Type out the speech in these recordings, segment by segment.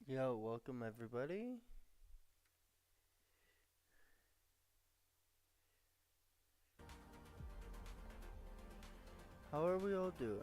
Yo, welcome everybody. How are we all doing?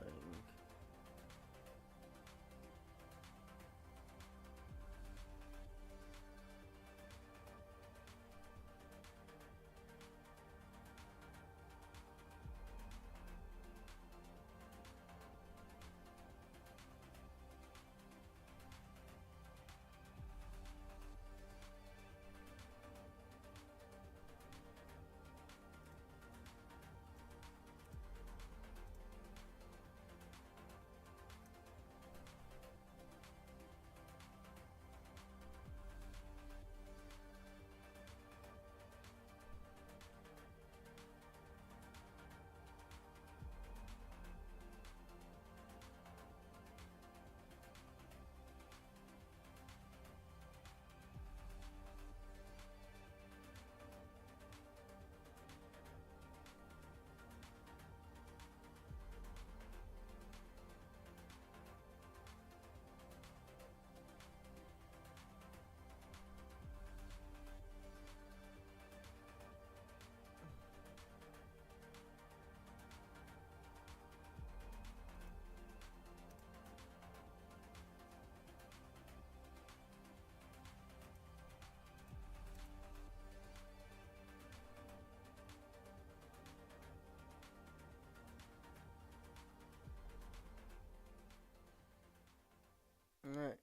Alright.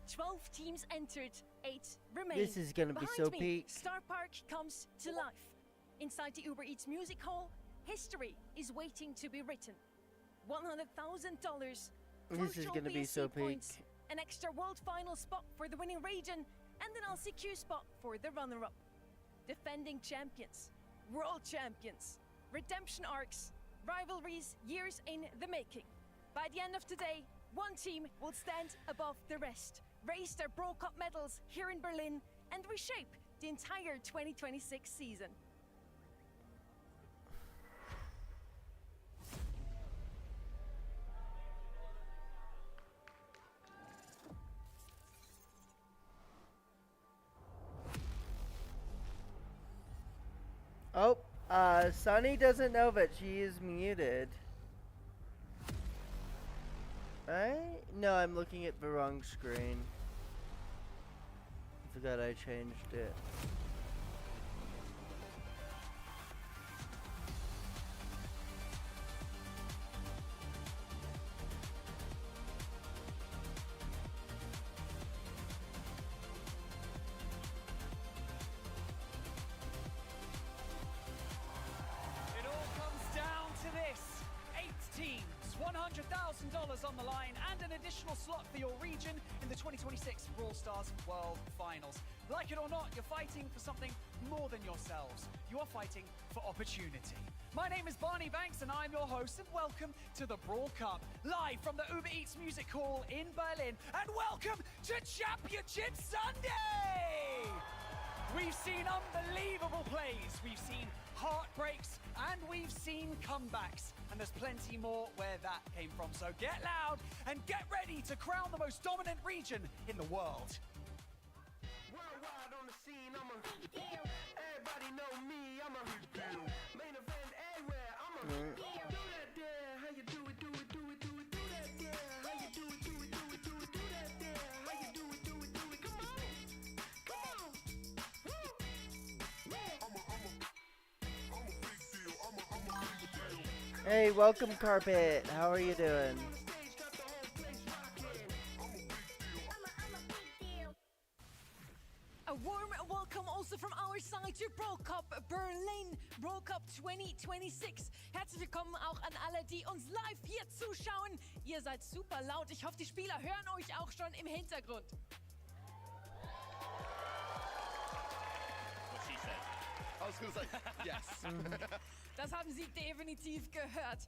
12 teams entered, 8 remain. This is gonna be Behind so me, peak. Star Park comes to life. Inside the Uber Eats Music Hall, history is waiting to be written. $100,000. This is gonna be so peak. An extra World Final spot for the winning region, and an LCQ spot for the runner-up. Defending champions, world champions, redemption arcs, rivalries years in the making. By the end of today, one team will stand above the rest, raise their BRAWL Cup medals here in Berlin, and reshape the entire 2026 season. Oh, Sunny doesn't know that she is muted. Right? No, I'm looking at the wrong screen. I forgot I changed it. It all comes down to this. 8 teams, $100,000 on the line, and an additional slot for your region in the 2026 Brawl Stars World Finals. Like it or not, you're fighting for something more than yourselves. You are fighting for opportunity. My name is Barney Banks, and I'm your host, and welcome to the BRAWL Cup, live from the Uber Eats Music Hall in Berlin, and welcome to Championship Sunday! We've seen unbelievable plays, we've seen heartbreaks, and we've seen comebacks. And there's plenty more where that came from. So get loud and get ready to crown the most dominant region in the world. Worldwide on the scene, I'm a big deal. Everybody know me, I'm a big deal. Main event everywhere, I'm a big deal. Do that there, how you do it, do it, do it, do it, do that there. How you do it, do it, do it, do it, do that there. How you do it, do it, do it, come on. Come on. Woo. I'm a big deal, I'm a big deal. Hey, welcome Carpet. How are you doing? On the stage, got the whole place rocking. I'm a big deal. I'm a big deal. A warm welcome also from our side to BRAWL Cup Berlin, BRAWL Cup 2026. Herzlich willkommen auch an alle, die uns live hier zuschauen. Ihr seid super laut. Ich hoffe, die Spieler hören euch auch schon im Hintergrund. What she said. I was going to say, yes. Das haben Sie definitiv gehört.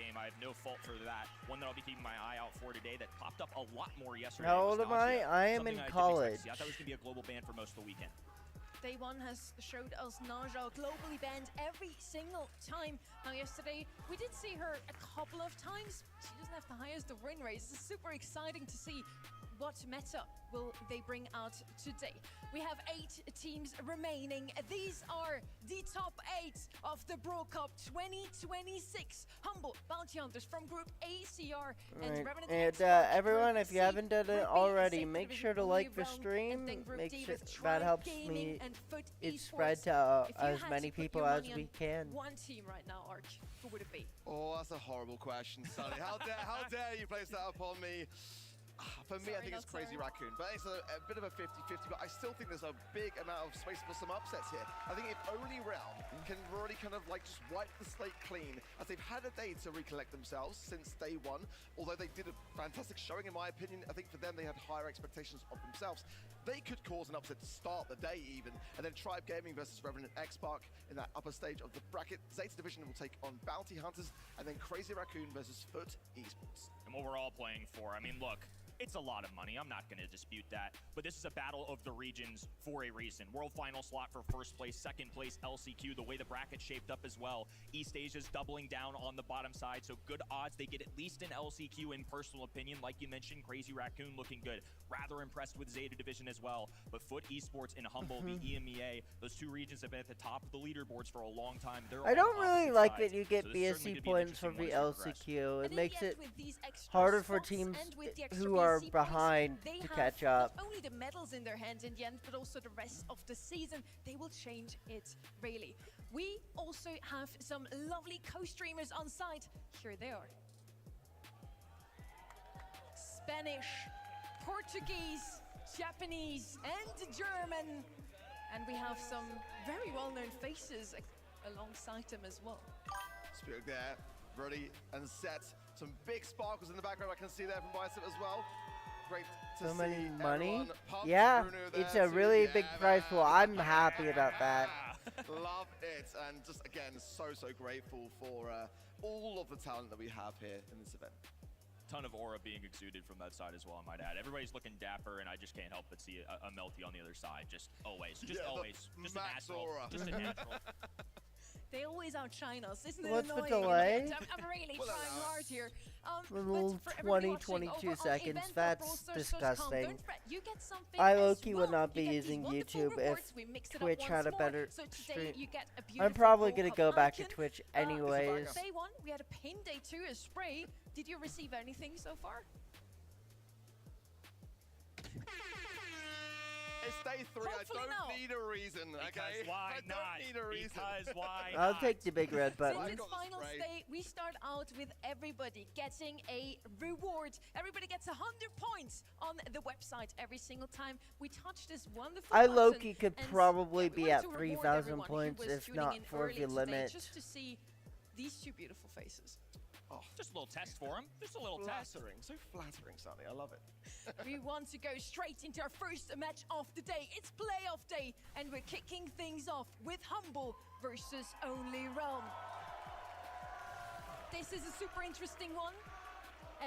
game. I have no fault for that. One that I'll be keeping my eye out for today that popped up a lot more yesterday. How old am I? I am in college. I thought it was going to be a global ban for most of the weekend. Day one has showed us Naja globally banned every single time. Now yesterday, we did see her a couple of times. She doesn't have the highest of win rates. It's super exciting to see what meta will they bring out today. We have 8 teams remaining. These are the top 8 of the Brawl Cup 2026. Humble Bounty Hunters from Group ACR and Revenant And everyone, if you haven't done it already, make sure to like the stream. Make sure that helps me it spread to as many people as we can. One team right now, Ark, who would it be? Oh, that's a horrible question, Sonny. How dare you place that upon me? For me, I think it's Crazy Raccoon, but it's a bit of a 50-50, but I still think there's a big amount of space for some upsets here. I think if only Realm can really kind of like just wipe the slate clean, as they've had a day to recollect themselves since day one, although they did a fantastic showing in my opinion. I think for them they had higher expectations of themselves. They could cause an upset to start the day even, and then Tribe Gaming versus Revenant X-Spark in that upper stage of the bracket. Zeta Division will take on Bounty Hunters, and then Crazy Raccoon versus Foot Esports. And what we're all playing for, I mean, look, it's a lot of money. I'm not going to dispute that. But this is a battle of the regions for a reason. World final slot for first place, second place LCQ, the way the bracket shaped up as well. East Asia's doubling down on the bottom side, so good odds they get at least an LCQ in personal opinion. Like you mentioned, Crazy Raccoon looking good. Rather impressed with Zeta Division as well. But Foot Esports and Humble, the EMEA, those two regions have been at the top of the leaderboards for a long time. I don't really like that you get BSC points for the LCQ. It makes it harder for teams who are behind to catch up. Not only the medals in their hands in the end, but also the rest of the season. They will change it, really. We also have some lovely co-streamers on site. Here they are. Spanish, Portuguese, Japanese, and German. And we have some very well-known faces alongside them as well. Spirit there, ready and set. Some big sparkles in the background I can see there from Bicep as well. great to So see many money. everyone pump Yeah, Bruno it's there a too. really Yeah, big prize pool. I'm man. happy about that. Love it, and just again, so grateful for all of the talent that we have here in this event. Ton of aura being exuded from that side as well, I might add. Everybody's looking dapper, and I just can't help but see a Melty on the other side. Just always, just Yeah, the always, just a max natural, aura. just a natural. They always outshine us, isn't it What's the annoying? delay? I'm really Well, trying hard here. Little but for everybody 20, watching 22 over on seconds. That's event.brawlstars.com, disgusting. don't fret, you get something I as low-key well. would not be You get these using wonderful YouTube if rewards. We mixed it up Twitch once had a more. better So today stream. you get a I'm beautiful probably Brawl gonna Hub go back to icon. Twitch It's a anyways. backup. Day one, we had a pin. Day two, a spray. Did you receive anything so far? It's day 3. Hopefully I don't no. need a reason. Okay, Because why I not? don't need a reason. Because why I'll not? take the big red button. Since it's got the finals spray. day, we start out with everybody getting a reward. Everybody gets 100 points on the website every single time we touch this wonderful I button. low-key could And probably we be wanted at to reward 3,000 everyone who points was if tuning not in for early the today limit. Just to see these two beautiful faces. Oh, Just a little test for him. Just a little test. flattering. So flattering, Sonny. I love it. We want to go straight into our first match of the day. It's playoff day, and we're kicking things off with Humble versus Only Realm. This is a super interesting one,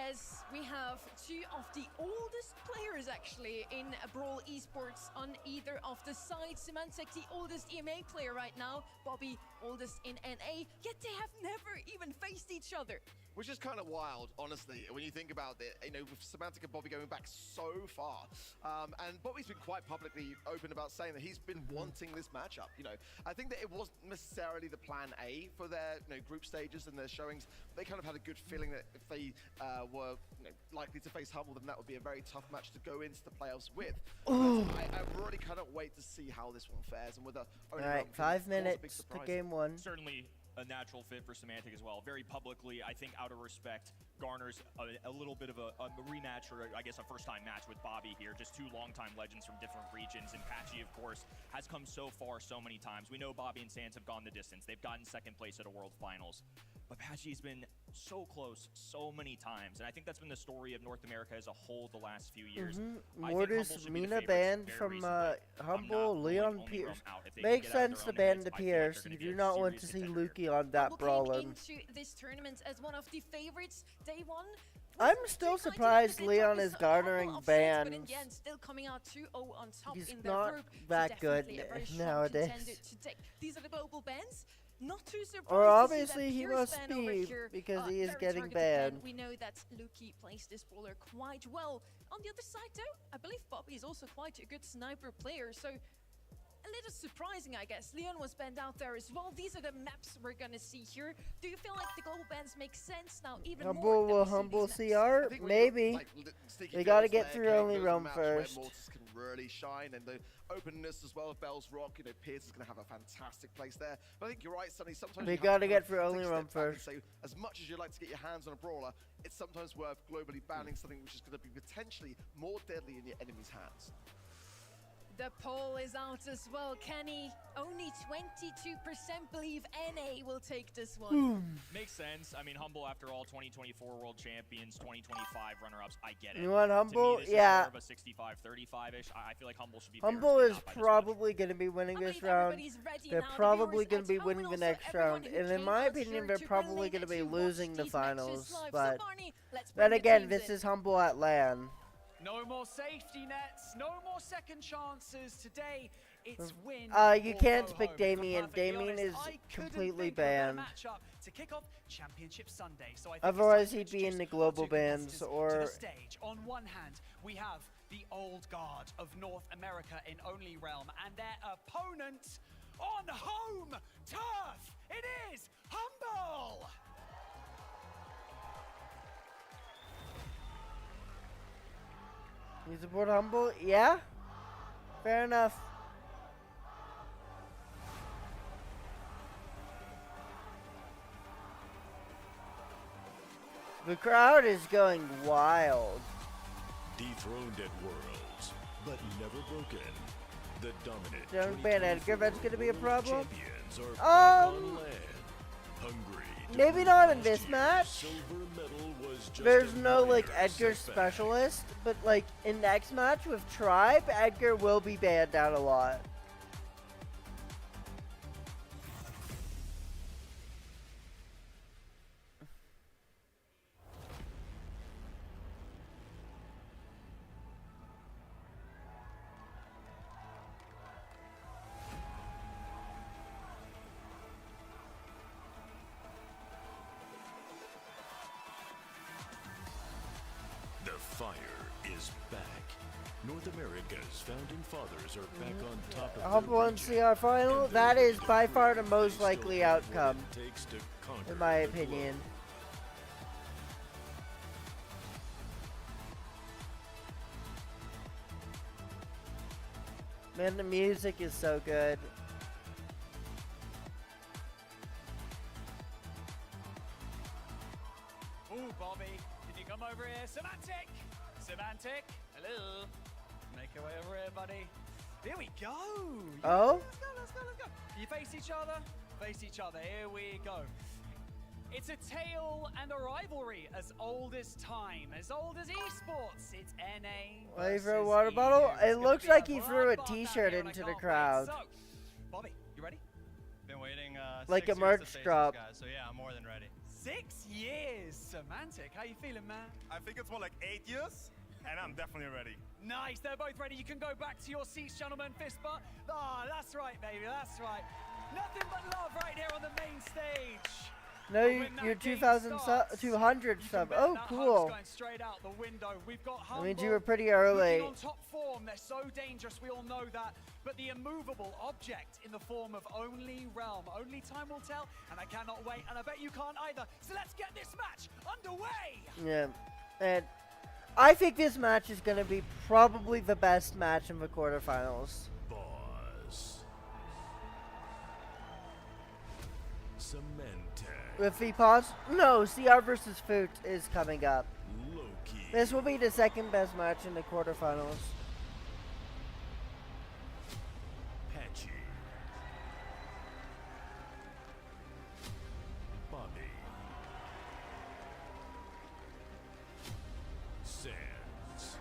as we have two of the oldest players actually in Brawl Esports on either of the sides. Symantec, the oldest EMA player right now, Bobby, oldest in NA, yet they have never even faced each other. Which is kind of wild, honestly, when you think about it. You know, with Symantec and Bobby going back so far. And Bobby's been quite publicly open about saying that he's been wanting this matchup. You know, I think that it wasn't necessarily the plan A for their group stages and their showings. They kind of had a good feeling that if they were likely to face Humble, then that would be a very tough match to go into the playoffs with. I really cannot wait to see how this one fares and whether Only Realm Alright, can 5 cause a big minutes to surprise. game 1. Certainly a natural fit for Symantec as well. Very publicly, I think out of respect, garners a little bit of a rematch, or I guess a first-time match with Bobby here. Just two long-time legends from different regions, and Patchy, of course, has come so far so many times. We know Bobby and Sans have gone the distance. They've gotten second place at a World Finals. But Patchy's been so close so many times, and I think that's been the story of North America as a whole the last few years. I think Humble Mortis, should be the Mina favorites banned very from reasonably. I'm Humble, not ruling Leon Only Pierce. Realm out. If they can Makes get out of sense their to own ban heads, the I feel like they're Pierce. gonna You be do a not want serious to see contender here. Lukey on that Humble brawler. came into this tournament as one of the favorites day one. I'm Wasn't still too kind surprised to the Leon big is top, garnering couple upsets, but in bans. the end, still coming out 2-0 on top He's in their not group. that So good definitely a very strong nowadays. contender to take. These are the global bans. Not too surprised Or to see obviously that he Pierce must ban over be, here. because he is Very getting targeted ban. banned. We know that Lukey plays this brawler quite well. On the other side though, I believe Bobby is also quite a good sniper player, so a little surprising, I guess. Leon was banned out there as well. These are the maps we're gonna see here. Do you feel like the global bans make sense now even more? Humble that will we see humble these maps? I CR? think when Maybe. you're, like, sneaky They gotta deals get there, through Kate, Only those are Realm maps where first. Mortis can really shine, and the openness as well of Bell's Rock. You know, Pierce is going to have a fantastic place there. But I think you're right, Sonny. Sometimes They you have gotta to get kind of through take Only a Realm step back and first. say, as much as you'd like to get your hands on a brawler, it's sometimes worth globally banning something which is going to be potentially more deadly in your enemy's hands. The poll is out as well, Kenny. Only 22% believe NA will take this one. Makes sense. I mean, Humble, after all, 2024 World Champions, 2025 runner-ups. I get it. You want To Humble? me, this is Yeah. more of a 65-35-ish. I feel like Humble should be Humble favored, is not by this much. probably going to be winning I this believe round. everybody's ready They're now. The probably viewers going to be at home winning and the also next round. everyone And who in came my out opinion, here they're to probably Berlin going to be to watch losing the these matches finals. live. So But Barney, let's bring then the again, teams this in. is Humble at LAN. No more safety nets, no more second chances today. It's win You or can't go pick home. Damien. If I'm perfectly Damien honest, is I couldn't completely think of a better banned. matchup to kick off Championship Sunday. So I think Otherwise, it's time to he'd be in the introduce global our two bans contestants to or- the stage. On one hand, we have the old guard of North America in Only Realm and their opponent on home turf. It is Humble. You support Humble? Yeah? Fair enough. The crowd is going wild. Dethroned at Worlds, but never broken. The dominant Don't ban Edgar, that's gonna be a 2024 problem. champions are back Um, on land. Hungry to maybe prove not in last this year's match. Silver medal was was just There's a no like minor Edgar setback. specialist, but like in next match with Tribe, Edgar will be banned out a lot. The fire is back. North America's founding fathers are back on top of Humble their and region, CR final, and that they're is by far the they most still likely have what outcome, it takes to conquer in my the opinion. globe. Man, the music is so good. Ooh, Bobby, can you come over here? Semantic! Semantic, hello. Make your way over here, buddy. Here we go. Oh? Let's go, let's go, let's go. You face each other? Face each other. Here we go. It's a tale and a rivalry as old as time, as old as esports. It's NA Wait for a versus water bottle? EU. It's It gonna looks be like he threw a bloodbath out t-shirt here, and I into the can't wait. crowd. So, Bobby, you ready? Been waiting Like 6 a years to merch face these drop. guys, so yeah, I'm more than ready. 6 years, Semantic. How you feeling, man? I think it's more like 8 years, and I'm definitely ready. Nice, they're both ready. You can go back to your seats, gentlemen. Fist bump. Ah, that's right, baby, that's right. Nothing but love right here on the main stage. No, But when that you're game 2,200 you can sub. bet Oh, that hug's cool. going straight out the window. We've got That means you Humble were pretty looking early. on top form. They're so dangerous, we all know that. But the immovable object in the form of only Realm. Only time will tell, and I cannot wait, and I bet you can't either. So let's get this match underway. Yeah, and I think this match is going to be probably the best match in the quarterfinals. Boss. Cemented. With the pause, no, CR versus Foot is coming up. Loki. This will be the second best match in the quarterfinals. Patchy. Bobby. Sands.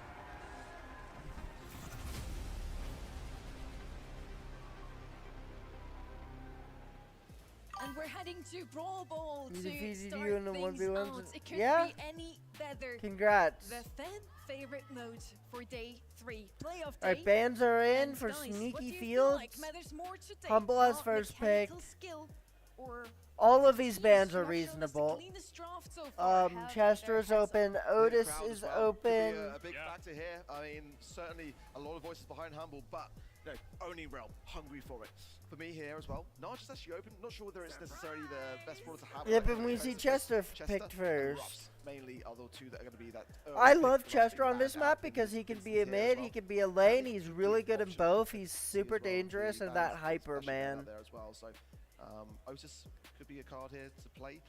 And we're heading to Brawl Ball You to defeated start you in the things 1v1s? out. It couldn't Yeah? be any better. Congrats. The fan favorite mode for day 3. Playoff day. Alright, bans are in And for guys, what do Sneaky you feel Fields. like? There's more to take. Humble has Not first pick. mechanical skill or All of these teams bans who are have shown us the reasonable. cleanest draft so far have Chester their is heads up. open. The Otis crowd is as well could be open. a big factor here. I mean, certainly a lot of voices behind Humble, but you know, owning Realm, hungry for it. For me here as well, Naj is actually open. Not sure whether it's necessarily the best brawler to have. Yeah, right but now. we see Defensive, Chester picked and first. Ruffs mainly are the two that are going to be that. I pick love for us Chester being on this banned out map in because he this can be a instance here as mid, well. he can be a lane, Big he's really good in option both, to he's see super as well, dangerous the and that bans hyper especially man. out there as well. So Otis could be a card here to play.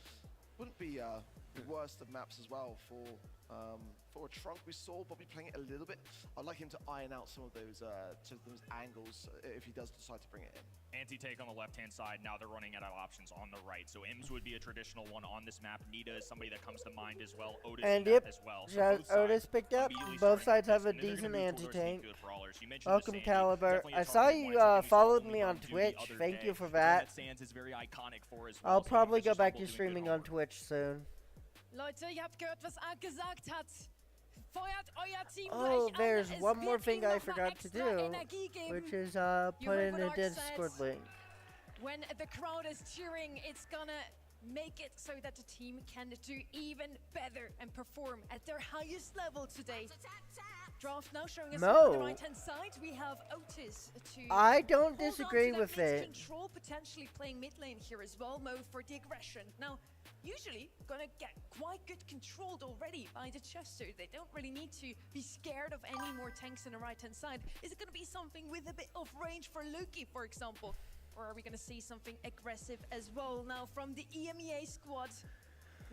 Wouldn't be the worst of maps as well for a trunk. We saw Bobby playing it a little bit. I'd like him to iron out some of those angles if he does decide to bring it in. Anti-take on the left-hand side. Now they're running out of options on the right. So Ims would be a traditional one on this map. Nita is somebody that comes to mind as well. Otis And in that yep, as well. So Shout- both sides Otis picked up. immediately Both starting sides have a with this, and then decent they're gonna move towards the anti-tank. good brawlers. You mentioned the Welcome, Sandy, Caliber. definitely a I saw target you point, something we saw followed only me on Bum do the Twitch. other Thank day. you for It's one that. Sands is very iconic for as well. I'll So I think probably this go is back Humble to doing good streaming on homework. Twitch soon. Leute, ihr habt gehört, was Ark gesagt hat. Feuert euer Team Oh, gleich an. there's Es one more wird thing ihm I noch mal forgot to extra do, Energie geben. which is You put heard in what a Ark said. Discord link. When the crowd is cheering, it's gonna make it so that the team can do even better and perform at their highest level today. Draft now showing us No. on the right-hand side. We have Otis to I don't hold on to disagree that with mid it. control, potentially playing mid lane here as well, mode for the aggression. Now, usually gonna get quite good controlled already by the Chester. They don't really need to be scared of any more tanks on the right-hand side. Is it gonna be something with a bit of range for Loki, for example? Or are we gonna see something aggressive as well now from the EMEA squad?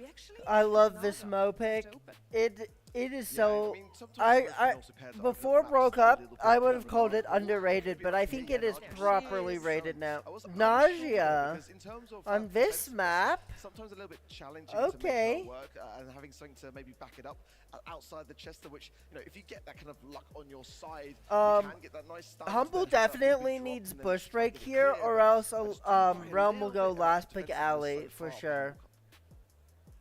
We actually I love rather this Mo pick. left open. It is Yeah, so. I mean, sometimes I those also pairs up before because Brawl maps are a Cup, little bit I would have better called than it ours. underrated, but I think it is Narzia properly is, rated now. I was unsure Nausea because in terms of on this defensiveness, map. sometimes a little bit challenging Okay. to make that work and having something to maybe back it up outside the Chester, which, you know, if you get that kind of luck on your side, you can get that nice stance. Humble then have that definitely big drop needs and then bush just try break and get it here, clear, or but else I just do find a Realm will little go bit last pick defensiveness alley so for far sure.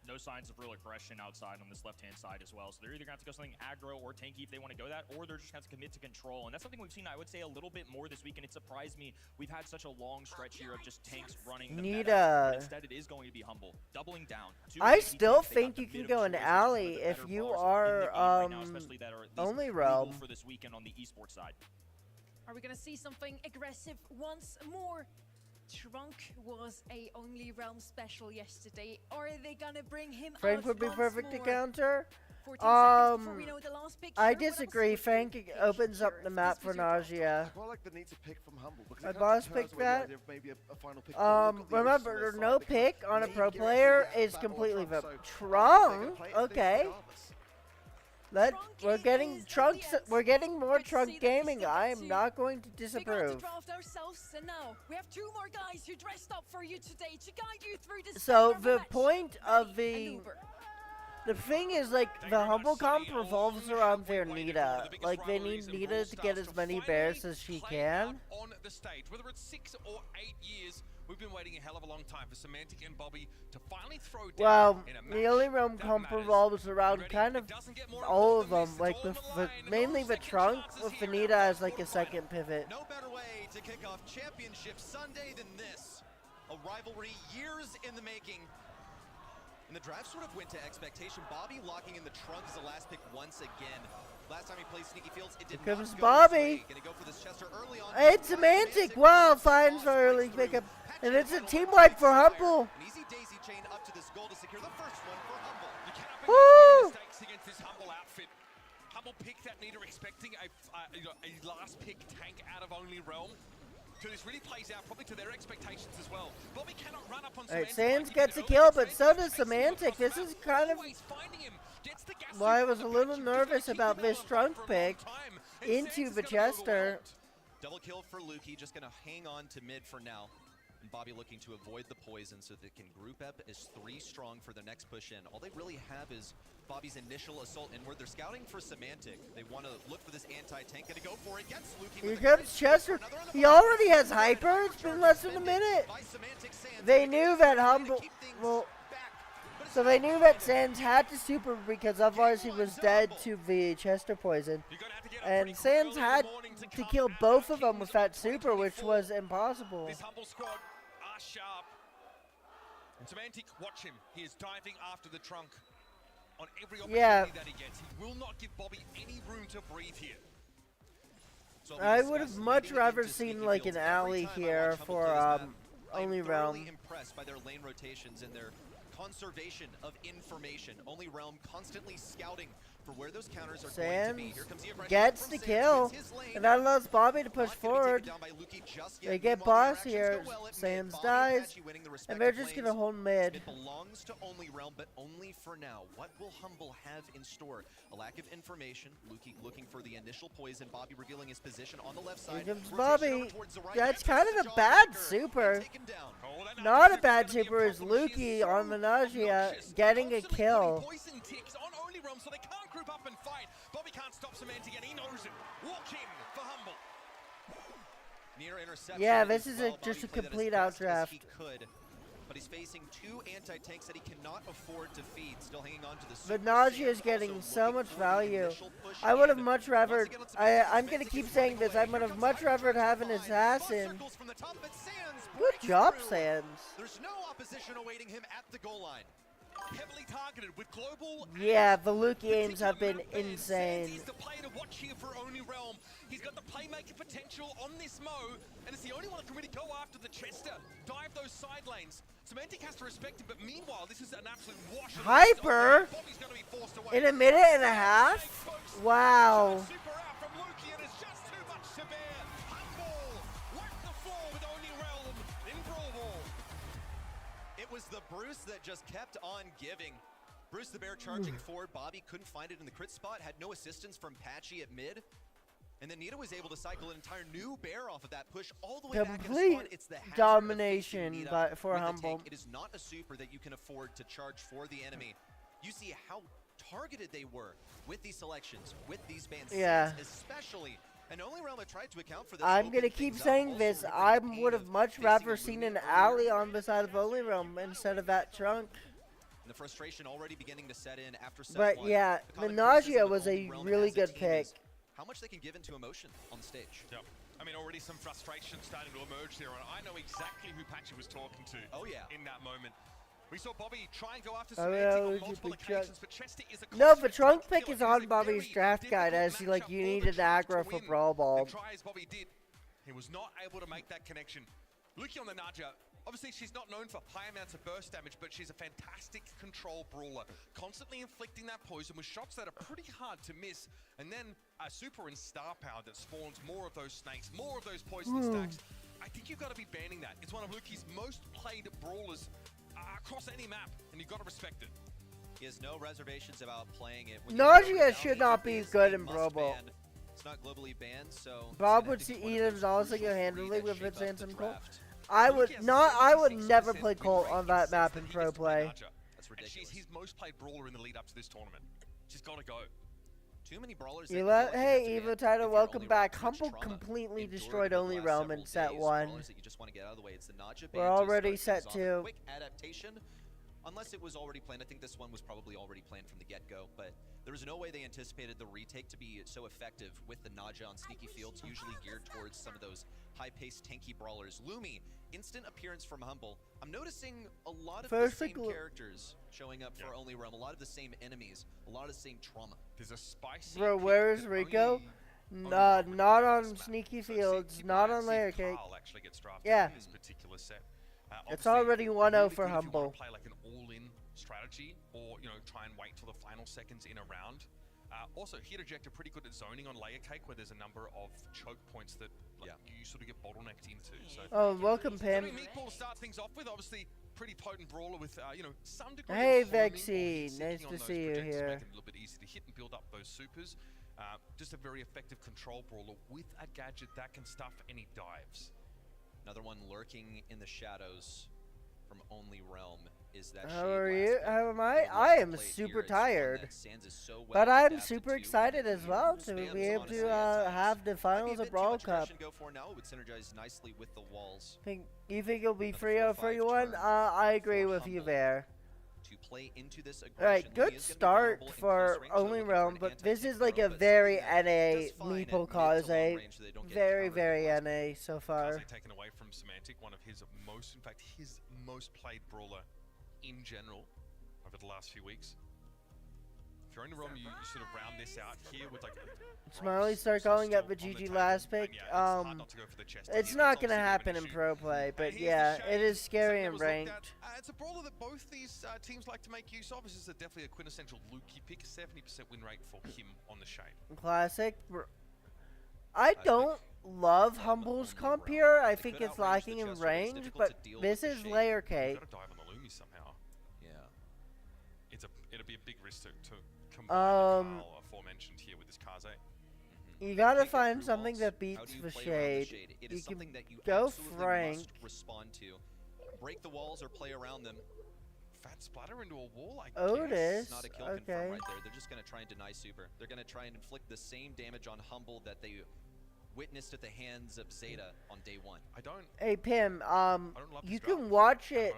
No signs of real aggression outside on this left-hand side as well. So they're either going to have to go something aggro or tanky if they want to go that, or they're just going to have to commit to control. And that's something we've seen, I would say, a little bit more this week, and it surprised me. We've had such a long stretch here of just tanks running the meta. Instead, it is going to be Humble, doubling down. I still think you can go an alley if you are only Realm. For this weekend on the esports side. Are we gonna see something aggressive once more? Trunk was a only realm special yesterday. Are they gonna bring him Frank out would be once perfect to more? counter. 14 seconds before we know the last pick. I Sure, what else disagree. would Frank you pick opens up here the if map this for was your draft? Nausea. I quite like the need to pick from Humble because My it kind boss of deters picked away the that. idea of maybe a final pick. We've got the other Remember, side no that kind of pick on a may pro guarantee player that is battle or completely trump, vote. so Trunk? play it Okay. regardless. We're getting is Trunks. at the end. We're getting more Good to Trunk see that we gaming. still I get am to not going to Figure out disapprove. the draft ourselves, and now we have two more guys who dressed up for you today to guide you through this. So memorable the match. point of Ready and the Uber. thing is, like, the Humble comp revolves around their Nita. Like, they need Nita to get as many bears as she can. On the stage, whether it's 6 or 8 years, we've been waiting a hell of a long time for Semantic and Bobby to finally throw down Well, in a match the only realm that comp matters. revolves around Ready? kind It of doesn't get more all of important them, than like this. It's with all on the line. mainly No the second Trunk, chances with here. Vanita as like a Quarterfinal. second pivot. No better way to kick off Championship Sunday than this. A rivalry years in the making. And the drive sort of went to expectation. Bobby locking in the Trunk as the last pick once again. Last time he played Sneaky Fields, it did Here not comes go Bobby. his way. Gonna go for this Chester early on. It's Semantic. Wow, finds for early pickup. And it's a team wipe for Humble. An easy daisy chain up to this goal to secure the first one for Humble. You cannot make Woo! any mistakes against this Humble outfit. Humble picked that Nita expecting a last pick tank out of only realm. So this really plays out probably to their expectations as well. Bobby cannot run up on Alright, Semantic Sands like he gets did a kill, earlier. but so Sands does chasing him Semantic. across This the is map, kind of always finding him. Gets the gas why I suit was on a the little patch. Just gonna nervous keep about him this on Trunk for a long pick time. And into Sands is the gonna be Chester. overwhelmed. Double kill for Lukey, just gonna hang on to mid for now. And Bobby looking to avoid the poison so they can group up as 3 strong for their next push in. All they really have is Bobby's initial assault inward. They're scouting for Semantic. They want to look for this anti-tank. Gonna go for it. Gets Lukey Here with a comes crit. Chester. Another on the He bottom. already has hyper. It's been less than a minute. By Semantic, Sands They gonna knew get that Chester to Humble. keep things Well, back. But it's so they not knew good. that Sands had to super because otherwise he was dead to the Chester poison. You're gonna have to get up pretty And quick Sands early in the had morning to come kill out both of of them with that Kings super, which 2024. was impossible. This Humble squad are sharp. And Semantic, watch him. He is diving after the Trunk on every opportunity Yeah. that he gets. He will not give Bobby any room to breathe here. So we I would have discussed much leading rather into seen Sneaky like Fields. an Every alley time I here watch Humble for play this map, only I'm realm. thoroughly impressed by their lane rotations and their conservation of information. Only realm constantly scouting for where those counters are going to be. Sands Here comes the aggression gets from the Sands, kill, gets his lane. and that allows Bobby to push Not gonna be taken forward. down by Lukey just yet. They get Meanwhile, boss the here. interactions go well at mid. Sands Bobby and dies, Patchy winning the and they're respective just gonna lanes. hold mid. It belongs to only realm, but only for now. What will Humble have in store? A lack of information. Lukey looking for the initial poison. Bobby revealing his position on the left side. Here comes Rotation Bobby. over towards the right. That's Gets kind the of a jaw bad breaker super. and taken down. Oh, that Not a number bad 6 is super gonna be a is problem. She Lukey so on Menagia obnoxious, getting a constantly kill. putting poison ticks on only realm so they can't group up and fight. Bobby can't stop Semantic and he knows it. Walk in for Humble. Near interception. Yeah, as this is well. just a Bobby played that as complete best as outdraft. he could, but he's facing 2 anti-tanks that he cannot afford to feed. Still hanging on to the super. Menagia is Sands getting also so looking much for the value. initial push I would have in. much Once rather. again, let's I'm see gonna Semantic keep is saying running this. away. I would Here have comes much Hyper rather from have an behind. assassin. Circles from the top, but Sands Good breaks job, through. Sands. There's no opposition awaiting him at the goal line. Heavily targeted with global. Yeah, the Lukey aims particular have been map ban. Sands insane. is the player to watch here for Only Realm. He's got the playmaker potential on this Mo, and it's the only one that can really go after the Chester, dive those side lanes. Semantic has to respect him, but meanwhile, this is an absolute wash. of Hyper this. Bobby's gonna be forced away. in a minute and a half. Wow. Super out from Lukey, and it's just too much to bear. Humble wipe the floor with Only Realm in Brawl Ball. It was the Bruce that just kept on giving. Bruce the Bear charging forward. Bobby couldn't find it in the crit spot, had no assistance from Patchy at mid. And then Nita was able to cycle an entire new bear off of that push all the way back in the spawn. It's the hazard domination for with the Humble. tank. It is not a super that you can afford to charge for the enemy. You see how targeted they were with these selections, with these bans, especially. And only Realm that tried to account for this. I'm gonna keep saying this. I would have much rather seen an alley on the side of Only Realm instead of that trunk. The frustration already beginning to set in after set But one. yeah, the Nausea was a really good pick. How much they can give into emotion on the stage. Yep. I mean, already some frustration starting to emerge there, and I know exactly who Patchy was talking to. Oh yeah. In that moment. We saw Bobby try and go after Semantic on multiple occasions, but Chester is a no, the trunk pick is on Bobby's draft guide as you need an aggro for Brawl Ball. Try as Bobby did, he was not able to make that connection. Luki on the Naja. Obviously, she's not known for high amounts of burst damage, but she's a fantastic control brawler, constantly inflicting that poison with shots that are pretty hard to miss, and then a super and star power that spawns more of those snakes, more of those poison stacks. I think you've got to be banning that. It's one of Luki's most played brawlers across any map, and you've got to respect it. He has no reservations about playing it. Nausea should not be good in Brawl Ball. It's not globally banned, so Bob would eat him all single-handedly with its Handsome Colt. I would never play Colt on that map in pro play. That's ridiculous. She's his most played brawler in the lead up to this tournament. She's got to go. Too many brawlers. Hey, Evo Title, welcome back. Humble completely destroyed Only Realm in set 1. We're already set 2. Quick adaptation. Unless it was already planned. I think this one was probably already planned from the get-go, but there was no way they anticipated the retake to be so effective with the Naja on sneaky fields, usually geared towards some of those high-paced, tanky brawlers. Lumi, instant appearance from Humble. I'm noticing a lot of the same characters showing up for Only Realm, a lot of the same enemies, a lot of the same trauma. There's a spicy. Bro, where is Rico? Not on sneaky fields, not on layer cake. Yeah. This particular set. It's already 1-0 for Humble. Play like an all-in strategy, or try and wait till the final seconds in a round. Also, Hit Eject are pretty good at zoning on layer cake, where there's a number of choke points that you sort of get bottlenecked into. So, welcome, Pim. Meatball to start things off with, obviously pretty potent brawler with some degree. Hey, of Vexy, nice to see you here. Make it a little bit easy to hit and build up those supers. Just a very effective control brawler with a gadget that can stuff any dives. Another one lurking in the shadows from Only Realm is that. How are you? How am I? I am super tired, but I'm super excited as well to be able to have the finals of Brawl Cup. Go for now. It would synergize nicely with the walls. You think it'll be 3-0 for you one? I agree with you there. To play into this Alright, good start for Only Realm, but this is like a very NA Meeple Kaze. Very, very NA so far. Kaze taken away from Semantic, one of his most, in fact, his most played brawler in general over the last few weeks. If you're in the realm, you sort of round this out here with like Smiley start calling up the GG last pick. It's not gonna happen in pro play, but yeah, it is scary and ranked. It's a brawler that both these teams like to make use of. This is definitely a quintessential Luki pick. 70% win rate for him on the Shade. Classic. I don't love Humble's comp here. I think it's lacking in range, but this is layer cake. Got to dive on the Lumi somehow. Yeah. It'll be a big risk to combine the aforementioned here with this Kaze. You gotta find something that beats the Shade. You can go Frank. Respond to. Break the walls or play around them. Fat splatter into a wall, I Otis. Guess. Not a kill confirm right there. They're just gonna try and deny super. They're gonna try and inflict the same damage on Humble that they witnessed at the hands of Zeta on day 1. Hey Pim, you can watch it.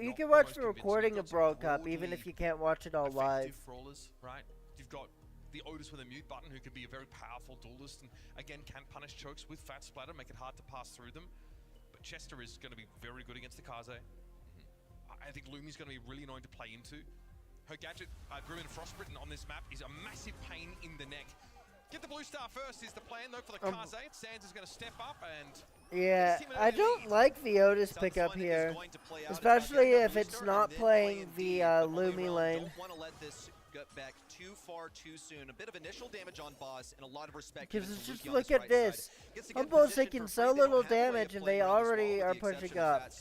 You can watch the recording of Brawl Cup even if you can't watch it all live. Brawlers, right? You've got the Otis with a mute button who can be a very powerful duelist and again can punish chokes with Fat Splatter, make it hard to pass through them. But Chester is going to be very good against the Kaze. I think Lumi's going to be really annoying to play into. Her gadget, Grim and Frostbitten on this map is a massive pain in the neck. Get the blue star first is the plan though for the Kaze. Sands is going to step up and... Yeah, I don't like the Otis pickup here. Especially if it's not playing the Lumi lane. Don't want to let this get back too far too soon. A bit of initial damage on boss and a lot of respect. Because just look at this. Humble's taking so little damage and they already are pushing up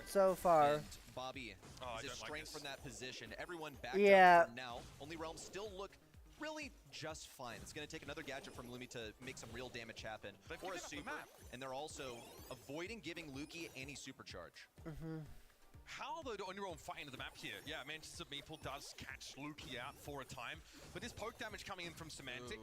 so far. Bobby I is don't like strength this. from that position. Everyone backed Yeah. up for now. Only Realm still look really just fine. It's going to take another gadget from Lumi to make some real damage happen. They've Or a given up the super. map. And they're also avoiding giving Luki any supercharge. How, though, do Only Realm fight into the map here? Yeah, Manchester Meeple does catch Luki out for a time, but this poke damage coming in from Semantic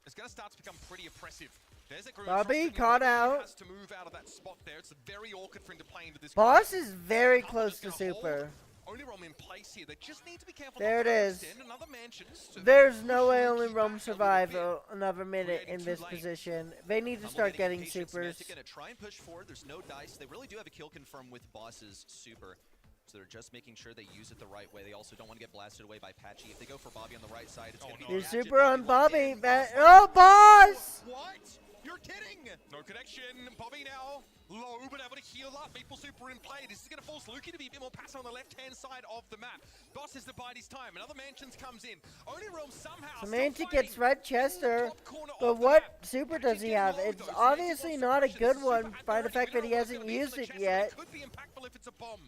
is going to start to become pretty oppressive. There's a group Bobby trusting caught Bobby out. has to move out of that spot there. It's very awkward for him to play into this. Boss is very Humble close is to gonna hold super. Only Realm in place here. They just need to be careful. There not it to is. overextend. Another Mansions to There's no push way Luki only back Rome a little survive bit. another minute in Creating this two lanes. position. They need to Humble start getting impatient. supers. Semantic gonna try and push forward. There's no dice. They really do have a kill confirm with Boss's super. So they're just making sure they use it the right way. They also don't want to get blasted away by Patchy. If they go for Bobby on the right side, it's going to be He's gadget. super on locked Bobby. in. Oh, boss! What? You're kidding! No connection. Bobby now low, but able to heal up. Meeple super in play. This is going to force Luki to be a bit more passive on the left-hand side of the map. Boss has to bide his time. Another Mansions comes in. Only Realm somehow. Semantic gets red Chester, but what super does he have? It's obviously not a good one by the fact that he hasn't used it yet. Could be impactful if it's a bomb.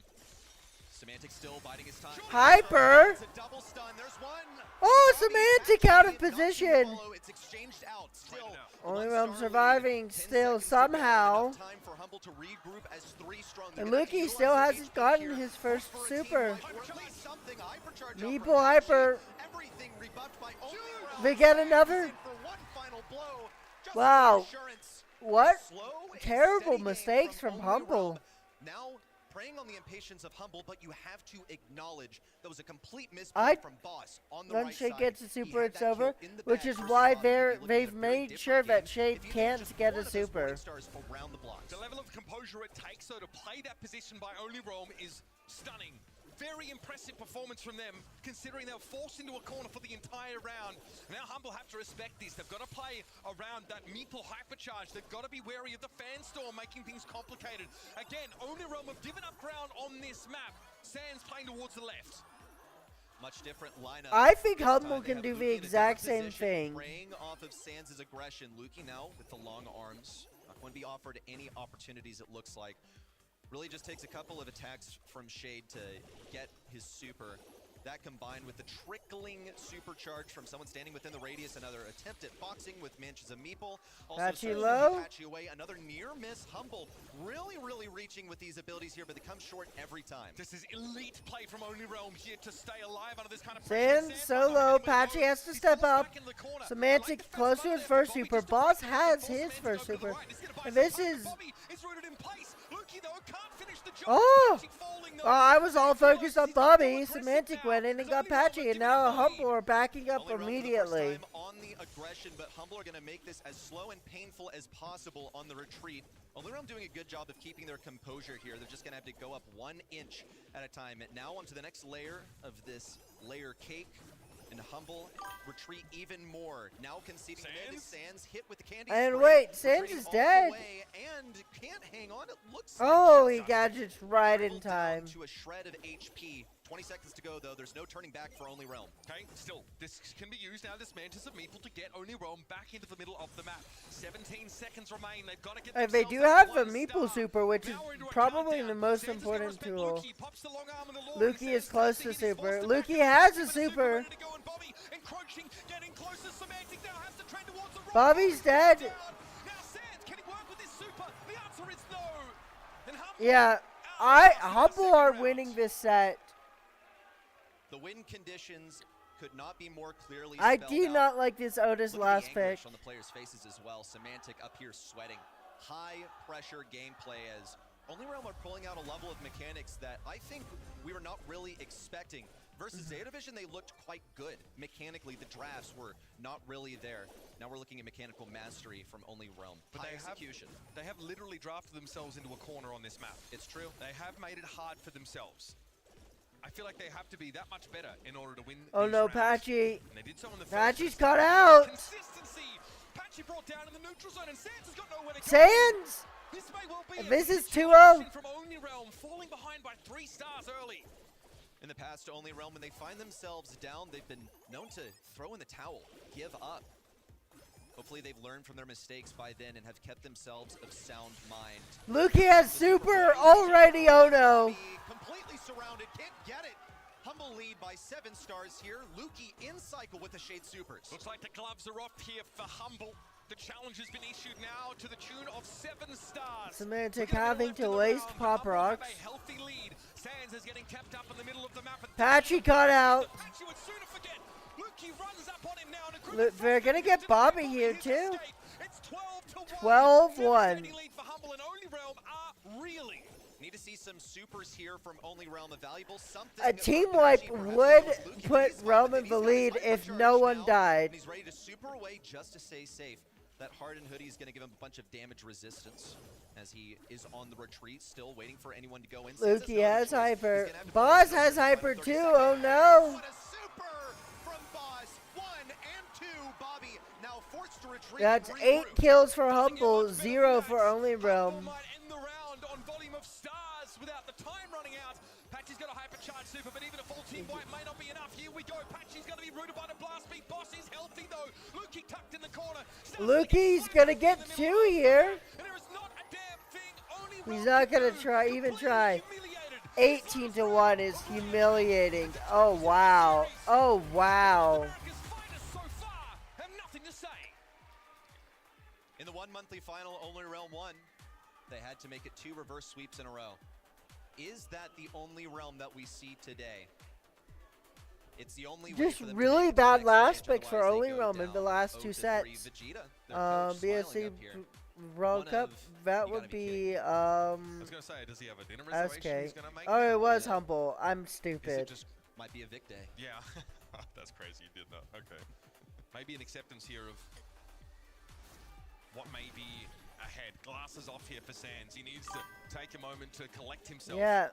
Semantic still biding his time. Hyper! It's a double stun. There's one. Oh, Semantic out of position. It's exchanged out. Still, Only Realm surviving still somehow. time for Humble to regroup as three strong. And Luki still hasn't gotten his first super. Meeple Hyper. Everything rebuffed by Only Realm. They get another. For one final blow. Just Wow. reassurance. What Slow and terrible steady game mistakes from Only Humble. Realm. Now preying on the impatience of Humble, but you have to acknowledge that was a complete misplay from Boss on the Once right Shade side. gets a He super, had it's that over, kill in the which bag is versus why Bobby. You'd be looking they've at a very made different sure game that Shade if he can't just get one a of those super. Morning Stars around the blocks. The level of composure it takes, though, to play that position by Only Realm is stunning. Very impressive performance from them, considering they were forced into a corner for the entire round. Now Humble have to respect this. They've got to play around that Meeple hypercharge. They've got to be wary of the fan storm, making things complicated. Again, Only Realm have given up ground on this map. Sands playing towards the left. Much different lineup. I think This Humble time they can have do Luki the in a exact different same position, thing. Preying off of Sands' aggression. Luki now with the long arms. Not going to be offered any opportunities, it looks like. Really just takes a couple of attacks from Shade to get his super. That combined with the trickling supercharge from someone standing within the radius, another attempt at boxing with Manches of Meeple. Also Patchy starts to low. Patchy away, another near miss. Humble really reaching with these abilities here, but they come short every time. This is elite play from Only Realm here to stay alive under this kind of pressure. Sands solo. Patchy has to step up. Semantic close to his first super. Boss has his first super. And this is... Oh! I was all focused on Bobby. Semantic went in and got Patchy, and now Humble are backing up Only Realm for the first immediately. time on the aggression, but Humble are going to make this as slow and painful as possible on the retreat. Only Realm doing a good job of keeping their composure here. They're just going to have to go up 1 inch at a time. And now onto the next layer of this layer cake. And Humble retreat even more. Now conceding the Sands hit with the candy And spray, wait, Sands retreating is all the dead. way and can't hang on. It looks Oh, like he gadgets right in down time. to a shred of HP. 20 seconds to go, though. There's no turning back for Only Realm. Okay, still, this can be used now, this Mantis of Meeple, to get Only Realm back into the middle of the map. 17 seconds remain. They've got to get They themselves do up have the 1 Meeple star. super, which is Now we're into a probably countdown. the most Sands is gonna important respect tool. Luki, pops the long arm in the law, Luki and Sands is close to testing it. He's super. forced to back Luki up. has a With super. ready to go, and Bobby encroaching, getting closer. Semantic now has to trend towards the right. Bobby's dead. Now Sands, can he work with his super? The answer is no. And Humble Yeah, Humble are winning this set. The win conditions could not be more clearly I spelled do out. not like this Otis Look at last the pick. anguish on the players' faces as well. Semantic up here sweating. High pressure gameplay as Only Realm are pulling out a level of mechanics that I think we were not really expecting. Versus Zeta Division, they looked quite good. Mechanically, the drafts were not really there. Now we're looking at mechanical mastery from Only Realm. But High execution. They have literally drafted themselves into a corner on this map. It's true. They have made it hard for themselves. I feel like they have to be that much better in order to win. Oh these no, rounds. Patchy. And they did so in the Patchy's first got set. out. Consistency. Patchy brought down in the neutral zone, and Sands has got nowhere to go. Sands. This may well be This a is situation 2-0. from Only Realm, falling behind by 3 stars early. In the past, Only Realm, when they find themselves down, they've been known to throw in the towel, give up. Hopefully they've learned from their mistakes by then and have kept themselves of sound mind. Lukey has super already. Oh no. Completely surrounded, can't get it. Humble lead by 7 stars here. Lukey in cycle with the Shade Supers. Looks like the gloves are off here for Humble. The challenge has been issued now to the tune of 7 stars. Semantic having to waste pop rocks. A healthy lead. Sands is getting kept up in the middle of the map. Patchy cut out. Patchy would sooner forget. Lukey runs up on him now. And They're gonna get Bobby here too. It's 12-1. 12-1. Lead for Humble and Only Realm are reeling. Need to see some supers here from Only Realm of valuable. Something A team wipe would put Realm in the lead if no one died. He's ready to super away just to stay safe. That hardened hoodie is going to give him a bunch of damage resistance as he is on the retreat, still waiting for anyone to go in. Lukey has hyper. Boss has hyper too. Oh no. What a super from Boss. 1 and 2. Bobby now forced to retreat. That's 8 kills for Humble, 0 for Only Realm. Might end the round on volume of stars without the time running out. Patchy's got a hypercharge super, but even a full team wipe may not be enough. Here we go. Patchy's going to be rooted by the blast beat. Boss is healthy though. Lukey tucked in the corner. Lukey's gonna get 2 here. And there is not a damn thing. Only He's not gonna try. 18-1 is humiliating. Oh wow. Oh wow. In the 1 monthly final, Only Realm won. They had to make it 2 reverse sweeps in a row. Is that the only realm that we see today? It's the only way Just for them really to bad last picks picks for Only Realm in the last 2 sets. BSC World Cup, that would be I was gonna say, does he have a dinner reservation SK. he's gonna make? Oh, it was Humble. I'm Is it stupid. just might be a Vic day. yeah? That's crazy. You did that. Okay. Maybe an acceptance here of what may be ahead. Glasses off here for Sands. He needs to take a moment to collect himself. Yeah.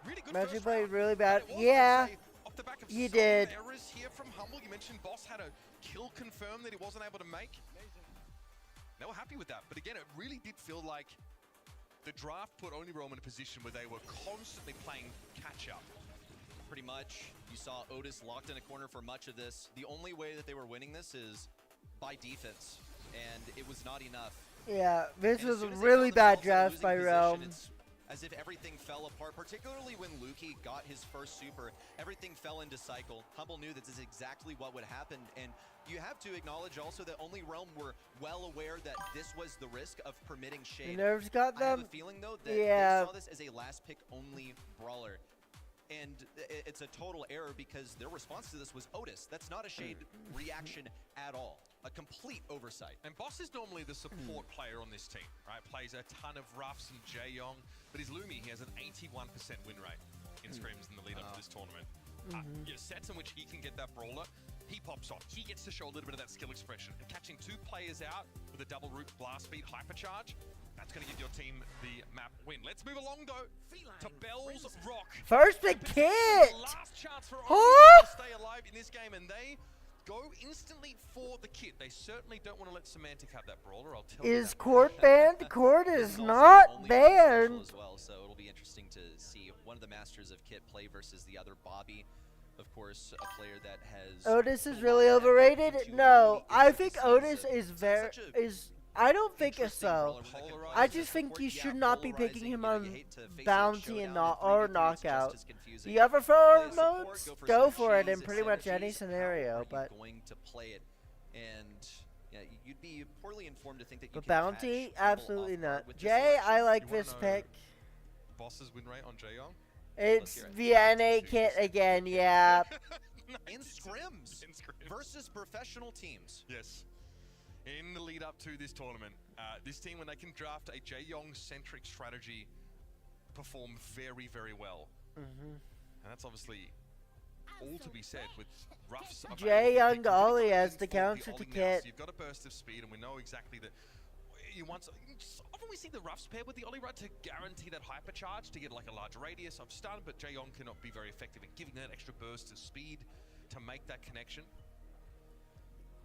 Really good Magic first played round. really bad. But it was, Yeah. I'd say, off the back of You some did. errors here from Humble. You mentioned Boss had a kill confirmed that he wasn't able to make. They were happy with that. But again, it really did feel like the draft put Only Realm in a position where they were constantly playing catch up. Pretty much. You saw Otis locked in a corner for much of this. The only way that they were winning this is by defense. And it was not enough. Yeah, this And as was a soon as they really found bad themselves in a draft losing by position, Realm. it's as if everything fell apart, particularly when Lukey got his first super. Everything fell into cycle. Humble knew that this is exactly what would happen, and you have to acknowledge also that Only Realm were well aware that this was the risk of permitting The Shade. nerves got I have them. a feeling, though, that Yeah. they saw this as a last pick only brawler. And it's a total error because their response to this was Otis. That's not a Shade reaction at all. A complete oversight. And Boss is normally the support player on this team, right? Plays a ton of roughs and Jaeyong, but he's Lumi. He has an 81% win rate in scrims in the lead up to this tournament. Sets in which he can get that brawler, he pops off. He gets to show a little bit of that skill expression. And catching 2 players out with a double root blast speed hypercharge, that's going to give your team the map win. Let's move along, though, to Bell's Rock. First big kit. Last chance for Oh! to stay alive in this game, and they go instantly for the kit. They certainly don't want to let Semantic have that brawler, I'll tell you Is that. Court banned? Court This is also not only one special banned. as well, so it'll be interesting to see one of the masters of kit play versus the other. Bobby, of course, a player that has Otis is put a really lot of effort overrated? into No, really I into think this Otis season. is So very such a I don't think interesting so. brawler when it comes I to just think support. you Yeah, should not be polarizing, picking him you know, on you hate to face it in bounty and showdown not in 3v3, or it's just knockout. as confusing. The other Play four a support, modes, go for go some for it cheese, in pretty much any synergies. How are scenario, you but going to play it, and yeah, you'd be poorly informed to think that you but can bounty, catch Humble absolutely off guard not. with this Jay, selection. I like You wanna this know pick. Boss's win rate on Jaeyong? It's hear it. the NA kit again, yeah. in scrims In scrims. versus professional teams. Yes. In the lead up to this tournament, this team, when they can draft a Jaeyong-centric strategy, perform very, very well. And that's obviously all to be said with roughs. Jaeyong Ollie has the counter to kit. So you've got a burst of speed, and we know exactly that. Often we see the roughs paired with the Ollie Rod to guarantee that hypercharge to get like a large radius of stun, but Jaeyong cannot be very effective in giving that extra burst of speed to make that connection.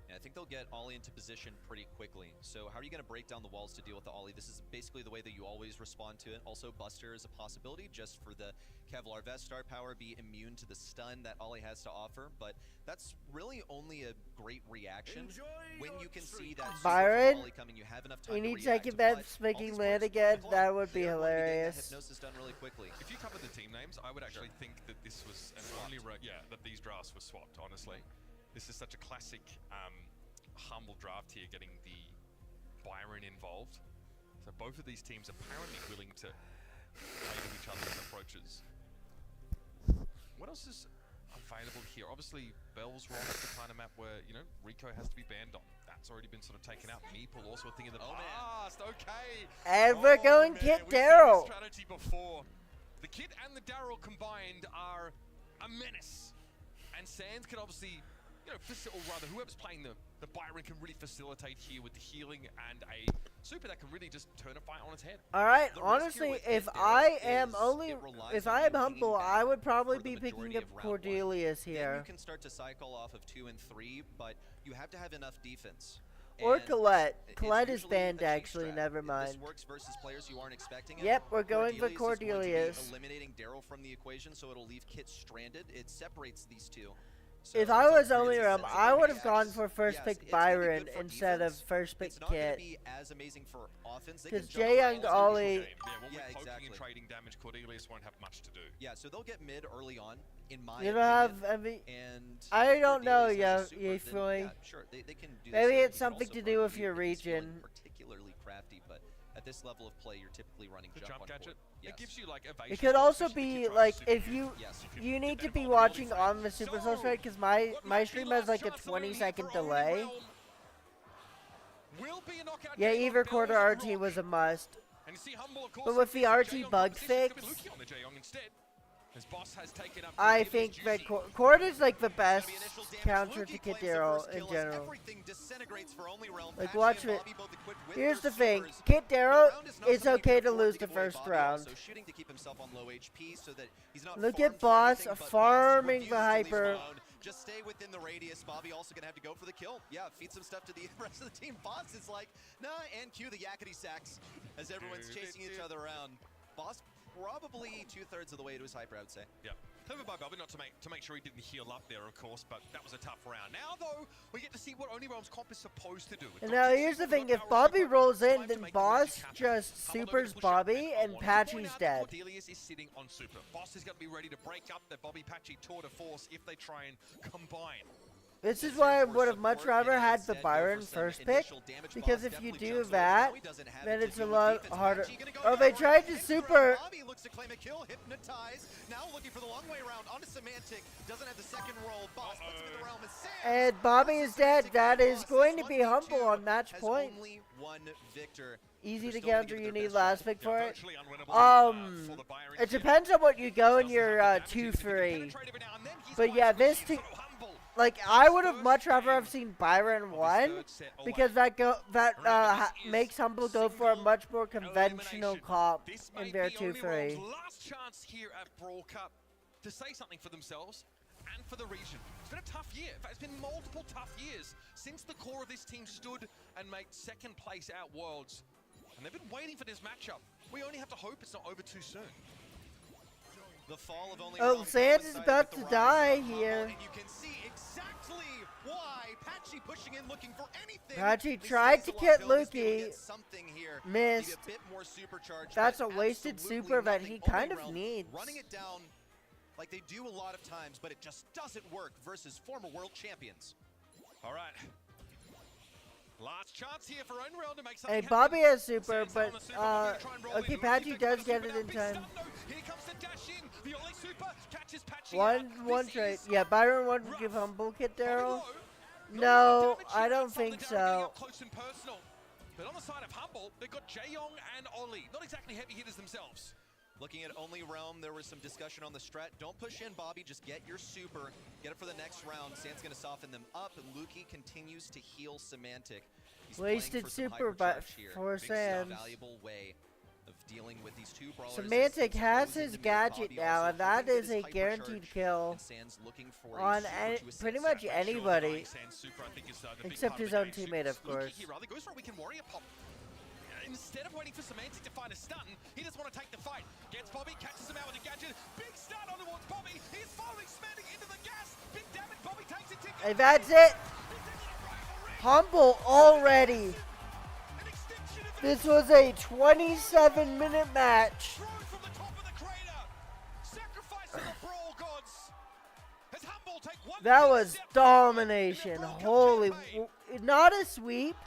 And I think they'll get Ollie into position pretty quickly. So how are you going to break down the walls to deal with the Ollie? This is basically the way that you always respond to it. Also, Buster is a possibility just for the Kevlar Vest star power, be immune to the stun that Ollie has to offer. But that's really only a great reaction when you can see that Byron, Ollie coming. You have enough we time to need react. second best making land again. That would be hilarious. Hypnosis done really quickly. If you cover the team names, I would actually think that this was an only that these drafts were swapped, honestly. This is such a classic Humble draft here, getting the Byron involved. So both of these teams apparently willing to play to each other's approaches. What else is available here? Obviously, Bell's Rock is the kind of map where, you know, Rico has to be banned on. That's already been sort of taken out. Meeple also a thing in the past. Okay. And we're going Kit We've seen Daryl. this strategy before. The Kit and the Daryl combined are a menace. And Sands can obviously, you know, or rather, whoever's playing the Byron can really facilitate here with the healing and a super that can really just turn a fight on its head. All right, honestly, if I am humble, I would probably be picking up Cordelius here. Then you can start to cycle off of 2 and 3, but you have to have enough defense. Or Colette. Colette is banned, actually. Never mind. This works versus players you aren't expecting. Yep, we're going for Cordelius. Cordelius. Is going to be eliminating Daryl from the equation, so it'll leave Kit stranded. It separates these two. So if I was only Rum, I would have gone for first pick Byron instead of first pick Kit. Because Jaeyoung, Ollie. Yeah, exactly. And trading damage, Cordelius won't have much to do. Yeah, so they'll get mid early on. In my you don't have. I don't know, Yefui. Yeah, sure, they can do Maybe it's something to do with your region. Particularly crafty, but at this level of play, you're typically running jump gadget. Yes. It gives you like evasion. It could also be like if you need to be watching on the Supercell stream because my stream has like a 20-second delay. Yeah, either quarter RT was a must. But with the RT bug fix, I think that Cord is like the best counter to Kit Daryl in general. Like watch it. Here's the thing, Kit Daryl, it's okay to lose the first round. Look at Boss farming the hyper. Just stay within the radius. Bobby also gonna have to go for the kill. Yeah, feed some stuff to the rest of the team. Boss is like, nah, and cue the yakety sacks as everyone's chasing each other around. Boss probably 2/3 of the way to his hyper, I would say. Yeah. Clever by Bobby, not to make sure he didn't heal up there, of course, but that was a tough round. Now, though, we get to see what Only Realms comp is supposed to do. And now here's the thing, if Bobby rolls in, then Boss just supers Bobby and Patchy's dead. Cordelius is sitting on super. Boss is going to be ready to break up the Bobby Patchy tour de force if they try and combine. This is why I would have much rather had the Byron first pick, because if you do that, then it's a lot harder. Oh, they tried to super. Bobby looks to claim a kill, hypnotize. Now looking for the long way around onto Semantic. Doesn't have the second roll. Boss puts him in the realm as Sam. And Bobby is dead. That is going to be humble on match point. Only one victor. Easy to counter, you need last pick for it. It depends on what you go in your 2-3. But yeah, this team. Like, I would have much rather have seen Byron 1, because that makes Humble go for a much more conventional comp in their 2-3. Last chance here at Brawl Cup to say something for themselves and for the region. It's been a tough year. In fact, it's been multiple tough years since the core of this team stood and made second place at Worlds. And they've been waiting for this matchup. We only have to hope it's not over too soon. The fall of only Sands is about to die here. And you can see exactly why Patchy pushing in looking for anything. Patchy tried to get Lukey, missed. That's a wasted super that he kind of needs. Running it down like they do a lot of times, but it just doesn't work versus former world champions. All right. Last chance here for Unreal to make something. Hey, Bobby has super, but okay, Patchy does get it in time. Here comes the dash in. The only super catches Patchy. One trade. Yeah, Byron would give Humble Kit Daryl. No, I don't think so. Close and personal. But on the side of Humble, they've got Jaeyoung and Ollie. Not exactly heavy hitters themselves. Looking at Only Realm, there was some discussion on the strat. Don't push in, Bobby. Just get your super. Get it for the next round. Sand's going to soften them up, and Lukey continues to heal Semantic. He's wasted super, but for Sands. A valuable way of dealing with these two brawlers. Semantic has his gadget now, and that is a guaranteed kill on pretty much anybody, except his own teammate, of course. Instead of waiting for Semantic to find a stun, he doesn't want to take the fight. Gets Bobby, catches him out with a gadget. Big stun on towards Bobby. He's following Semantic into the gas. Big damage. Bobby takes it. And that's it. Humble already. This was a 27-minute match. That was domination. Holy, not a sweep.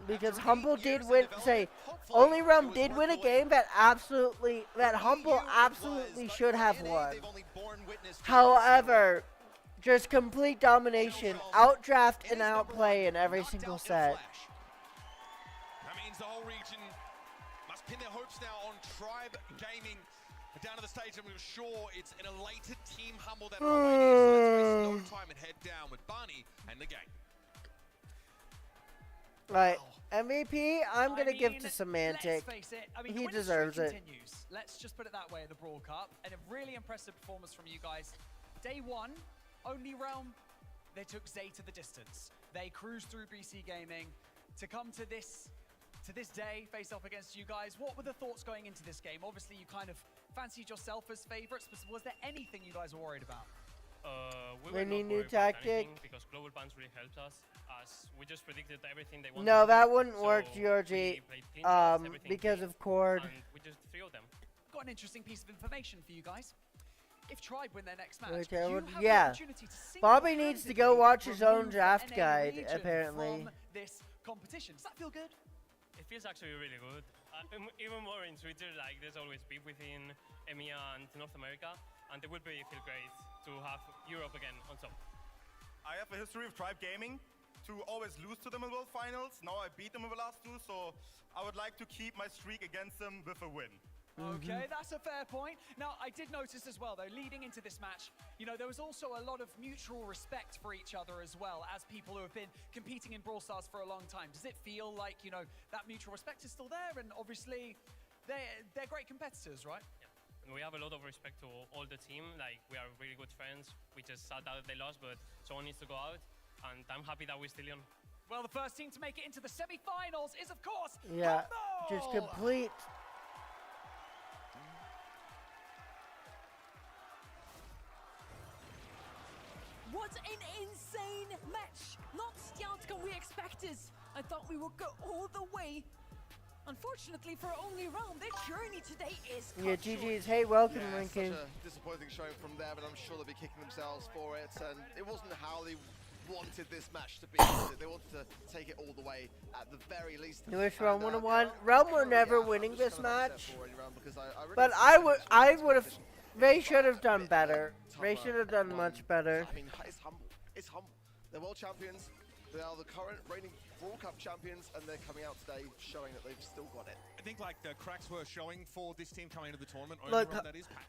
Because Humble did win, Only Realm did win a game that Humble absolutely should have won. However, just complete domination, outdraft and outplay in every single set. That means the whole region must pin their hopes now on Tribe Gaming down to the stage, and we're sure it's an elated Team Humble that are waiting. So let's waste no time and head down with Barney and the gang. Right, MVP, I'm going to give to Semantic. Let's face it. I mean, he deserves it. Continues. Let's just put it that way in the Brawl Cup. And a really impressive performance from you guys. Day one, Only Realm, they took Zeta the distance. They cruised through BC Gaming to come to this day, face off against you guys. What were the thoughts going into this game? Obviously, you kind of fancied yourself as favorites, but was there anything you guys were worried about? We need new tactic. Because global bans really helped us, as we just predicted everything they wanted. No, that wouldn't work, Georgie. Because of Cord. And we just thrilled them. Got an interesting piece of information for you guys. If Tribe win their next match, yeah. Bobby needs to go watch his own draft guide, apparently. From this competition. Does that feel good? It feels actually really good. Even more in Twitter, like there's always beef within EMEA and North America, and it would feel great to have Europe again on top. I have a history of Tribe Gaming to always lose to them in World Finals. Now I beat them in the last two, so I would like to keep my streak against them with a win. Okay, that's a fair point. Now, I did notice as well, though, leading into this match, you know, there was also a lot of mutual respect for each other as well, as people who have been competing in Brawl Stars for a long time. Does it feel like, you know, that mutual respect is still there? And obviously, they're great competitors, right? Yeah. And we have a lot of respect to all the team. Like, we are really good friends. We just sad that they lost, but someone needs to go out. And I'm happy that we're still on. Well, the first team to make it into the semi-finals is, of course, yeah, Humble! Just complete. What an insane match! Not the outcome we expected. I thought we would go all the way. Unfortunately for Only Realm, their journey today is cut short. GG's. Hey, welcome, Lincoln. Such a disappointing showing from them, and I'm sure they'll be kicking themselves for it. And it wasn't how they wanted this match to be. They wanted to take it all the way at the very least. You wish Realm would have won. Realm were never winning this match, but I would have. They should have done better. They should have done much better. I mean, it's Humble. It's Humble. They're world champions. They are the current reigning Brawl Cup champions, and they're coming out today showing that they've still got it. I think like the cracks were showing for this team coming into the tournament. Look,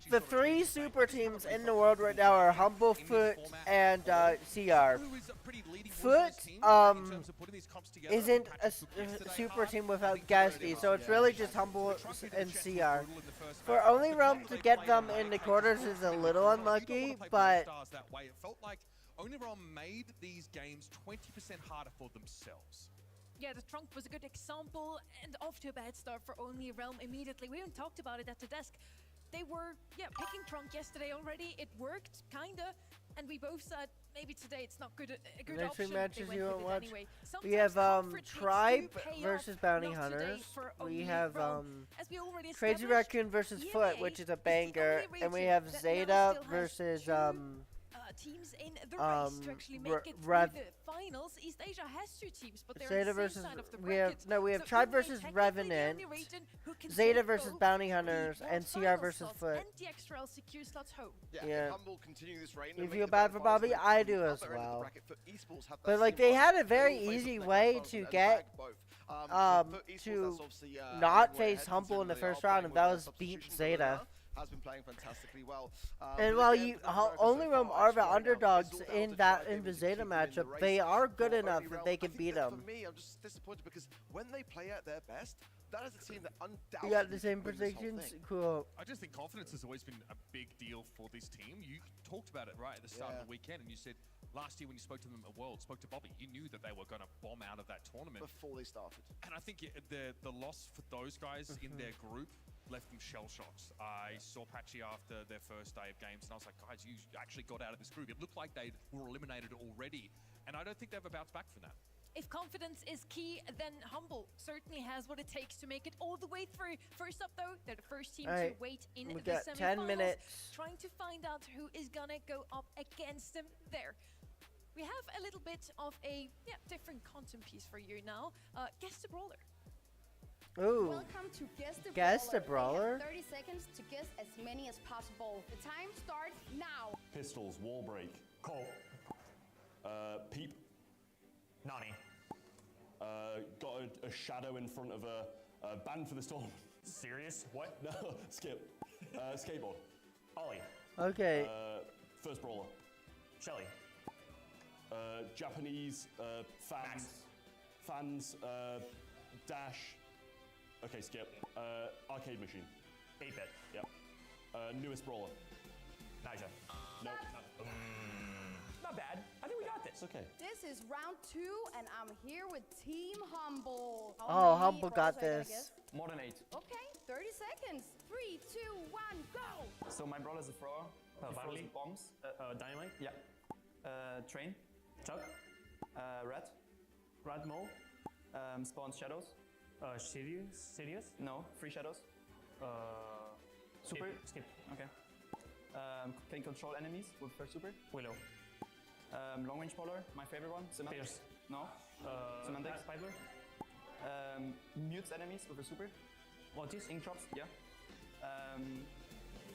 the three super teams in the world right now are Humble, Foot, and CR. Foot isn't a super team without Gasty, so it's really just Humble and CR. For Only Realm to get them in the quarters is a little unlucky, but it felt like Only Realm made these games 20% harder for themselves. Yeah, the trunk was a good example, and off to a bad start for Only Realm immediately. We even talked about it at the desk. They were, picking trunk yesterday already. It worked, kinda, and we both said maybe today it's not good. A good next option. matches they you went won't with it watch. anyway. We have Sometimes Tribe pay versus off, Bounty not today Hunters. for We Only have Realm. As we already Crazy established, Raccoon versus EMEA Foot, which is a is the banger, only and we region have that now Zeta still has versus teams in the race to actually make it through the finals. East Asia has two teams, but they're Zeta on the versus same side of the we have bracket. we have So Tribe EMEA versus technically the Revenant, only region who can Zeta take versus both Bounty the Hunters, World and CR Finals versus slots Foot. and the extra LCQ slots home. Yeah. Humble continue this reign. You feel bad for Bobby? I do as well. But like they had a very easy way to get to not face Humble in the first round, and that was beat Zeta. has been playing fantastically well. And but while again, you for North America only so Realm far, are it's the right now, underdogs it's all down in to that Tribe Gaming to Invizeta keep them in the matchup, race they are good for enough Only that Realm. they I can think beat that them. For me, I'm just disappointed because when they play at their best, that is a team that undoubtedly You got the same win this whole predictions? thing. Cool. I just think confidence has always been a big deal for this team. You talked about it right at the start of the weekend, and you said last year when you spoke to them at World, spoke to Bobby, you knew that they were going to bomb out of that tournament before they started. And I think the loss for those guys in their group left them shell-shocked. I saw Patchy after their first day of games, and I was like, guys, you actually got out of this group. It looked like they were eliminated already, and I don't think they've bounced back from that. If confidence is key, then Humble certainly has what it takes to make it all the way through. First up, though, they're the first team to wait in we the got semifinals. 10 minutes. Trying to find out who is gonna go up against them there. We have a little bit of a different content piece for you now. Guess the brawler. Ooh. Welcome to Guess the Brawler. They have 30 seconds to guess as many as possible. The time starts now. Pistols, wall break. Colt. Peep. Nani. Got a shadow in front of a band for this tournament. Serious? What? No, skip. Skateboard. Ollie. Okay. First brawler. Shelly. Japanese fans. Fans. Dash. Okay, skip. Arcade machine. 8-bit. Yep. Newest brawler. Naja. Nope. Not bad. I think we got this. Okay. This is round 2, and I'm here with Team Humble. Oh, Humble got brawlers are you gonna this. guess? More than 8. Okay, 30 seconds. 3, 2, 1, go! So my brawler is a thrower. He throws Barley. bombs. Dynamite. Yeah. Train. Chuck. Rat. Rat Mole. Spawns shadows. Sirius. No, 3 shadows. Super. Skip. Okay. Can control enemies with first super. Willow. Long range brawler, my favorite one. Semantics. Pierce. No. Semantics. Piper. Mutes enemies with a super. Mortis. Ink drops. Yeah.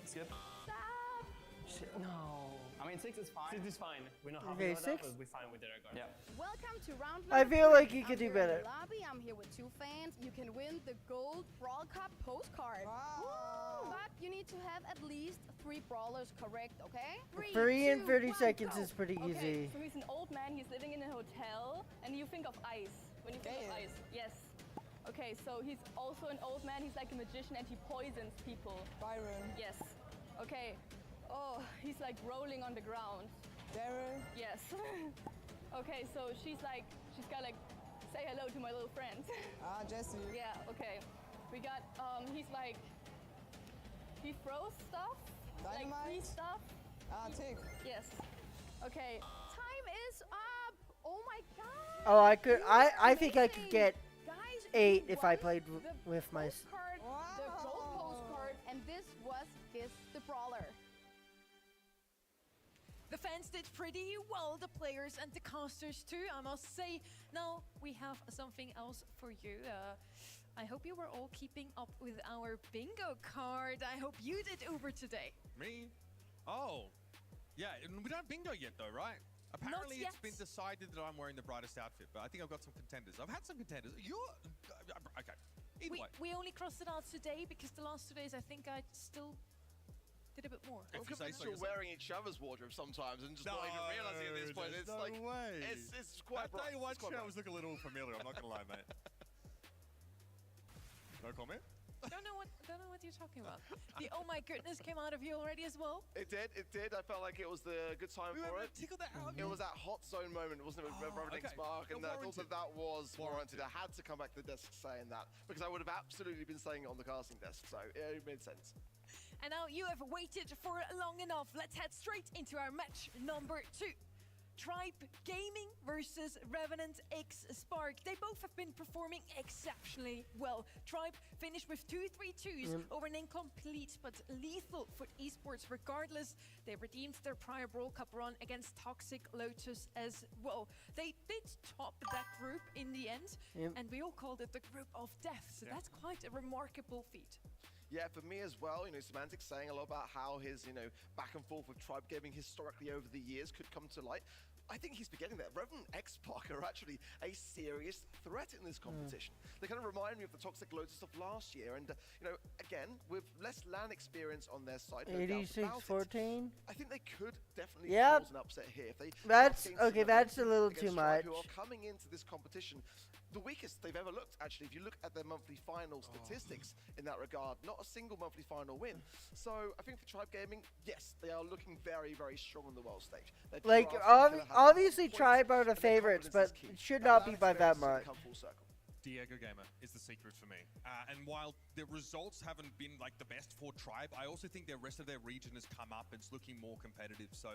Skip. Stop! Shit, no. I mean, 6 is fine. 6 is fine. We're not happy Okay, with that, 6? but we're fine with the regard. Yeah. Welcome to round I number feel 3. like you could do I'm here in better. the lobby. I'm here with 2 fans. You can win the gold Brawl Cup postcard. Woo! But you need to have at least 3 brawlers correct, okay? 3 in 30 1, seconds go. is pretty Okay, easy. so he's an old man, he's living in a hotel, and you think of ice. When you think of ice, yes. Okay, so he's also an old man, he's like a magician and he poisons people. Byron. Yes. Okay. Oh, he's like rolling on the ground. Daryl. Yes. Okay, so she's got like, say hello to my little friend. Jesse. Yeah, okay. We got, he throws stuff. Dynamite. Like free stuff. Tick. Yes. Okay. Time is up. Oh my god. Oh, I think I could get Guys, 8 you if I won played the with my. postcard, the gold postcard, and this was Guess the Brawler. The fans did pretty well, the players and the casters too, I must say. Now we have something else for you. I hope you were all keeping up with our bingo card. I hope you did Uber today. Me? Oh. Yeah, we don't have bingo yet though, right? Apparently Not it's been decided that I'm wearing the brightest outfit, but I think I've got some contenders. I've had some contenders. Okay. Either way. We only crossed it out today because the last 2 days I think I still did a bit more. If you say so You're yourself. wearing each other's wardrobe sometimes and just not even realizing at this point. It's no like way. it's quite That day one it's quite shirt bright. was looking a little familiar. I'm not gonna lie, mate. No comment. Don't know what you're talking about. The oh my goodness came out of you already as well. It did. I felt like it was the good time for it. Tickle that out. It was that hot zone moment, wasn't it, with Reverend okay. Spark? And I thought Warranted. that was warranted. I had to come back to the desk saying that because I would have absolutely been saying it on the casting desk, so it made sense. And now you have waited for long enough. Let's head straight into our match number 2. Tribe Gaming versus Revenant X Spark. They both have been performing exceptionally well. Tribe finished with 2 3-2s over an incomplete but lethal Foot Esports. Regardless, they redeemed their prior Brawl Cup run against Toxic Lotus as well. They did top that group in the end, and we all called it the group of death. So that's quite a remarkable feat. Yeah, for me as well, Semantics saying a lot about how his, back and forth with Tribe Gaming historically over the years could come to light. I think he's forgetting that Revenant X-Pac are actually a serious threat in this competition. They kind of remind me of the Toxic Lotus of last year, and you know, again, with less LAN experience on their side, no doubt about it, 86-14. I think they could definitely Yep. cause an upset here. If they That's start okay. gaining some That's a momentum little against too Tribe, much. who are coming into this competition the weakest they've ever looked, actually. If you look at their monthly final statistics in that regard, not a single monthly final win. So I think for Tribe Gaming, yes, they are looking very, very strong on the world stage. Their Like, draft is gonna have obviously, points, Tribe are the and their favorites, confidence but is key. it should That not LAN be by that experience is gonna much. come full circle. Diego Gamer is the secret for me. And while the results haven't been like the best for Tribe, I also think the rest of their region has come up and it's looking more competitive. So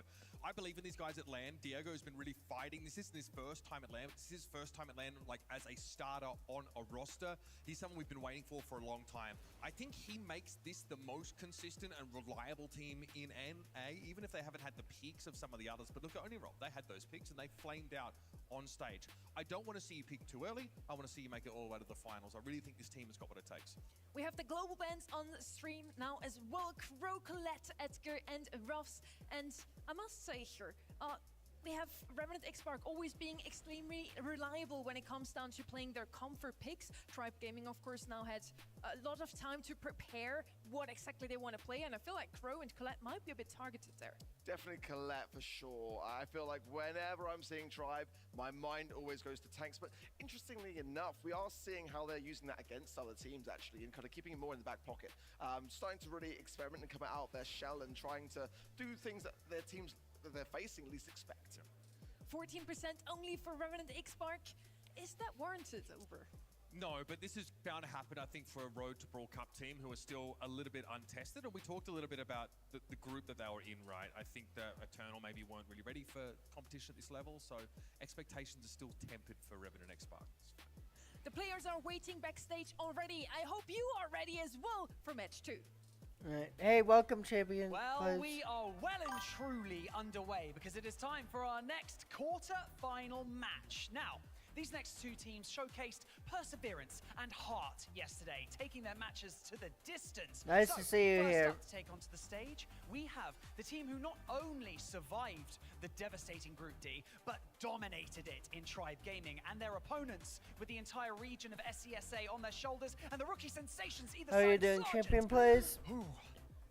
I believe in these guys at LAN. Diego has been really fighting. This isn't his first time at LAN. This is his first time at LAN like as a starter on a roster. He's someone we've been waiting for a long time. I think he makes this the most consistent and reliable team in NA, even if they haven't had the peaks of some of the others. But look at Onirol. They had those peaks and they flamed out on stage. I don't want to see you peak too early. I want to see you make it all the way to the finals. I really think this team has got what it takes. We have the global bands on stream now as well. Crow, Colette, Edgar, and Ruffs. And I must say here, we have Revenant X-Pac always being extremely reliable when it comes down to playing their comfort picks. Tribe Gaming, of course, now had a lot of time to prepare what exactly they want to play, and I feel like Crow and Colette might be a bit targeted there. Definitely Colette for sure. I feel like whenever I'm seeing Tribe, my mind always goes to tanks. But interestingly enough, we are seeing how they're using that against other teams actually, and kind of keeping it more in the back pocket. Starting to really experiment and come out of their shell and trying to do things that their teams that they're facing least expect. 14% only for Revenant X-Pac. Is that warranted over? No, but this is bound to happen, I think, for a Road to Brawl Cup team who are still a little bit untested. And we talked a little bit about the group that they were in, right? I think the Eternal maybe weren't really ready for competition at this level, so expectations are still tempered for Revenant X-Pac. The players are waiting backstage already. I hope you are ready as well for match 2. Right. Hey, welcome, champion. Well, Buzz. we are well and truly underway because it is time for our next quarter-final match. Now, these next two teams showcased perseverance and heart yesterday, taking their matches to the distance. Nice to see you first here. up to take onto the stage, we have the team who not only survived the devastating Group D, but dominated it in Tribe Gaming, and their opponents with the entire region of SCSA on their shoulders, and the rookie sensations either How side. you doing, Sergeant. champion plays? Ooh,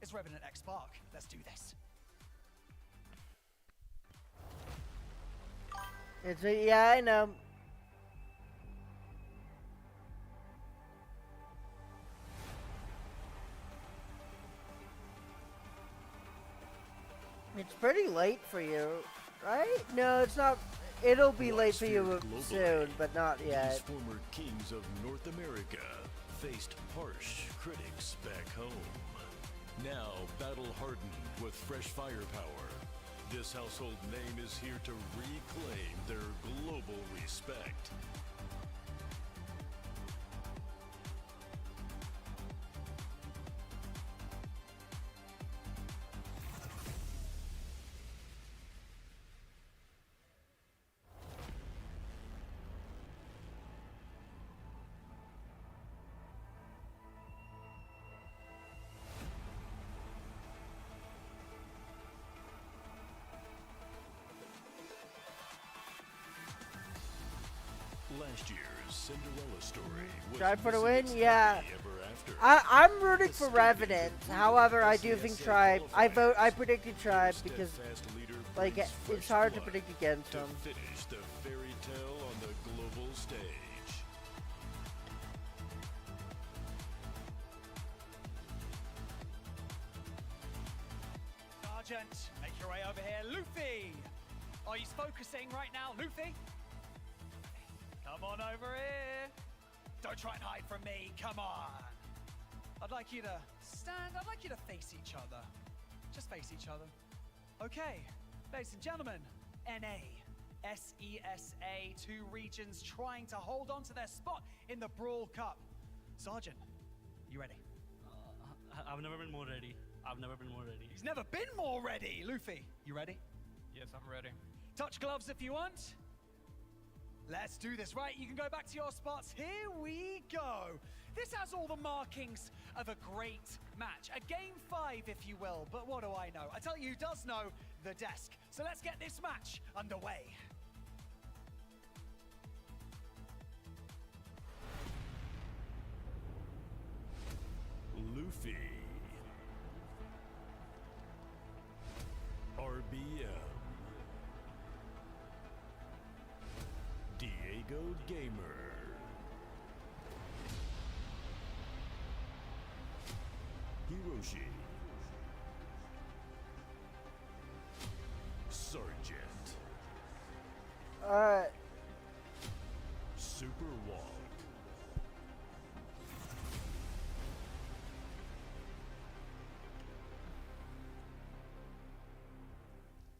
it's Revenant X-Pac. Let's do this. Yeah, I know. It's pretty late for you, right? No, it's not. It'll be late for you soon, but not yet. These former kings of North America faced harsh critics back home. Now battle-hardened with fresh firepower, this household name is here to reclaim their global respect. Last year's Cinderella story was Tribe for the win? missing Yeah. happily ever after. I'm rooting for Revenant. However, I do think Tribe. I predicted Tribe because, like, it's hard to predict against to them. finish the fairy tale on the global stage. Sergeant, make your way over here. Luffy! Oh, he's focusing right now. Luffy! Come on over here. Don't try and hide from me. Come on. I'd like you to stand. I'd like you to face each other. Just face each other. Okay, ladies and gentlemen, NA, SESA, two regions trying to hold on to their spot in the Brawl Cup. Sergeant, you ready? I've never been more ready. I've never been more ready. He's never been more ready. Luffy, you ready? Yes, I'm ready. Touch gloves if you want. Let's do this. Right, you can go back to your spots. Here we go. This has all the markings of a great match. A game 5, if you will. But what do I know? I tell you who does know. the desk. So let's get this match underway. Luffy. RBM. Diego Gamer. Hiroshi. Sergeant. Alright. Super Walk.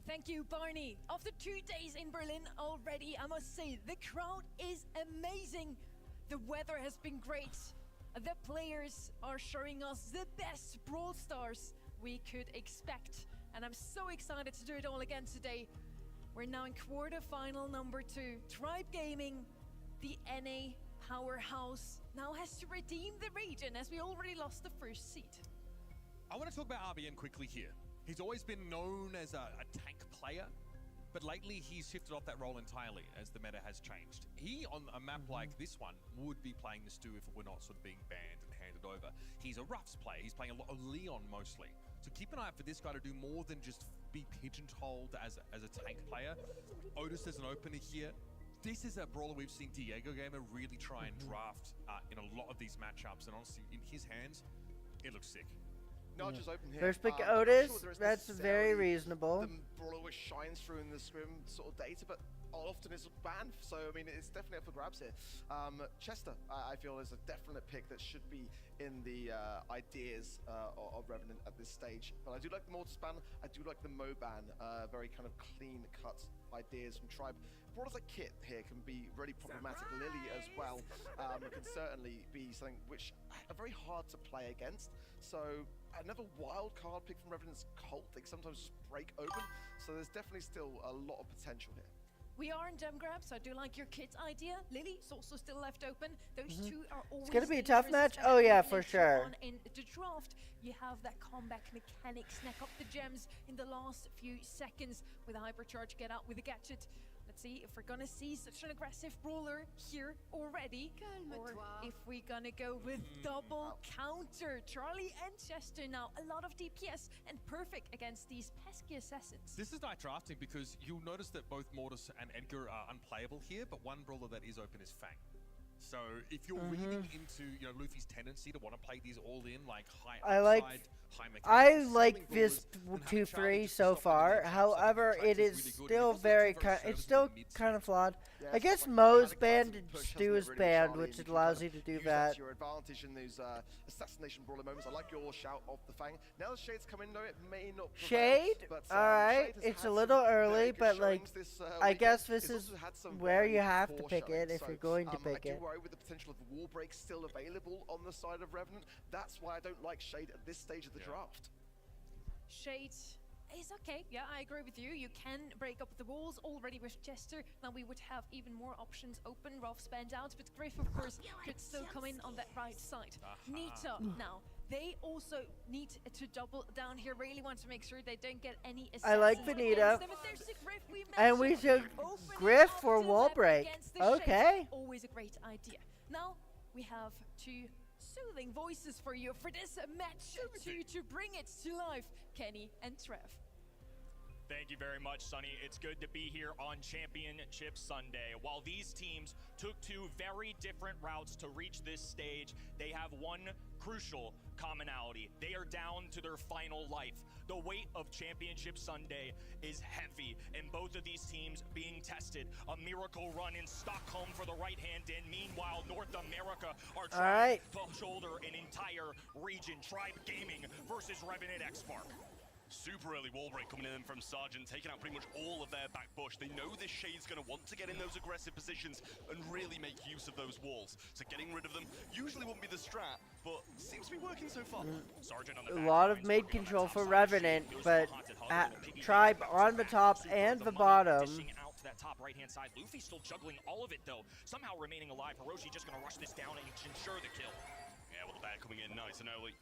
Thank you, Barney. After 2 days in Berlin already, I must say, the crowd is amazing. The weather has been great. The players are showing us the best Brawl Stars we could expect. And I'm so excited to do it all again today. We're now in quarterfinal number 2. Tribe Gaming, the NA powerhouse, now has to redeem the region as we already lost the first seed. I want to talk about RBM quickly here. He's always been known as a tank player, but lately he's shifted off that role entirely as the meta has changed. He, on a map like this one, would be playing the Stu if it were not sort of being banned and handed over. He's a Ruffs player. He's playing a lot of Leon mostly. So keep an eye out for this guy to do more than just be pigeonholed as a tank player. Otis as an opener here. This is a brawler we've seen Diego Gamer really try and draft in a lot of these matchups, and honestly, in his hands, it looks sick. Not just open here. First pick I'm Otis, not sure that's very reasonable. The brawler which shines through in the scrim sort of data, but often is banned, so I mean it's definitely up for grabs here. Chester, I feel, is a definite pick that should be in the ideas of Revenant at this stage. But I do like the Mortis ban, I do like the Mo ban, very kind of clean cut ideas from Tribe. Brawlers like Kit here can be really problematic. Lily as well can certainly be something which are very hard to play against. So another wild card pick from Revenant's Cult, they sometimes just break open. So there's definitely still a lot of potential here. We are in gem grab, so I do like your Kit's idea. Lily's also still left open. Those two are always. It's gonna be a tough dangerous, match. Oh yeah, especially for later sure. on in the draft, you have that comeback mechanic, snack up the gems in the last few seconds with a hypercharge, get out with a gadget. Let's see if we're gonna see such an aggressive brawler here already, or if we're gonna go with double counter. Charlie and Chester now, a lot of DPS and perfect against these pesky assassins. This is nice drafting because you'll notice that both Mortis and Edgar are unplayable here, but one brawler that is open is Fang. So if you're reading into Luffy's tendency to want to play these all in, like high upside, high mechanics, I like this 2-3 so far. However, it is still very kind of flawed. Yes, I guess like Mo's mechanic banned, versus push, Stu hasn't is it, really, banned, Charlie, which and you allows can you to do use that. to your advantage in those assassination brawler moments. I like your shout off the Fang. Now the Shade's come in though, it may not prevail, Shade, but, alright, Shade has it's had a little some early, very good but like, showings this I weekend. guess this It's is also had some where very you have to poor pick it showings. if So, you're going to I pick do it. worry with the potential of wall break still available on the side of Revenant. That's why I don't like Shade at this stage of the draft. Shade is okay. Yeah, I agree with you. You can break up the walls already with Chester. Now we would have even more options open. Rough spanned out, but Griff, of course, could still come in on that right side. Nita now. They also need to double down here. Really want to make sure they don't get any assassins I like against Benita. them. But there's the Griff we And we mentioned. took Opening Griff up for the wall map break. against the Shade. Okay. Always a great idea. Now we have two soothing voices for you for this match to bring it to life, Kenny and Trev. Thank you very much, Sonny. It's good to be here on Championship Sunday. While these teams took two very different routes to reach this stage, they have one crucial commonality. They are down to their final life. The weight of Championship Sunday is heavy, and both of these teams being tested. A miracle run in Stockholm for the right-hand in. Meanwhile, North America are trying to shoulder an entire region. Tribe Gaming versus Revenant X-Mark. Super early wall break coming in from Sergeant, taking out pretty much all of their back bush. They know this Shade's going to want to get in those aggressive positions and really make use of those walls. So getting rid of them usually wouldn't be the strat, but seems to be working so far. Sergeant on A the lot of mid control for Revenant, but Tribe on the top and the bottom. Out to that top right-hand side. Luffy still juggling all of it, though. Somehow remaining alive. Hiroshi just going to rush this down and ensure the kill. Yeah, well, the ban coming in nice and early.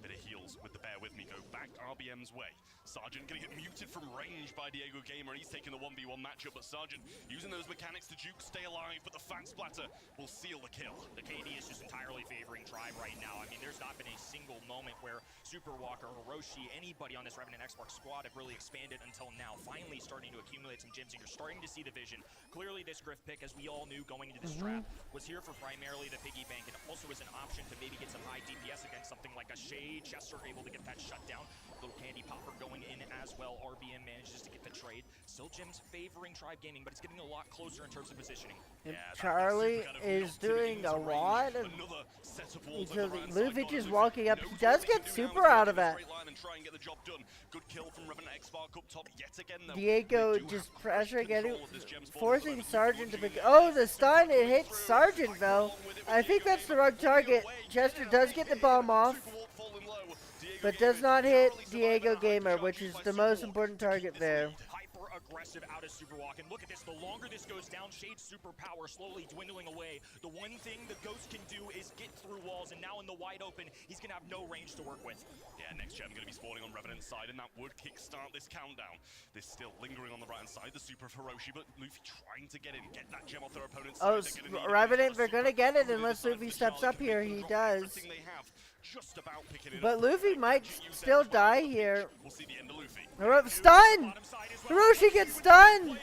Bit of heals with the Bear With Me go back RBM's way. Sergeant gonna get muted from range by Diego Gamer, and he's taking the 1v1 matchup, but Sergeant using those mechanics to juke, stay alive, but the Fat Splatter will seal the kill. The KD is just entirely favoring Tribe right now. I mean, there's not been a single moment where Super Walker, Hiroshi, anybody on this Revenant Xbox squad have really expanded until now. Finally starting to accumulate some gems, and you're starting to see the vision. Clearly, this Griff pick, as we all knew going into this trap, was here for primarily the piggy bank, and also as an option to maybe get some high DPS against something like a Shade. Chester able to get that shut down. Little candy popper going in as well. RBM manages to get the trade. Still Jim's favoring Tribe Gaming, but it's getting a lot closer in terms of positioning. And Charlie is doing a lot of utility. Luffy just walking up. He does get super out of it. Diego just pressuring it, forcing Sergeant to pick. Oh, the stun! It hits Sergeant though. I think that's the wrong target. Chester does get the bomb off, but does not hit Diego Gamer, which is the most important target there. Aggressive out of Super Walk, and look at this, the longer this goes down, Shade's superpower slowly dwindling away. The one thing the Ghost can do is get through walls, and now in the wide open, he's gonna have no range to work with. Yeah, next gem gonna be spawning on Revenant's side, and that would kickstart this countdown. This still lingering on the right hand side, the super of Hiroshi, but Luffy trying to get in, get that gem off their opponent's Oh, side. Revenant, they're gonna get it unless Luffy steps up here. He does. But Luffy might still die here. We'll see the end of Luffy. Stun! Hiroshi gets stunned!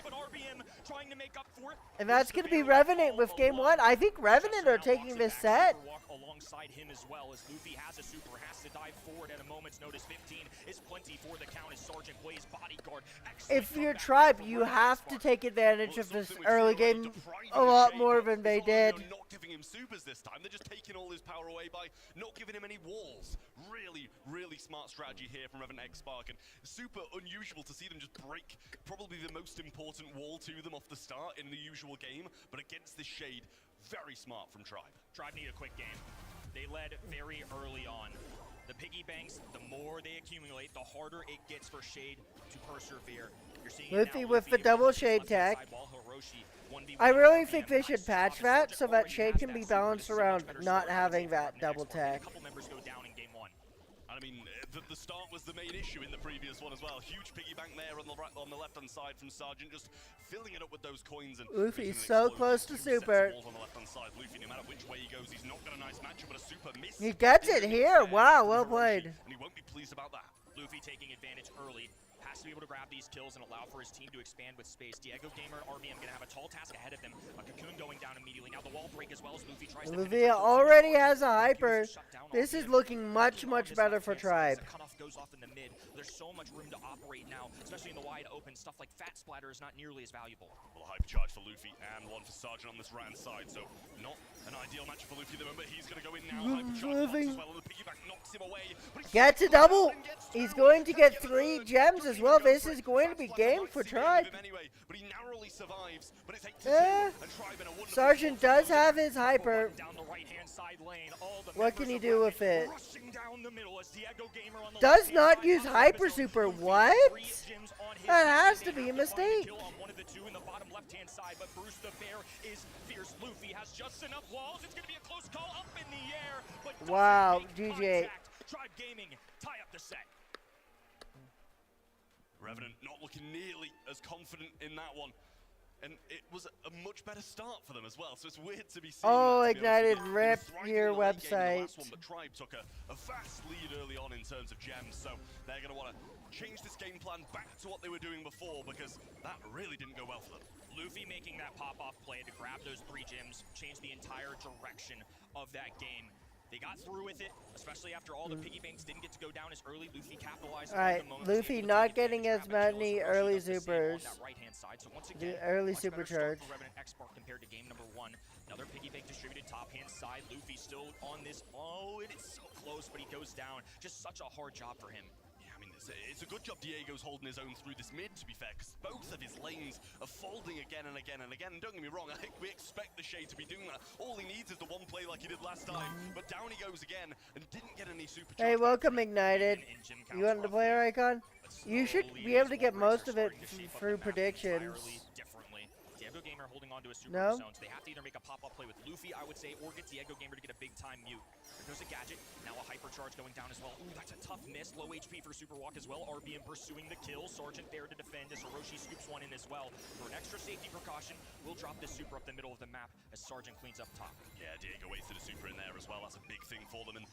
And that's going to be Revenant with game 1. I think Revenant are taking this set. Alongside him as well, as Luffy has a super, has to dive forward at a moment's notice. 15 is plenty for the count as Sergeant plays bodyguard. If you're Tribe, you have to take advantage of this early game a lot more than they did. Not giving him supers this time. They're just taking all his power away by not giving him any walls. Really, really smart strategy here from Revenant X-Spark, and super unusual to see them just break probably the most important wall to them off the start in the usual game, but against this Shade, very smart from Tribe. Tribe need a quick game. They led very early on. The piggy banks, the more they accumulate, the harder it gets for Shade to persevere. You're seeing Luffy with the double Shade tech. I really think they should patch that so that Shade can be balanced around not having that double tech. I mean, the start was the main issue in the previous one as well. Huge piggy bank there on the left-hand side from Sergeant, just filling it up with those coins. And Luffy's so close to super. On the left-hand side. Luffy, no matter which way he goes, he's not got a nice matchup, but a super miss. He gets it here. Wow, well played. And he won't be pleased about that. Luffy taking advantage early. Has to be able to grab these kills and allow for his team to expand with space. Diego Gamer and RBM gonna have a tall task ahead of them. A cocoon going down immediately. Now the wall break as well as Luffy tries to Luffy already has a hyper. This is looking much better for Tribe. Cutoff goes off in the mid. There's so much room to operate now, especially in the wide open. Stuff like Fat Splatter is not nearly as valuable. Well, a hyper charge for Luffy and one for Sergeant on this right-hand side, so not an ideal matchup for Luffy at the moment, but he's gonna go in now. Hyper charge as well, and the piggyback knocks him away. Gets a double. He's going to get 3 gems as well. This is going to be game for Tribe. Sergeant does have his hyper. What can he do with it? Does not use hyper super. What? That has to be a mistake. One of the two in the bottom left-hand side, but Bruce the Bear is fierce. Luffy has just enough walls. It's gonna be a close call up in the air, but wow, GG. Tribe Gaming tie up the set. Revenant not looking nearly as confident in that one. And it was a much better start for them as well, so it's weird to be seeing. Oh, that, Ignited, rip your website. But Tribe took a fast lead early on in terms of gems, so they're going to want to change this game plan back to what they were doing before, because that really didn't go well for them. Luffy making that pop-off play to grab those 3 gems, change the entire direction of that game. They got through with it, especially after all the piggy banks didn't get to go down as early. Luffy capitalized on the moment. Luffy not getting as many early supers. The early supercharge. Compared to game number 1. Another piggy bank distributed top-hand side. Luffy still on this. Oh, it is so close, but he goes down. Just such a hard job for him. It's a good job Diego's holding his own through this mid, to be fair, because both of his lanes are folding again and again and again. And don't get me wrong, I think we expect the Shade to be doing that. All he needs is the one play like he did last time. But down he goes again and didn't get any super. Hey, welcome, Ignited. You want the player icon? You should be able to get most of it through predictions. Diego Gamer Gamer holding on to a super No. zone, so they have to either make a pop-up play with Luffy, I would say, or get Diego Gamer to get a big-time mute. There's a gadget, now a hypercharge going down as well. Ooh, that's a tough miss, low HP for Super Walk as well. RBM pursuing the kill, Sergeant there to defend as Hiroshi scoops one in as well. For an extra safety precaution, we'll drop this super up the middle of the map as Sergeant cleans up top. Yeah, Diego wasted a super in there as well. That's a big thing for them. And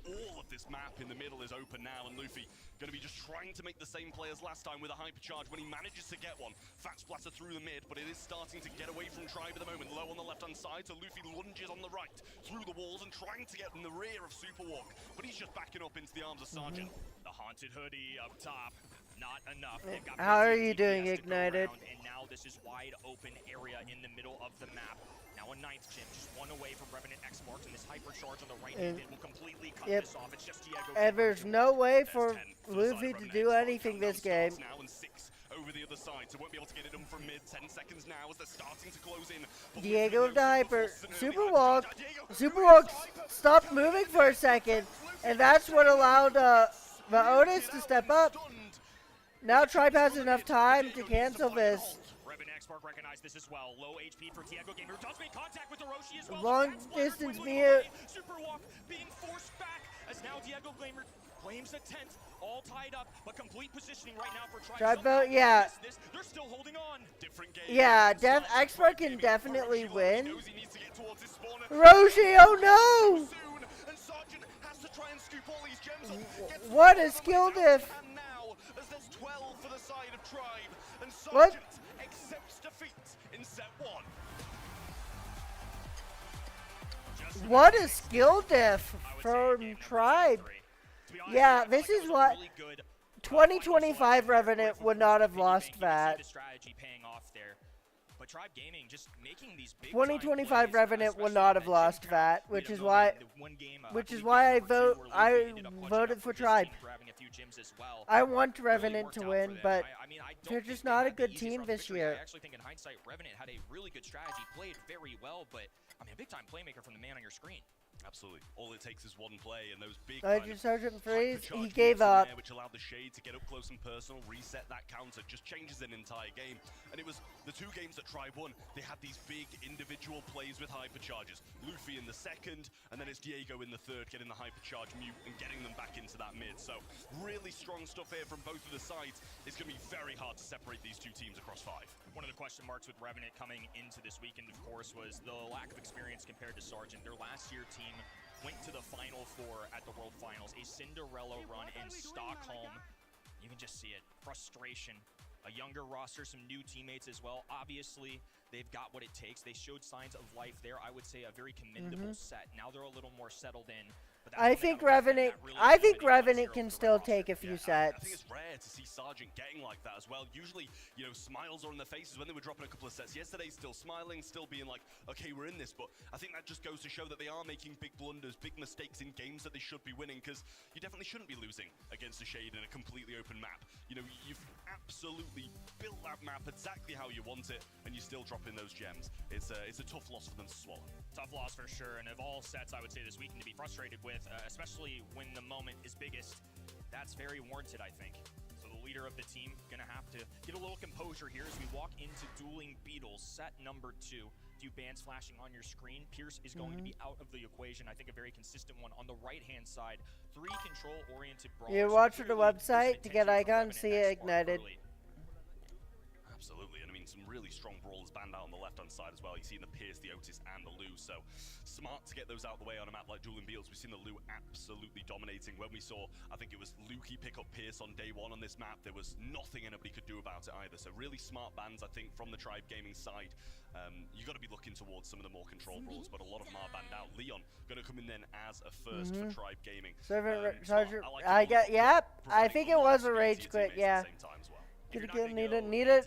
all of this map in the middle is open now, and Luffy going to be just trying to make the same play as last time with a hypercharge when he manages to get one. Fat splatter through the mid, but it is starting to get away from Tribe at the moment. Low on the left-hand side, so Luffy lunges on the right through the walls and trying to get in the rear of Superwalk, but he's just backing up into the arms of Sergeant. The Haunted Hoodie up top. Not enough. How are you doing, Ignited? And now this is wide open area in the middle of the map. Now a ninth gym, just one away from Revenant X marks, and this hypercharge on the right hand will completely cut this off. It's just Diego. And there's no way for Luffy to do anything this game. Now and 6 over the other side, so won't be able to get it done from mid. 10 seconds now as they're starting to close in. Diego with the hyper. Superwalk stopped moving for a second, and that's what allowed the Otis to step up. Now Tribe has enough time to cancel this. Spark recognized this as well. Low HP for Diego Gamer, who does make contact with Hiroshi as well. Long distance mute. Superwalk being forced back as now Diego Gamer claims a 10th, all tied up, but complete positioning right now for Tribe vote, yeah. They're still holding on. Different game. Yeah, Expert can definitely win. Hiroshi, oh no! And Sergeant has to try and scoop all these gems up. What a skill diff. And now, as there's 12 for the side of Tribe, and What? Sergeant accepts defeat in set 1. What a skill diff from Tribe. Yeah, this is what 2025 Revenant would not have lost that. Strategy paying off there. But Tribe Gaming just making these big 2025 Revenant would not have lost that, which is why I voted for Tribe. I want Revenant to win, but they're just not a good team this year. I actually think in hindsight, Revenant had a really good strategy, played very well, but I mean, a big time playmaker from the man on your screen. Absolutely. All it takes is one play, and those big Sergeant Freeze, he gave up. Which allowed the Shade to get up close and personal, reset that counter, just changes an entire game. And it was the 2 games that Tribe won. They had these big individual plays with hypercharges. Luffy in the second, and then it's Diego in the third, getting the hypercharge mute and getting them back into that mid. So really strong stuff here from both of the sides. It's going to be very hard to separate these 2 teams across 5. One of the question marks with Revenant coming into this weekend, of course, was the lack of experience compared to Sergeant. Their last year team went to the Final Four at the World Finals, a Cinderella run in Stockholm. You can just see it. Frustration. A younger roster, some new teammates as well. Obviously, they've got what it takes. They showed signs of life there. I would say a very commendable set. Now they're a little more settled in. I think Revenant can still take a few sets. I think it's rare to see Sergeant getting like that as well. Usually, you know, smiles are on their faces when they were dropping a couple of sets. Yesterday, still smiling, still being like, okay, we're in this. But I think that just goes to show that they are making big blunders, big mistakes in games that they should be winning, because you definitely shouldn't be losing against a Shade in a completely open map. You know, you've absolutely built that map exactly how you want it, and you're still dropping those gems. It's a tough loss for them to swallow. Tough loss for sure, and of all sets I would say this weekend to be frustrated with, especially when the moment is biggest, that's very warranted, I think. So the leader of the team gonna have to get a little composure here as we walk into Dueling Beetles, set number 2. Few bands flashing on your screen. Pierce is going to be out of the equation. I think a very consistent one on the right-hand side. 3 control-oriented brawlers. You watch the website to get icons, see it ignited. Absolutely, and I mean, some really strong brawlers banned out on the left-hand side as well. You've seen the Pierce, the Otis, and the Lou, so smart to get those out of the way on a map like Dueling Beetles. We've seen the Lou absolutely dominating. When we saw, I think it was Lukey pick up Pierce on day 1 on this map, there was nothing anybody could do about it either. So really smart bans, I think, from the Tribe Gaming side. You got to be looking towards some of the more control brawlers, but a lot of them are banned out. Leon going to come in then as a first for Tribe Gaming. Sergeant, I think it was a rage quit, yeah. Could have killed Nita.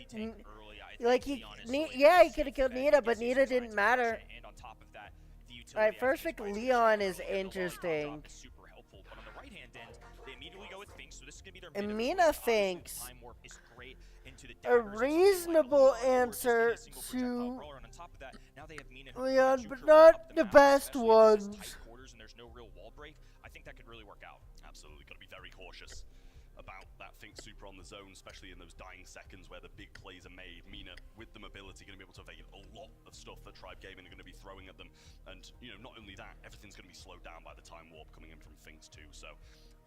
Like he could have killed Nita, but Nita didn't matter. Alright, first pick Leon is interesting. Amina thinks a reasonable answer to Leon, but not the best ones. I think that could really work out. Absolutely, got to be very cautious. about that Think Super on the zone, especially in those dying seconds where the big plays are made. Mina, with the mobility, going to be able to evade a lot of stuff that Tribe Gaming are going to be throwing at them. And, you know, not only that, everything's going to be slowed down by the time warp coming in from Finks too. So,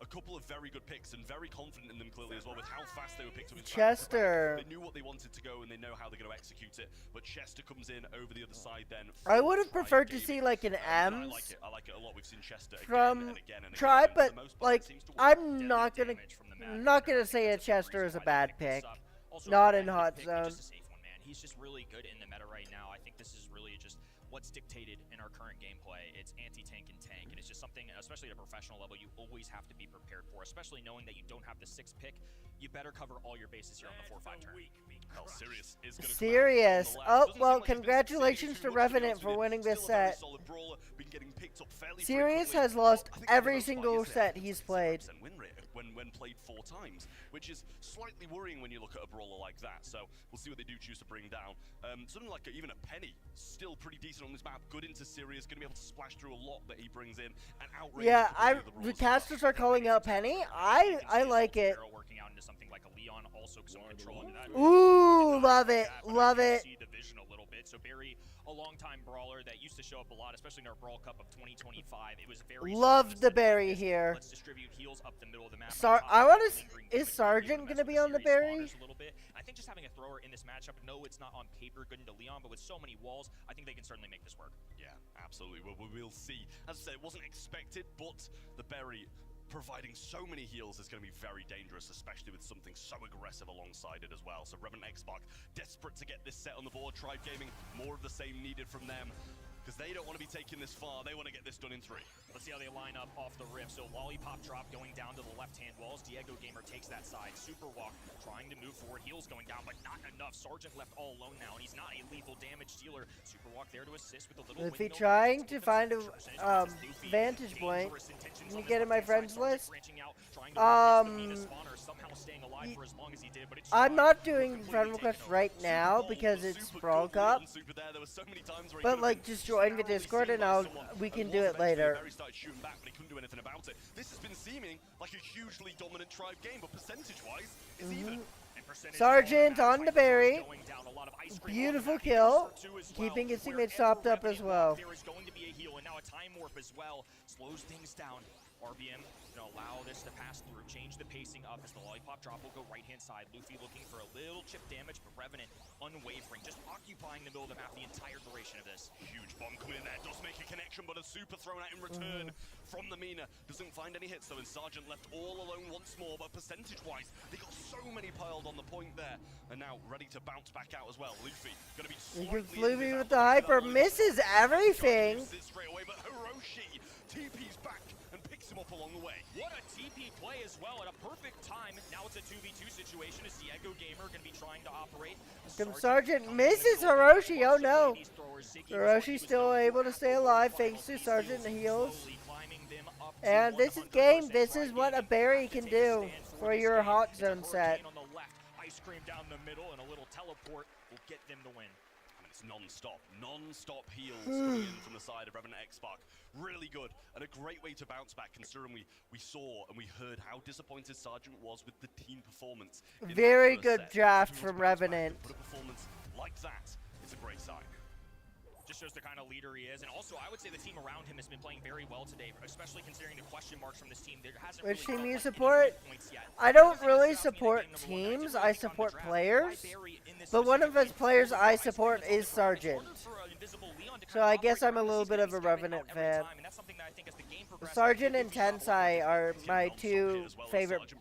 a couple of very good picks and very confident in them clearly as well with how fast they were picked up. Chester. They knew what they wanted to go and they know how they're going to execute it. But Chester comes in over the other side then. I would have preferred to see like an I Ems like it a lot. We've seen Chester from again and again and Tribe, again. but like I'm not gonna say a Chester is a bad pick. Not in hot zone. He's just really good in the meta right now. I think this is really just what's dictated in our current gameplay. It's anti-tank and tank, and it's just something, especially at a professional level, you always have to be prepared for, especially knowing that you don't have the 6th pick. You better cover all your bases here on the 4-5 turn. Hell, Sirius is gonna Serious. Oh, well, congratulations to Revenant for winning this set. Sirius has lost every single set he's played. When played 4 times, which is slightly worrying when you look at a brawler like that. So we'll see what they do choose to bring down. Something like even a Penny, still pretty decent on this map. Good into Sirius, going to be able to splash through a lot that he brings in. And outrage. Yeah, the casters are calling out Penny. I like it. Working out into something like a Leon, also some control into that. Ooh, love it, love it. See the vision a little bit. So Barry, a long-time brawler that used to show up a lot, especially in our Brawl Cup of 2025. It was very love the Barry here. Let's distribute heals up the middle of the map. I want to. Is Sergeant gonna be on the Barry? I think just having a thrower in this matchup, no, it's not on paper good into Leon, but with so many walls, I think they can certainly make this work. Yeah, absolutely. Well, we'll see. As I said, it wasn't expected, but the Barry providing so many heals is going to be very dangerous, especially with something so aggressive alongside it as well. So Revenant Xbox desperate to get this set on the board. Tribe Gaming, more of the same needed from them, because they don't want to be taking this far. They want to get this done in 3. Let's see how they line up off the rip. So Lollipop drop going down to the left-hand walls. Diego Gamer takes that side. Super Walk trying to move forward. Heels going down, but not enough. Sergeant left all alone now, and he's not a lethal damage dealer. Super Walk there to assist with a little Luffy trying to find a vantage point. Can you get in my friends list? I'm not doing friend requests right now because it's Brawl Cup. But like, just join the Discord and we can do it later. Shooting back, but he couldn't do anything about it. This has been seeming like a hugely dominant Tribe game, but percentage-wise, it's even. Sergeant on the Barry. Beautiful kill. Keeping his teammates topped up as well. There is going to be a heal, and now a time warp as well. Slows things down. RBM gonna allow this to pass through, change the pacing up as the Lollipop drop will go right-hand side. Luffy looking for a little chip damage, but Revenant unwavering, just occupying the middle of the map the entire duration of this. Huge bomb coming in there, does make a connection, but a super thrown out in return from the Mina. Doesn't find any hits though, and Sergeant left all alone once more, but percentage-wise, they got so many piled on the point there, and now ready to bounce back out as well. Luffy gonna be Luffy with the hyper misses everything. Straight away, but Hiroshi TP's back and picks him up along the way. What a TP play as well at a perfect time. Now it's a 2v2 situation as Diego Gamer going to be trying to operate. Sergeant misses Hiroshi. Oh no. Hiroshi's still able to stay alive thanks to Sergeant heals. And this is game. This is what a Barry can do for your hot zone set. Ice cream down the middle and a little teleport will get them the win. It's non-stop heals coming in from the side of Revenant Xbox. Really good, and a great way to bounce back considering we saw and we heard how disappointed Sergeant was with the team performance. Very good draft from Revenant. But a performance like that, it's a great sign. Just shows the kind of leader he is, and also I would say the team around him has been playing very well today, especially considering the question marks from this team. There hasn't Which really team you felt like support? points yet. I don't really support teams, I support players. But one of his players I support is Sergeant. So I guess I'm a little bit of a Revenant fan. Sergeant and Tensai are my two favorite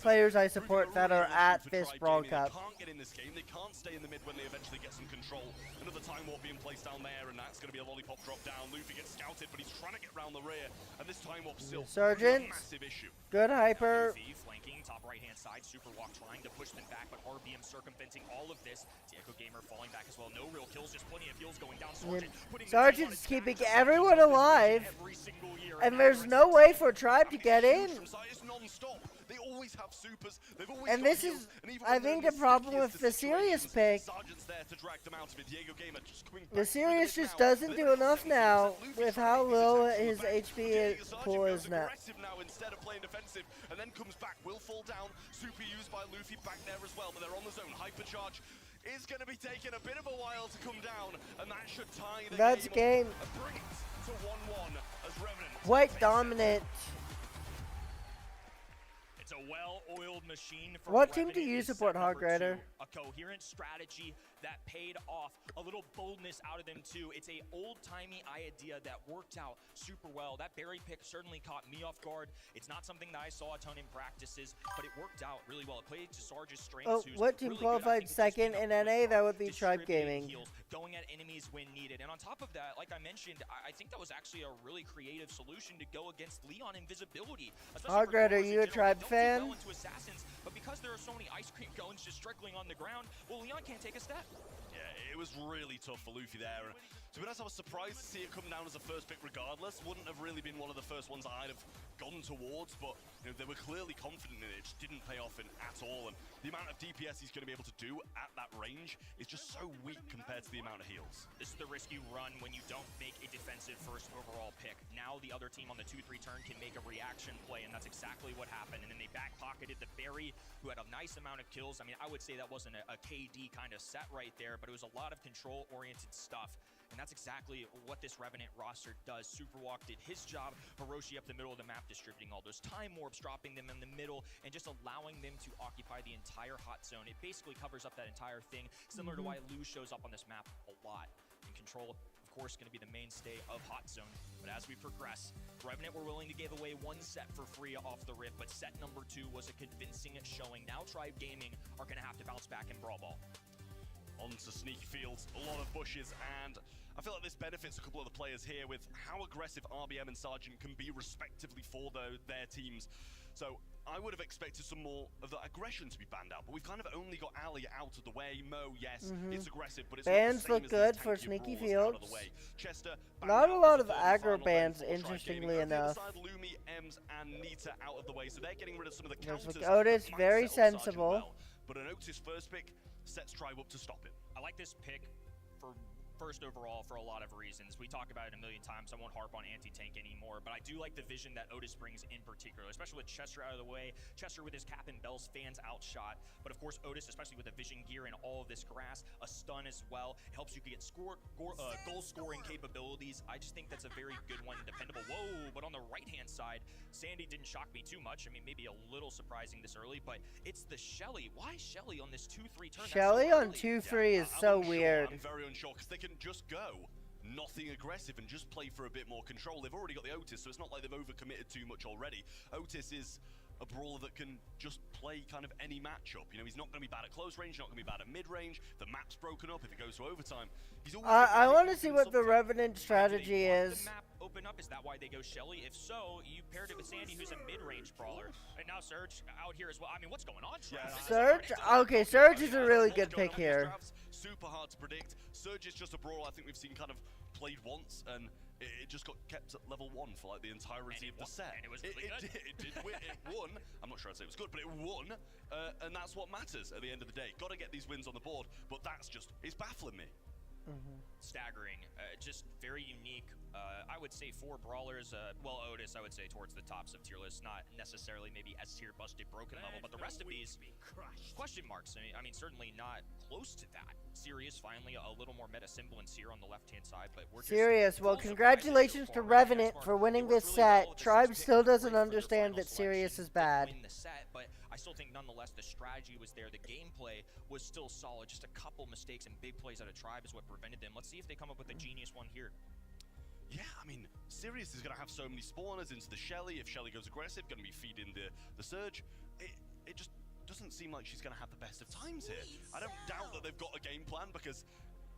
players I support that are at this Brawl Cup. They can't get in this game, they can't stay in the mid when they eventually get some control. Another time warp being placed down there, and that's going to be a lollipop drop down. Luffy gets scouted, but he's trying to get around the rear, and this time warp still Sergeant, a massive issue. Good hyper. Luffy flanking top right-hand side, Super Walk trying to push them back, but RBM circumventing all of this. Diego Gamer falling back as well. No real kills, just plenty of heals going down. Sergeant's keeping everyone alive, and there's no way for Tribe to get in. stop. They always have supers. They've always And got this heals. is, And even I when they're think, in the problem stickiest with the of Sirius situations, pick. Sergeant's there to drag them out of it. Diego Gamer just coming The back Sirius through just now. doesn't They've do got enough 76%. now Luffy's with trying how to get low attacks from the his back. HP Diego Sergeant pool goes is now. aggressive now instead of playing defensive, and then comes back. Will fall down. Super used by Luffy back there as well, but they're on the zone. Hypercharge is going to be taking a bit of a while to come down, and that should tie the That's game game. up and bring it to 1-1 as Revenant. Quite dominant. It's a well-oiled machine. For What team Revenant do you is support, set number Hog Rider? 2. A coherent strategy that paid off. A little boldness out of them too. It's a old-timey idea that worked out super well. That berry pick certainly caught me off guard. It's not something that I saw a ton in practices, but it worked out really well. It played to Sarge's strengths. Oh, who's what team really good. I qualified think it's just second being in up NA? front, That would be Tribe distributing Gaming. heals, going at enemies when needed. And on top of that, like I mentioned, I think that was actually a really creative solution to go against Leon Invisibility. Hog Rider, are you a Tribe fan? Well into assassins, but because there are so many ice cream cones just trickling on the ground, well, Leon can't take a step. Yeah, it was really tough for Luffy there. And to be honest, I was surprised to see it come down as a first pick regardless. Wouldn't have really been one of the first ones I'd have gone towards, but you know, they were clearly confident in it. It just didn't pay off at all. And the amount of DPS he's going to be able to do at that range is just so weak compared to the amount of heals. This is the risk you run when you don't make a defensive first overall pick. Now the other team on the 2-3 turn can make a reaction play, and that's exactly what happened. And then they back-pocketed the Berry, who had a nice amount of kills. I mean, I would say that wasn't a KD kind of set right there, but it was a lot of control-oriented stuff. And that's exactly what this Revenant roster does. Superwalk did his job. Hiroshi up the middle of the map, distributing all those time orbs, dropping them in the middle, and just allowing them to occupy the entire hot zone. It basically covers up that entire thing, similar to why Lou shows up on this map a lot. And Control, of course, going to be the mainstay of hot zone. But as we progress, Revenant were willing to give away one set for free off the rip, but set number 2 was a convincing showing. Now Tribe Gaming are going to have to bounce back in Brawl Ball. Onto sneaky fields, a lot of bushes, and I feel like this benefits a couple of the players here with how aggressive RBM and Sergeant can be respectively for their teams. So I would have expected some more of the aggression to be banned out, but we've kind of only got Ali out of the way. Mo, yes, it's aggressive, but it's Bans not the same look as good these for tankier sneaky brawlers out of fields. the way. Chester, Not a banned lot out of as the third aggro final ban bans, for Tribe interestingly Gaming. Over the other enough. side, Lumi, Ems, and Nita out of the way, so they're getting rid of some of the There's counters. Otis, that might very set up Sergeant sensible. well. But an Otis first pick sets Tribe up to stop it. I like this pick for first overall for a lot of reasons. We talk about it a million times. I won't harp on anti-tank anymore, but I do like the vision that Otis brings in particular, especially with Chester out of the way. Chester with his cap and bells, fans outshot. But of course, Otis, especially with the vision gear and all of this grass, a stun as well, it helps you get goal-scoring capabilities. I just think that's a very good one, dependable. Whoa, but on the right-hand side, Sandy didn't shock me too much. I mean, maybe a little surprising this early, but it's the Shelly. Why Shelly on this 2-3 turn? Shelly on 2-3 is so I'm weird. I'm very unsure because they can just go nothing aggressive and just play for a bit more control. They've already got the Otis, so it's not like they've overcommitted too much already. Otis is a brawler that can just play kind of any matchup. You know, he's not going to be bad at close range, not going to be bad at mid-range. The map's broken up if it goes to overtime. He's always I want to see what the Revenant strategy is. The map open up? Is that why they go Shelly? If so, you paired it with Sandy, who's a mid-range brawler. And now Surge out here as well. I mean, what's going on, Travis? Surge? Okay, Surge is a really good pick here. Super hard to predict. Surge is just a brawler I think we've seen kind of played once, and it just got kept at level 1 for like the entirety of the set. And it was really good. It did win. It won. I'm not sure I'd say it was good, but it won. And that's what matters at the end of the day. Got to get these wins on the board, but that's just, it's baffling me. Staggering, just very unique. I would say 4 brawlers. Well, Otis, I would say towards the tops of tier list, not necessarily maybe S tier, busted, broken level, but the rest of these question marks. I mean, certainly not close to that. Sirius finally a little more meta semblance here on the left-hand side, but we're just Sirius, well, congratulations to Revenant for winning this set. Tribe still doesn't understand that Sirius is bad. Win the set, but I still think nonetheless the strategy was there. The gameplay was still solid. Just a couple mistakes and big plays out of Tribe is what prevented them. Let's see if they come up with a genius one here. Yeah, I mean, Sirius is going to have so many spawners into the Shelly. If Shelly goes aggressive, going to be feeding the Surge. It just doesn't seem like she's going to have the best of times here. I don't doubt that they've got a game plan because,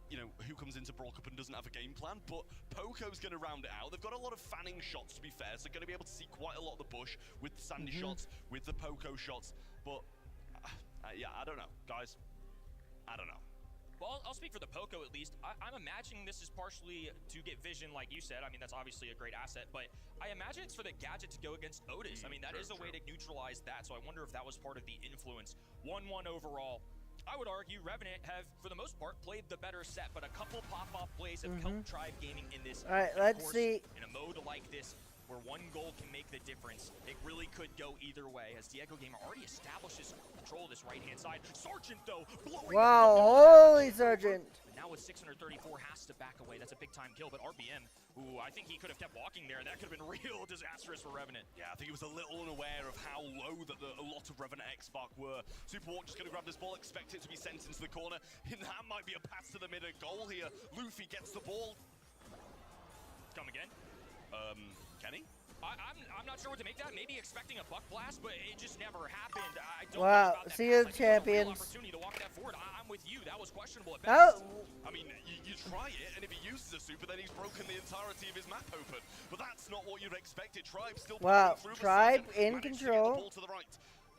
you know, who comes into Brawl Cup and doesn't have a game plan? But Poco's going to round it out. They've got a lot of fanning shots, to be fair, so they're going to be able to see quite a lot of the bush with the Sandy shots, with the Poco shots. But, yeah, I don't know, guys. I don't know. Well, I'll speak for the Poco at least. I'm imagining this is partially to get vision, like you said. I mean, that's obviously a great asset, but I imagine it's for the gadget to go against Otis. I mean, that is a way to neutralize that, so I wonder if that was part of the influence. 1-1 overall. I would argue Revenant have, for the most part, played the better set, but a couple pop-off plays have helped Tribe Gaming in this. All right, let's see. In a mode like this, where one goal can make the difference, it really could go either way, as Diego Gamer already establishes control of this right-hand side. Sargent, though, blowing Wow, holy Sargent. Now with 634, has to back away. That's a big-time kill, but RBM, who I think he could have kept walking there, that could have been real disastrous for Revenant. Yeah, I think he was a little unaware of how low that a lot of Revenant X-Spark were. Superwalk just going to grab this ball, expect it to be sent into the corner. And that might be a pass to the mid goal here. Luffy gets the ball. Come again? Kenny? I'm not sure what to make that. Maybe expecting a buck blast, but it just never happened. I don't Wow, know about that see pass. you, I think it was a real champions. opportunity to walk that forward. I'm with you. That was questionable at Oh. best. I mean, you try it, and if he uses a super, then he's broken the entirety of his map open. But that's not what you'd expected. Tribe still Wow, pushing through, but Tribe Sargent in managed to get the control. ball to the right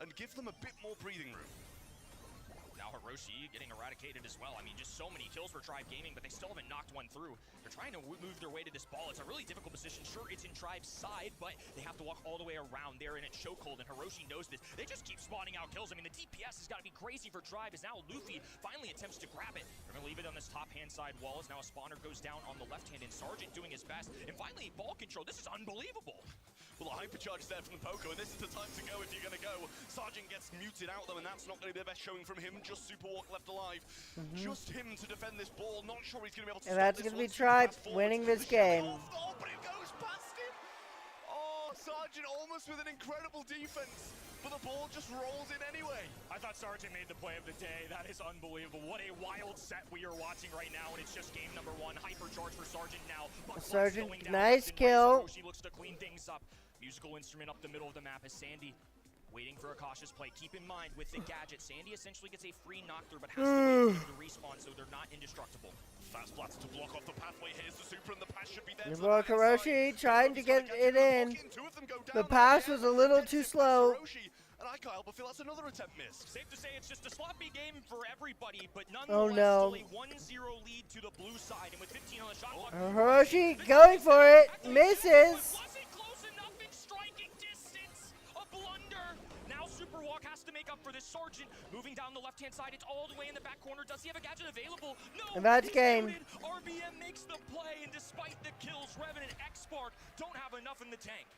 and give them a bit more breathing room. Now Hiroshi getting eradicated as well. I mean, just so many kills for Tribe Gaming, but they still haven't knocked one through. They're trying to move their way to this ball. It's a really difficult position. Sure, it's in Tribe's side, but they have to walk all the way around there, and it's chokehold, and Hiroshi knows this. They just keep spawning out kills. I mean, the DPS has got to be crazy for Tribe, as now Luffy finally attempts to grab it. They're going to leave it on this top-hand side wall, as now a spawner goes down on the left hand, and Sargent doing his best. And finally, ball control. This is unbelievable. Well, the hypercharge there from the Poco, and this is the time to go if you're going to go. Sargent gets muted out, though, and that's not going to be the best showing from him. Just Superwalk left alive. Just him to defend this ball. Not sure he's going to be able to And stop that's this going to be one. Tribe Fast forward. winning this The shot game. off. Oh, but it goes past him. Oh, Sargent almost with an incredible defense, but the ball just rolls in anyway. I thought Sargent made the play of the day. That is unbelievable. What a wild set we are watching right now, and it's just game number 1. Hypercharge for Sargent now. Sargent, Going down nice left and right. kill. Hiroshi looks to clean things up. Musical instrument up the middle of the map as Sandy waiting for a cautious play. Keep in mind, with the gadget, Sandy essentially gets a free knock-through, but has to wait for them to respawn, so they're not indestructible. Fast Blast to block off the pathway. Here's the super, and the pass should be there. Your boy Hiroshi trying to get it in. The pass was a little too slow. And I can't help but feel that's another attempt missed. Safe to say it's just a sloppy game for everybody, but Oh, nonetheless, no. still a 1-0 lead to the blue side, and with 15 on the shot clock. Hiroshi going for it. Misses. Wasn't close enough in striking distance. A blunder. Now Superwalk has to make up for this. Sargent moving down the left-hand side. It's all the way in the back corner. Does he have a gadget available? No. And that's he's game. muted. RBM makes the play, and despite the kills, Revenant X-Spark don't have enough in the tank.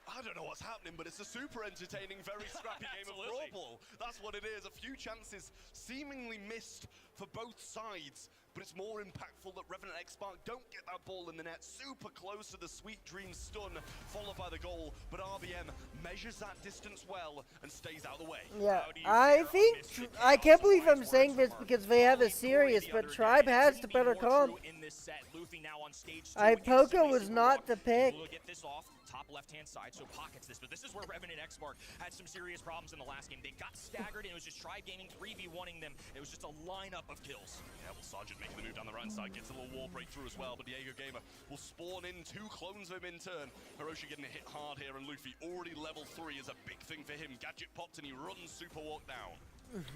I don't know what's happening, but it's a super entertaining, very scrappy game of Brawl Ball. That's what it is. A few chances seemingly missed for both sides, but it's more impactful that Revenant X-Spark don't get that ball in the net. Super close to the Sweet Dream stun, followed by the goal, but RBM measures that distance well and stays out of the way. Yeah, I can't believe I'm saying this because they have a serious, but Tribe has the better comp. In this set, Luffy now on stage 2 Poco was not the pick. Able to get this off top left-hand side, so pockets this. But this is where Revenant X-Spark had some serious problems in the last game. They got staggered, and it was just Tribe Gaming 3v1ing them. It was just a lineup of kills. Yeah, well, Sargent making the move down the right side, gets a little wall breakthrough as well, but Diego Gamer will spawn in 2 clones of him in turn. Hiroshi getting hit hard here, and Luffy already level 3 is a big thing for him. Gadget popped, and he runs Superwalk down.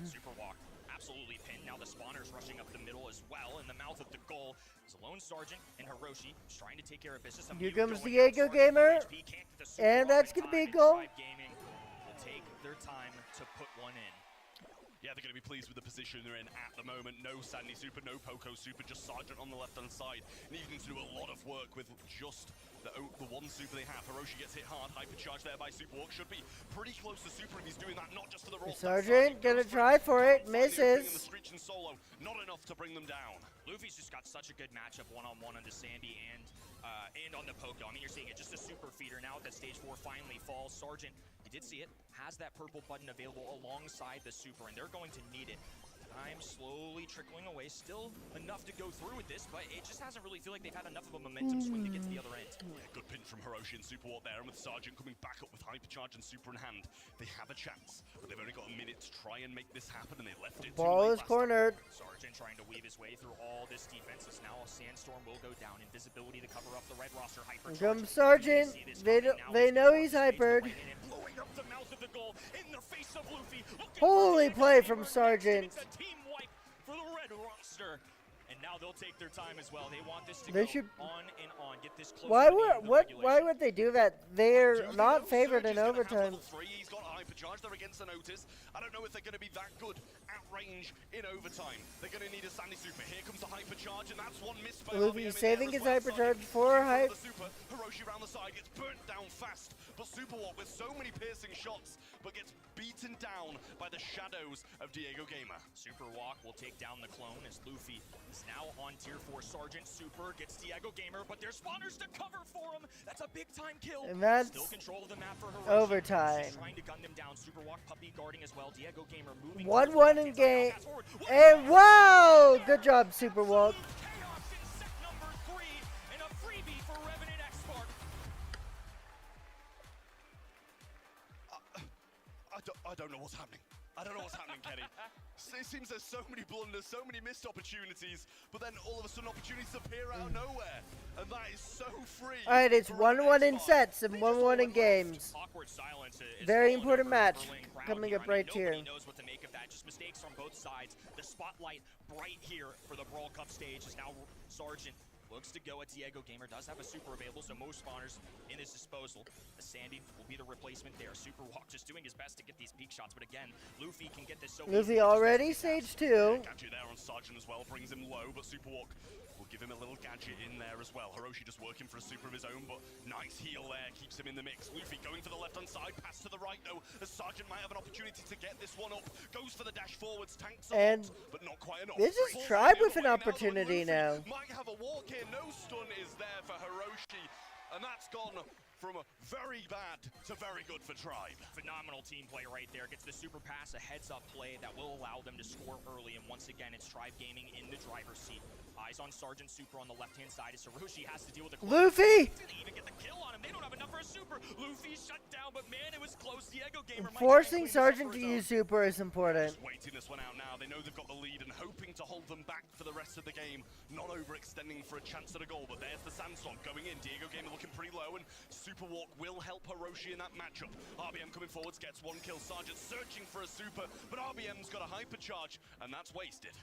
Superwalk absolutely pinned. Now the spawners rushing up the middle as well. In the mouth of the goal is a lone Sargent, and Hiroshi is trying to take care of business. Here comes Diego Gamer, and that's going to be a goal. Tribe Gaming will take their time to put one in. Yeah, they're going to be pleased with the position they're in at the moment. No Sandy super, no Poco super, just Sargent on the left-hand side. Needing to do a lot of work with just the one super they have. Hiroshi gets hit hard, hypercharged there by Superwalk. Should be pretty close to super, and he's doing that not just for the roll. Sargent gonna try for it, misses. Solo, not enough to bring them down. Luffy's just got such a good matchup one-on-one onto Sandy and on the Poco. I mean, you're seeing it, just a super feeder now that stage 4 finally falls. Sargent, you did see it, has that purple button available alongside the super, and they're going to need it. Time slowly trickling away, still enough to go through with this, but it just hasn't really feel like they've had enough of a momentum swing to get to the other end. Yeah, good pinch from Hiroshi and Superwalk there, and with Sargent coming back up with hypercharge and super in hand, they have a chance, but they've only got a minute to try and make this happen, and they left it too Ball late is cornered. Sargent trying to weave his way through all this defense. As now a sandstorm will go down. Invisibility to cover up the red roster. Here comes Sargent. They know he's hypered. Blowing up the mouth of the goal in the face of Luffy. Holy play from Sargent. It's a team wipe for the red roster. faster. And now they'll take their time as well. They want this to They go should- on and on. Get this close Why to the end of the why regulation. would they do that? They're not favored in overtime. He's got a hypercharge. They're against an Otis. I don't know if they're going to be that good at range in overtime. They're going to need a Sandy Super. Here comes the hypercharge, and that's one miss by Luffy RBM in saving there his as well. hypercharge for hype. The Super. Hiroshi around the side gets burnt down fast, but Superwalk with so many piercing shots, but gets beaten down by the shadows of Diego Gamer. Superwalk will take down the clone as Luffy is now on tier 4. Sergeant Super gets Diego Gamer, but there's spawners to cover for him. That's a big time kill. And that's still control of the map for Hiroshi. overtime. He's trying to gun them down. Superwalk puppy guarding as well. Diego Gamer moving. 1-1 in game. And wow! Good job, Superwalk. Chaos in set number 3 and a freebie for Revenant X-Spark. I don't know what's happening. I don't know what's happening, Kenny. It seems there's so many blunders, so many missed opportunities, but then all of a sudden opportunities appear out of nowhere. And that is so free. Alright, it's 1-1 in sets and 1-1 in games. Awkward silence is Very falling important over match Berlin crowd coming here. up I mean, right here. Nobody knows what to make of that. Just mistakes from both sides. The spotlight bright here for the Brawl Cup stage is now Sergeant. Looks to go at Diego Gamer, does have a super available, so most spawners in his disposal. The Sandy will be the replacement there. Superwalk just doing his best to get these peak shots, but again, Luffy can get this so Luffy already stage 2. Gadget there on Sergeant as well, brings him low, but Superwalk will give him a little gadget in there as well. Hiroshi just working for a super of his own, but nice heal there, keeps him in the mix. Luffy going for the left-hand side, pass to the right though, as Sergeant might have an opportunity to get this one up. Goes for the dash forwards, tanks a And lot, but not quite enough. this is Tribe with an opportunity now. Might have a walk here, no stun is there for Hiroshi, and that's gone from very bad to very good for Tribe. Phenomenal team play right there. Gets the super pass, a heads-up play that will allow them to score early. And once again, it's Tribe Gaming in the driver's seat. Eyes on Sergeant Super on the left-hand side as Hiroshi has to deal with the Luffy! Didn't even get the kill on him. They don't have enough for a super. Luffy shut down, but man, it was close. Diego Gamer might Forcing clean this up Sergeant for to his use super is important. Just waiting this one out now. They know they've got the lead and hoping to hold them back for the rest of the game. Not overextending for a chance at a goal, but there's the Sandstorm going in. Diego Gamer looking pretty low, and Superwalk will help Hiroshi in that matchup. RBM coming forwards, gets one kill. Sergeant searching for a super, but RBM's got a hypercharge, and that's wasted.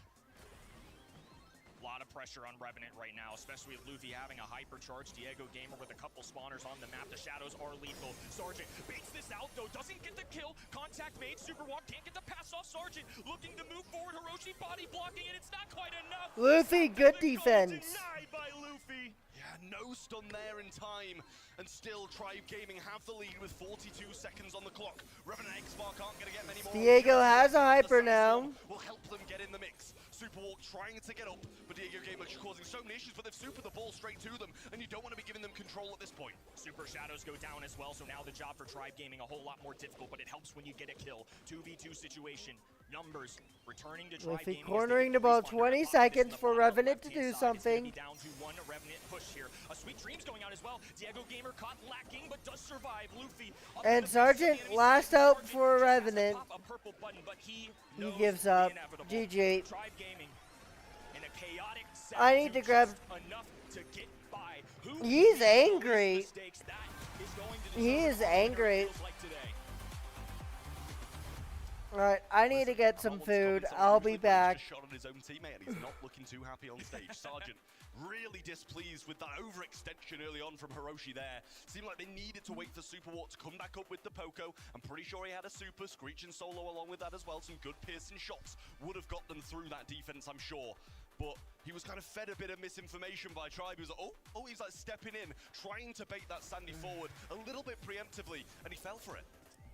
A lot of pressure on Revenant right now, especially with Luffy having a hypercharge. Diego Gamer with a couple spawners on the map. The shadows are lethal. Sergeant baits this out, though. Doesn't get the kill. Contact made. Superwalk can't get the pass off. Sergeant looking to move forward. Hiroshi body blocking, and it's not quite enough. Luffy, good defense. Denied by Luffy. Yeah, no stun there in time. And still, Tribe Gaming have the lead with 42 seconds on the clock. Revenant X-Spark aren't going to get many more. Diego has a hyper now. Will help them get in the mix. Superwalk trying to get up, but Diego Gamer causing so many issues, but they've super the ball straight to them, and you don't want to be giving them control at this point. Super shadows go down as well, so now the job for Tribe Gaming a whole lot more difficult, but it helps when you get a kill. 2v2 situation. Numbers returning to Tribe Luffy Gaming. cornering to about 20 seconds for Revenant to do something. Down to one Revenant push here. A Sweet Dream's going out as well. Diego Gamer caught lacking, but does survive. Luffy And Sergeant last out for Revenant. a purple button, but he gives up. GG. Tribe Gaming in a chaotic set I need to grab. enough to get by. Who He's angry. mistakes that is going to He is angry. feels like today. Alright, I need to get some food. I'll be back. Shot on his own teammate, and he's not looking too happy on stage. Sergeant really displeased with that overextension early on from Hiroshi there. Seemed like they needed to wait for Superwalk to come back up with the Poco. I'm pretty sure he had a super, screeching solo along with that as well. Some good piercing shots would have got them through that defense, I'm sure. But he was kind of fed a bit of misinformation by Tribe. He was like, he's like stepping in, trying to bait that Sandy forward a little bit preemptively, and he fell for it.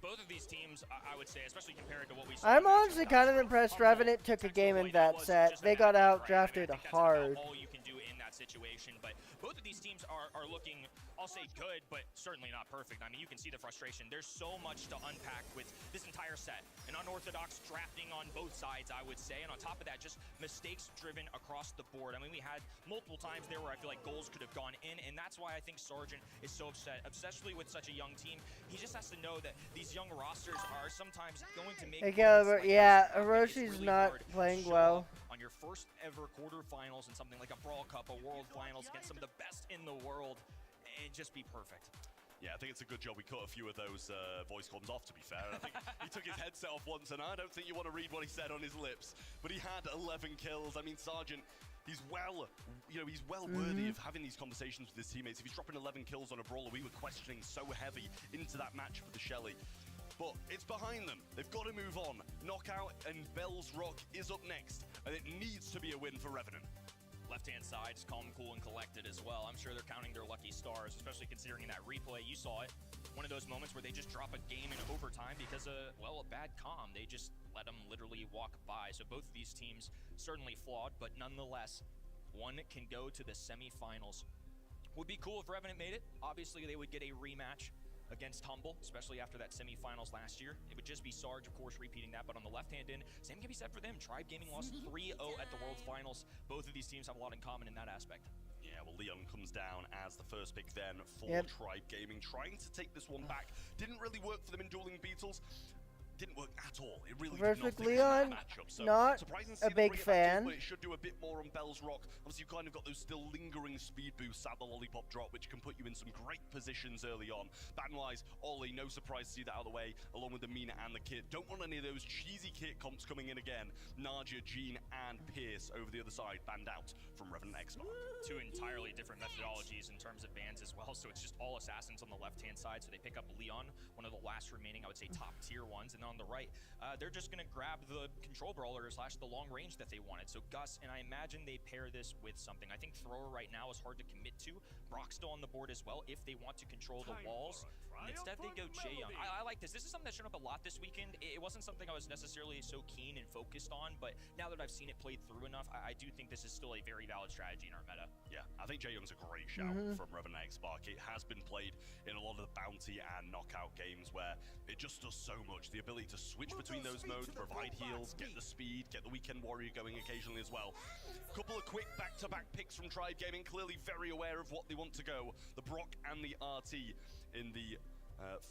Both of these teams, I would say, especially compared to what we saw. I'm honestly kind of impressed Revenant took a game in that set. They got out drafted hard. All you can do in that situation, but both of these teams are looking, I'll say good, but certainly not perfect. I mean, you can see the frustration. There's so much to unpack with this entire set. An unorthodox drafting on both sides, I would say, and on top of that, just mistakes driven across the board. I mean, we had multiple times there where I feel like goals could have gone in, and that's why I think Sergeant is so upset, especially with such a young team. He just has to know that these young rosters are sometimes going to make Yeah, Hiroshi's not playing well. on your first ever quarterfinals in something like a Brawl Cup, a World Finals against some of the best in the world, and just be perfect. Yeah, I think it's a good job we cut a few of those voice comms off, to be fair. I think he took his headset off once, and I don't think you want to read what he said on his lips. But he had 11 kills. I mean, Sergeant, he's well worthy of having these conversations with his teammates. If he's dropping 11 kills on a brawler, we were questioning so heavy into that match for the Shelly. But it's behind them. They've got to move on. Knockout and Bell's Rock is up next, and it needs to be a win for Revenant. Left-hand side is calm, cool, and collected as well. I'm sure they're counting their lucky stars, especially considering that replay. You saw it. One of those moments where they just drop a game in overtime because of, well, a bad comm. They just let them literally walk by. So both of these teams certainly flawed, but nonetheless, one can go to the semifinals. Would be cool if Revenant made it. Obviously, they would get a rematch against Humble, especially after that semifinals last year. It would just be Sarge, of course, repeating that, but on the left-hand end, same can be said for them. Tribe Gaming lost 3-0 at the World Finals. Both of these teams have a lot in common in that aspect. Yeah, well, Leon comes down as the first pick then for Tribe Gaming, trying to take this one back. Didn't really work for them in Dueling Beetles. Didn't work at all. It really did not Leon, matchup. So not surprising to a see them big bring it back fan. in, but it should do a bit more on Bell's Rock. Obviously, you've kind of got those still lingering speed boosts at the lollipop drop, which can put you in some great positions early on. Ban-wise, Ollie, no surprise to see that out of the way, along with the Mina and the Kit. Don't want any of those cheesy Kit comps coming in again. Naja, Jean, and Pierce over the other side, banned out from Revenant X-Bar. Two entirely different methodologies in terms of bans as well, so it's just all assassins on the left-hand side, so they pick up Leon, one of the last remaining, I would say, top-tier ones, and on the right, they're just going to grab the control brawler / the long range that they wanted. So Gus, and I imagine they pair this with something. I think Thrower right now is hard to commit to. Brock's still on the board as well if they want to control the walls. And instead they go Jaeyoung. I like this. This is something that showed up a lot this weekend. It wasn't something I was necessarily so keen and focused on, but now that I've seen it played through enough, I do think this is still a very valid strategy in our meta. Yeah, I think Jaeyoung's a great shout from Revenant X-Spark. It has been played in a lot of the bounty and knockout games where it just does so much. The ability to switch between those modes, provide heals, get the speed, get the Weekend Warrior going occasionally as well. Couple of quick back-to-back picks from Tribe Gaming, clearly very aware of what they want to go. The Brock and the RT in the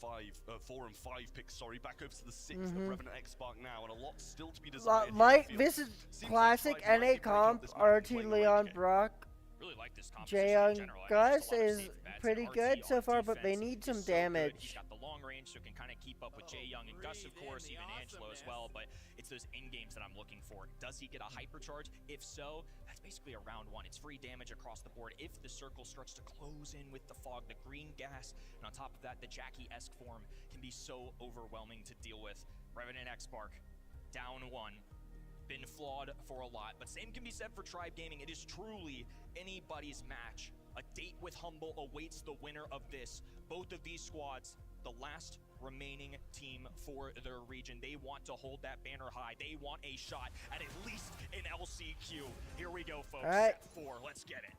4 and 5 picks, back over to the 6 of Revenant X-Spark now, and a lot still to be desired. This is classic NA comp, RT, Leon, Brock. Really like this Jaeyoung, Gus is pretty good so far, but they need some damage. He's got the long range, so can kind of keep up with Jaeyoung and Gus, of course, even Angelo as well, but it's those end games that I'm looking for. Does he get a hypercharge? If so, that's basically a round one. It's free damage across the board. If the circle starts to close in with the fog, the green gas, and on top of that, the Jackie-esque form can be so overwhelming to deal with. Revenant X-Spark, down one. Been flawed for a lot, but same can be said for Tribe Gaming. It is truly anybody's match. A date with Humble awaits the winner of this. Both of these squads, the last remaining team for their region. They want to hold that banner high. They want a shot at least an LCQ. Here we go, folks. All right. 4, let's get it.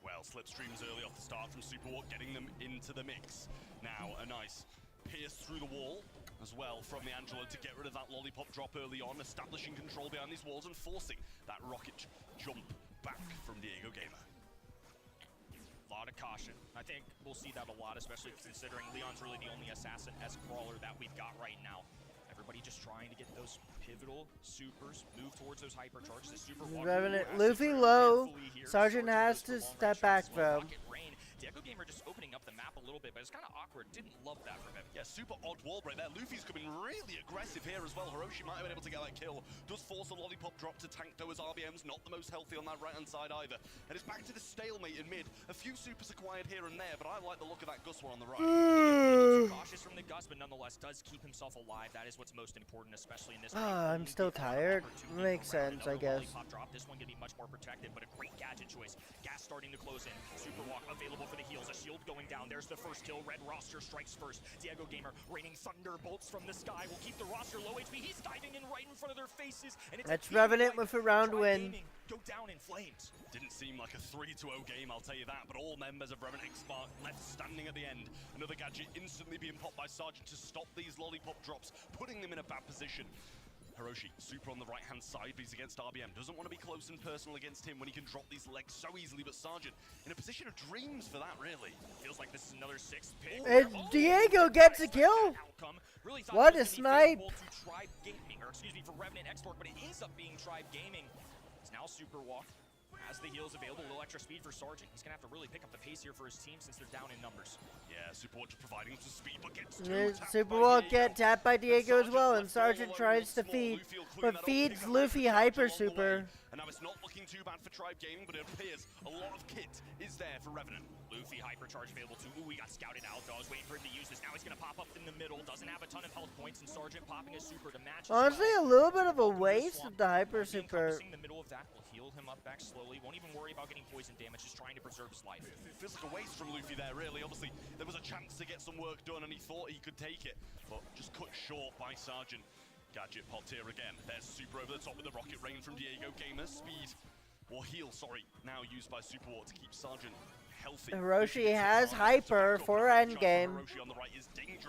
Well, slipstreams early off the start from Superwalk, getting them into the mix. Now, a nice pierce through the wall as well from the Angelo to get rid of that lollipop drop early on, establishing control behind these walls and forcing that rocket jump back from Diego Gamer. A lot of caution. I think we'll see that a lot, especially considering Leon's really the only assassin-esque brawler that we've got right now. Everybody just trying to get those pivotal supers, move towards those hypercharges. The super Revenant, Luffy low. Sergeant has to step back though. Diego Gamer just opening up the map a little bit, but it's kind of awkward. Didn't love that from him. Yeah, super odd wall break there. Luffy's coming really aggressive here as well. Hiroshi might have been able to get that kill. Does force a lollipop drop to tank though, as RBM's not the most healthy on that right-hand side either. And it's back to the stalemate in mid. A few supers acquired here and there, but I like the look of that Gus one on the right. Too cautious from the Gus, but nonetheless does keep himself alive. That is what's most important, especially in this. I'm still tired. Makes sense, I guess. Drop. This one gonna be much more protected, but a great gadget choice. Gas starting to close in. Super walk available for the heals. A shield going down. There's the first kill. Red roster strikes first. Diego Gamer raining thunderbolts from the sky will keep the roster low HP. He's diving in right in front of their faces, and it's That's Revenant with a round win. Go down in flames. Didn't seem like a 3-0 game, I'll tell you that, but all members of Revenant X-Spark left standing at the end. Another gadget instantly being popped by Sergeant to stop these lollipop drops, putting them in a bad position. Hiroshi, super on the right-hand side, but he's against RBM. Doesn't want to be close and personal against him when he can drop these legs so easily, but Sergeant in a position of dreams for that, really. Feels like this is another 6th pick. And Diego gets a kill. Really What a snipe. To Tribe Gaming, or excuse me, for Revenant X-Spark, but it ends up being Tribe Gaming. It's now Super Walk. Has the heals available, a little extra speed for Sergeant. He's gonna have to really pick up the pace here for his team since they're down in numbers. Yeah, Superwatch providing some speed, but gets Super will get tapped by Diego as well, and Sergeant tries to feed, but feeds Luffy Hyper Super. And now it's not looking too bad for Tribe Gaming, but it appears a lot of kit is there for Revenant. Luffy Hypercharge available too. Ooh, he got scouted out. I was waiting for him to use this. Now he's gonna pop up in the middle. Doesn't have a ton of health points, and Sergeant popping a super to match. Honestly, a little bit of a waste of the Hyper Super. The middle of that will heal him up back slowly. Won't even worry about getting poison damage. Just trying to preserve his life. It feels like a waste from Luffy there, really. Obviously, there was a chance to get some work done, and he thought he could take it, but just cut short by Sergeant. Gadget popped here again. There's super over the top with the rocket rain from Diego Gamer. Speed, or heal, sorry, now used by Superwar to keep Sergeant healthy. Hiroshi has Hyper for endgame.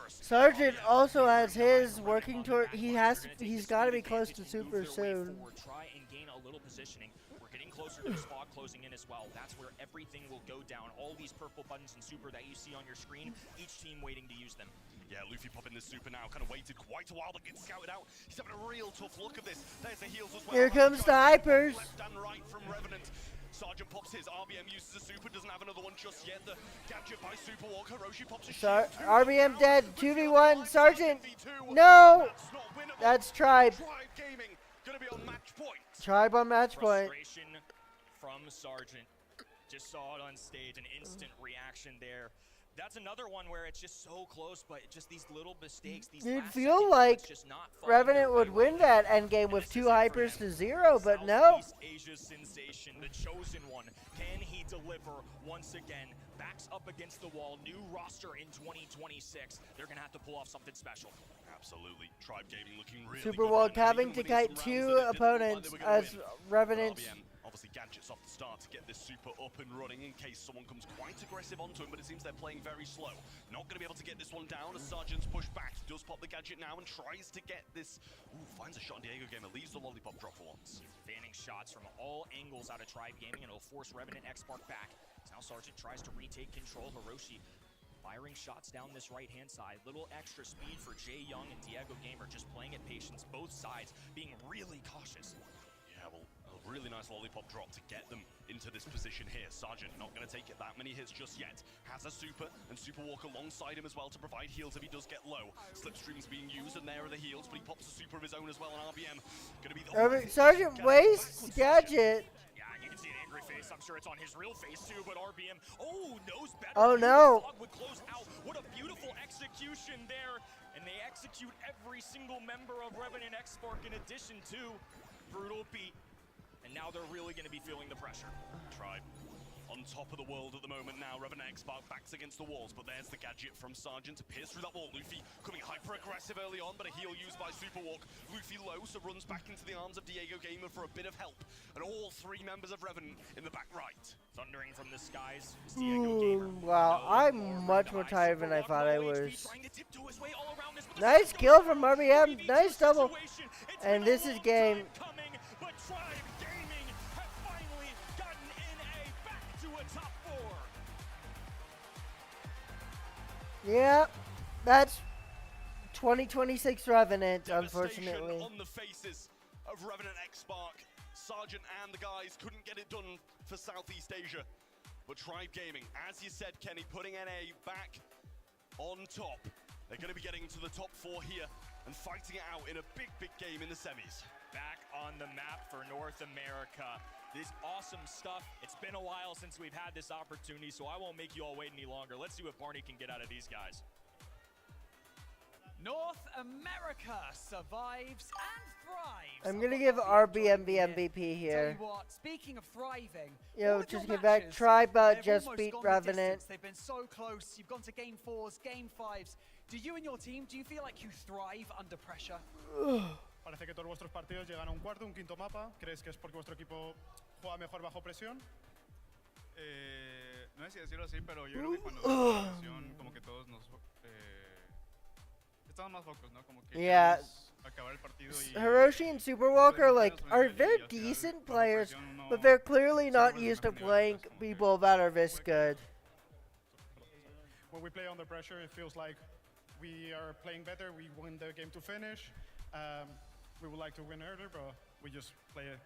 Sergeant also has his working toward. He's got to be close to super soon. Try and gain a little positioning. We're getting closer to the spot closing in as well. That's where everything will go down. All these purple buttons and super that you see on your screen, each team waiting to use them. Yeah, Luffy popping this super now. Kind of waited quite a while, but gets scouted out. He's having a real tough look at this. There's the heals as well. Here comes the Hypers. Left and right from Revenant. Sergeant pops his. RBM uses a super. Doesn't have another one just yet. The gadget by Superwalk. Hiroshi pops a shield. RBM dead. 2v1. Sergeant. No. That's Tribe. Tribe Gaming gonna be on match point. Tribe on match point. Frustration from Sergeant. Just saw it on stage. An instant reaction there. That's another one where it's just so close, but just these little mistakes. You'd feel like Revenant would win that endgame with 2 Hypers to 0, but no. Asia's sensation, the chosen one. Can he deliver once again? Backs up against the wall. New roster in 2026. They're going to have to pull off something special. Absolutely. Tribe Gaming looking really Superwalk having to kite 2 opponents as Revenants. Obviously, gadgets off the start to get this super up and running in case someone comes quite aggressive onto him, but it seems they're playing very slow. Not going to be able to get this one down as Sergeant's pushed back. He does pop the gadget now and tries to get this. Ooh, finds a shot on Diego Gamer, leaves the lollipop drop for once. Fanning shots from all angles out of Tribe Gaming, and it'll force Revenant X-Spark back. Now Sergeant tries to retake control. Hiroshi firing shots down this right-hand side. Little extra speed for Jay Young and Diego Gamer, just playing at patience, both sides being really cautious. Yeah, well, a really nice lollipop drop to get them into this position here. Sergeant not going to take it that many hits just yet. Has a super, and Superwalk alongside him as well to provide heals if he does get low. Slipstream's being used, and there are the heals, but he pops a super of his own as well, and RBM going to be the... Sergeant wastes gadget. Yeah, you can see an angry face. I'm sure it's on his real face too, but RBM, knows better. Oh no. Would close out. What a beautiful execution there. And they execute every single member of Revenant X-Spark in addition to brutal beat. And now they're really going to be feeling the pressure. Tribe on top of the world at the moment now. Revenant X-Spark backs against the walls, but there's the gadget from Sergeant to pierce through that wall. Luffy coming hyper-aggressive early on, but a heal used by Superwalk. Luffy low, so runs back into the arms of Diego Gamer for a bit of help. And all 3 members of Revenant in the back right. Thundering from the skies is Diego Gamer. Wow, I'm much more tired than I thought I was. Nice kill from RBM. Nice double. And this is game. Yeah, that's 2026 Revenant, unfortunately. On the faces of Revenant X-Spark. Sergeant and the guys couldn't get it done for Southeast Asia. But Tribe Gaming, as you said, Kenny, putting NA back on top. They're going to be getting to the top 4 here and fighting it out in a big, big game in the semis. Back on the map for North America. This awesome stuff. It's been a while since we've had this opportunity, so I won't make you all wait any longer. Let's see what Barney can get out of these guys. North America survives and thrives. I'm gonna give RBM the MVP here. Tell you what, speaking of thriving, just get back. Tribe just beat Revenant. They've been so close. You've gone to game 4s, game 5s. Do you and your team, do you feel like you thrive under pressure? Parece que todos vuestros partidos llegan a un cuarto, un quinto mapa. ¿Crees que es porque vuestro equipo juega mejor bajo presión? No sé si decirlo así, pero yo creo que cuando hay presión, como que todos nos estamos más focos, ¿no? Como que acabar el partido y Hiroshi and Superwalk are they're decent players, but they're clearly not used to playing people that are this good. When we play under pressure, it feels like we are playing better. We win the game to finish. We would like to win earlier, but we just play it.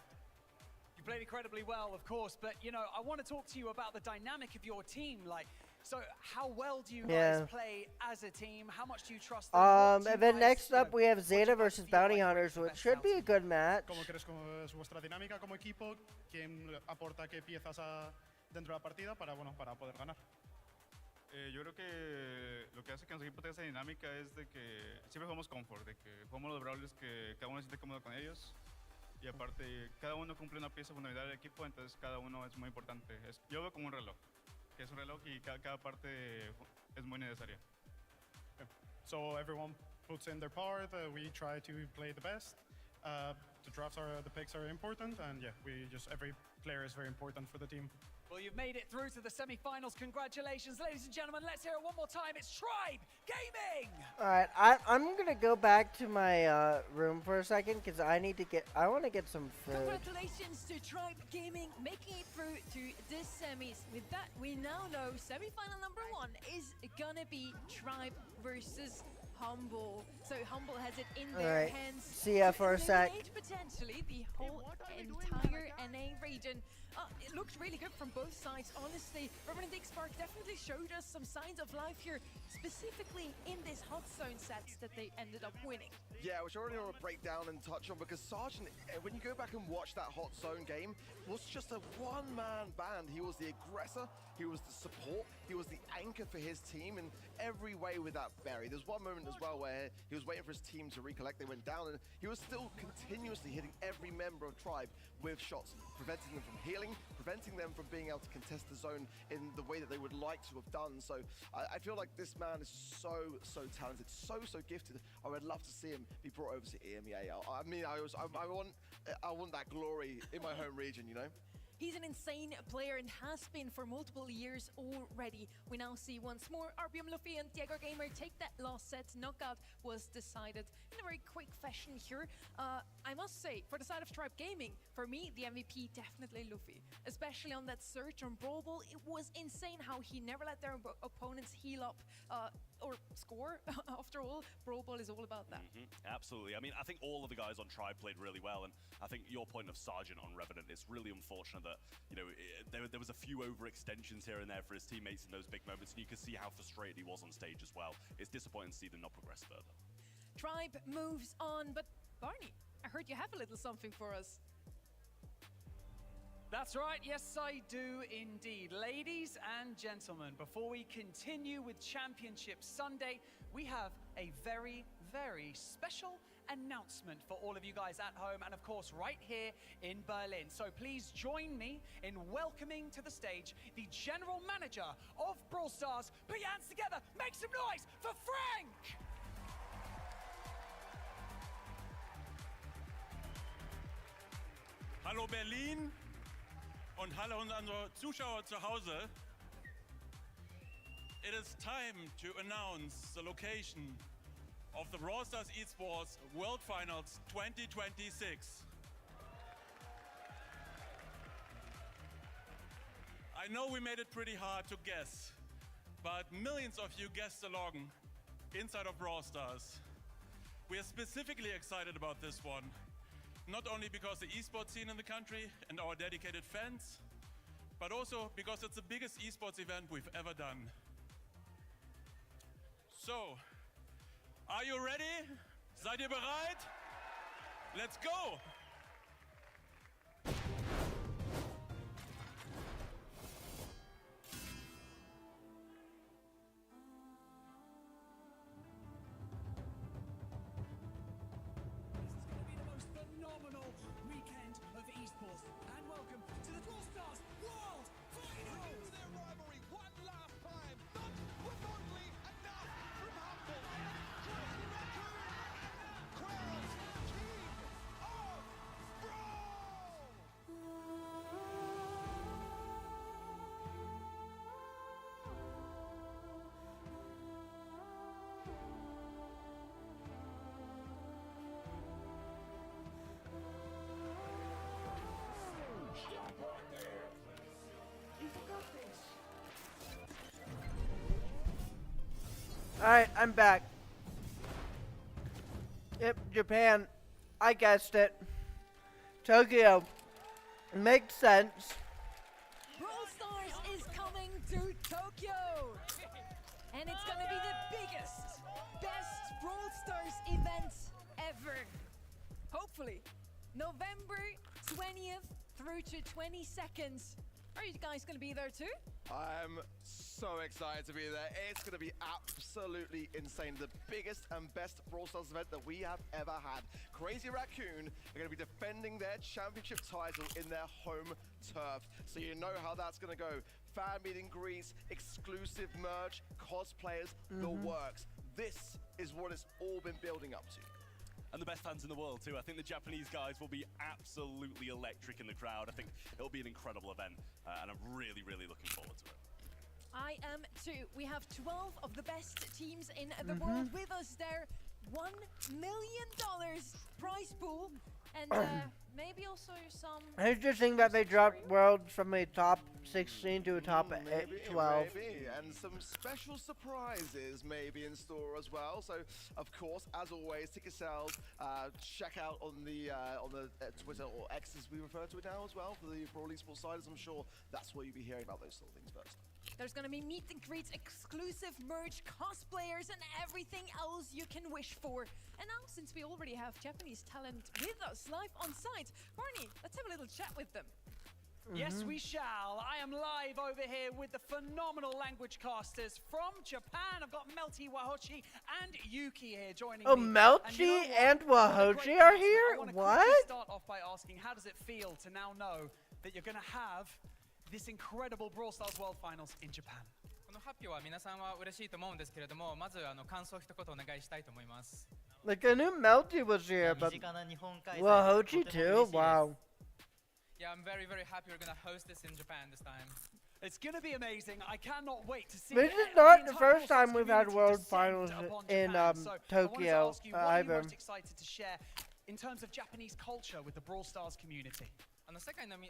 played incredibly well, of course, but, you know, I want to talk to you about the dynamic of your team. Like, so how well do you guys play as a team? How much do you trust them? And then next up we have Zeta versus Bounty Hunters, which should be a good match. ¿Cómo crees que es vuestra dinámica como equipo? ¿Quién aporta qué piezas dentro de la partida para, bueno, para poder ganar? Yo creo que lo que hace que nuestro equipo tenga esa dinámica es de que siempre jugamos comfort, de que jugamos los brawlers que cada uno se siente cómodo con ellos. Y aparte, cada uno cumple una pieza fundamental del equipo, entonces cada uno es muy importante. Yo veo como un reloj, que es un reloj y cada parte es muy necesaria. So everyone puts in their part, we try to play the best. The picks are important, and yeah, every player is very important for the team. Well, you've made it through to the semi-finals. Congratulations, ladies and gentlemen. Let's hear it one more time. It's Tribe Gaming! All right, I'm going to go back to my room for a second because I want to get some food. Congratulations to Tribe Gaming making it through to the semis. With that, we now know semi-final number 1 is going to be Tribe versus Humble. So Humble has it in their hands. See ya for a sec. Potentially the whole entire NA region. It looked really good from both sides, honestly. Reverend Dick Spark definitely showed us some signs of life here, specifically in this hot zone sets that they ended up winning. Yeah, which I already want to break down and touch on, because Sergeant, when you go back and watch that hot zone game, was just a one-man band. He was the aggressor, he was the support, he was the anchor for his team in every way with that berry. There's one moment as well where he was waiting for his team to recollect, they went down, and he was still continuously hitting every member of Tribe with shots, preventing them from healing, preventing them from being able to contest the zone in the way that they would like to have done. So I feel like this man is so talented, so gifted. I would love to see him be brought over to EMEA. I mean, I want that glory in my home region, you know? He's an insane player and has been for multiple years already. We now see once more RPM Luffy and Diego Gamer take that last set. Knockout was decided in a very quick fashion here. I must say, for the side of Tribe Gaming, for me, the MVP definitely Luffy. Especially on that search on Brawl Ball, it was insane how he never let their opponents heal up or score. After all, Brawl Ball is all about that. Absolutely. I mean, I think all of the guys on Tribe played really well, and I think your point of Sergeant on Revenant is really unfortunate that, you know, there was a few overextensions here and there for his teammates in those big moments, and you can see how frustrated he was on stage as well. It's disappointing to see them not progress further. Tribe moves on, but Barney, I heard you have a little something for us. That's right, yes I do indeed. Ladies and gentlemen, before we continue with Championship Sunday, we have a very special announcement for all of you guys at home and of course right here in Berlin. So please join me in welcoming to the stage the General Manager of Brawl Stars. Put your hands together, make some noise for Frank! Hallo Berlin und hallo unsere Zuschauer zu Hause. It is time to announce the location of the Brawl Stars Esports World Finals 2026. I know we made it pretty hard to guess, but millions of you guessed along inside of Brawl Stars. We are specifically excited about this one, not only because the esports scene in the country and our dedicated fans, but also because it's the biggest esports event we've ever done. So, are you ready? Seid ihr bereit? Let's go! Phenomenal weekend of esports, and welcome to the Brawl Stars World Finals! Their rivalry one last time, not remotely enough from Humble. Crosby Raccoon crowns King of Brawl! Alright, I'm back. Yep, Japan. I guessed it. Tokyo. Makes sense. Brawl Stars is coming to Tokyo! And it's gonna be the biggest, best Brawl Stars event ever. Hopefully. November 20th through to 22nd. Are you guys gonna be there too? I'm so excited to be there. It's going to be absolutely insane. The biggest and best Brawl Stars event that we have ever had. Crazy Raccoon are going to be defending their championship title in their home turf. So you know how that's going to go. Fan meet and greets, exclusive merch, cosplayers, the works. This is what it's all been building up to. And the best fans in the world too. I think the Japanese guys will be absolutely electric in the crowd. I think it'll be an incredible event, and I'm really, really looking forward to it. I am too. We have 12 of the best teams in the world with us there. $1 million prize pool, and maybe also some. Interesting that they dropped Worlds from a top 16 to a top 12. Maybe, and some special surprises maybe in store as well. So, of course, as always, ticket sales, check out on the Twitter or X as we refer to it now as well for the BRAWL Esports side, as I'm sure that's where you'll be hearing about those sort of things first. There's gonna be meet and greets, exclusive merch, cosplayers, and everything else you can wish for. And now, since we already have Japanese talent with us live on site, Barney, let's have a little chat with them. Yes, we shall. I am live over here with the phenomenal language casters from Japan. I've got Melty, Wahochi, and Yuki here joining me. Melty and Wahochi are here? What? Start off by asking, how does it feel to now know that you're going to have this incredible Brawl Stars World Finals in Japan? この発表は皆さんは嬉しいと思うんですけれども、まず感想を一言お願いしたいと思います。 Like I knew Melty was here, but Wahochi too. Wow. Yeah, I'm very, very happy we're gonna host this in Japan this time. It's gonna be amazing. I cannot wait to see. This is not the first time we've had World Finals in Tokyo either. Most excited to share in terms of Japanese culture with the Brawl Stars community. 世界のフ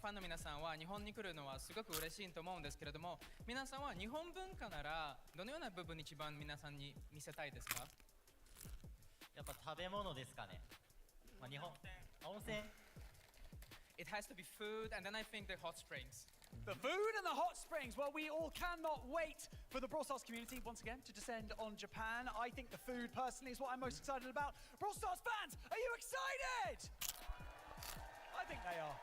ァンの皆さんは日本に来るのはすごく嬉しいと思うんですけれども、皆さんは日本文化ならどのような部分に一番皆さんに見せたいですか？やっぱ食べ物ですかね。日本温泉。It has to be food, and then I think the hot springs. The food and the hot springs. Well, we all cannot wait for the Brawl Stars community once again to descend on Japan. I think the food personally is what I'm most excited about. Brawl Stars fans, are you excited? I think they are.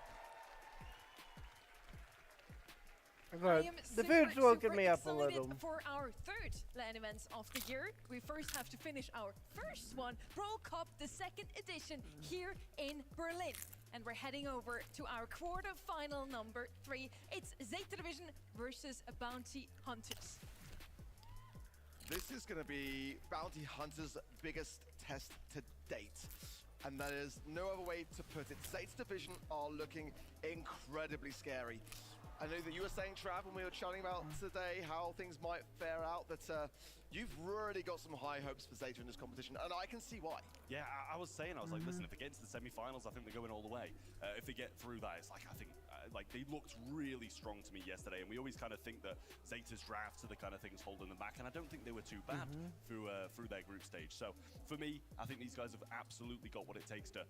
The food's woken me up a little. For our third LAN events of the year, we first have to finish our first one, Brawl Cup, the second edition, here in Berlin. And we're heading over to our quarter-final number 3. It's Zeta Division versus Bounty Hunters. This is going to be Bounty Hunters' biggest test to date. And that is no other way to put it. Zeta Division are looking incredibly scary. I know that you were saying, Trav, when we were chatting about today how things might fare out, that you've really got some high hopes for Zeta in this competition, and I can see why. Yeah, I was saying, I was like, listen, if they get into the semi-finals, I think they're going all the way. If they get through that, it's like, I think, like, they looked really strong to me yesterday, and we always kind of think that Zeta's drafts are the kind of things holding them back, and I don't think they were too bad through their group stage. So, for me, I think these guys have absolutely got what it takes to,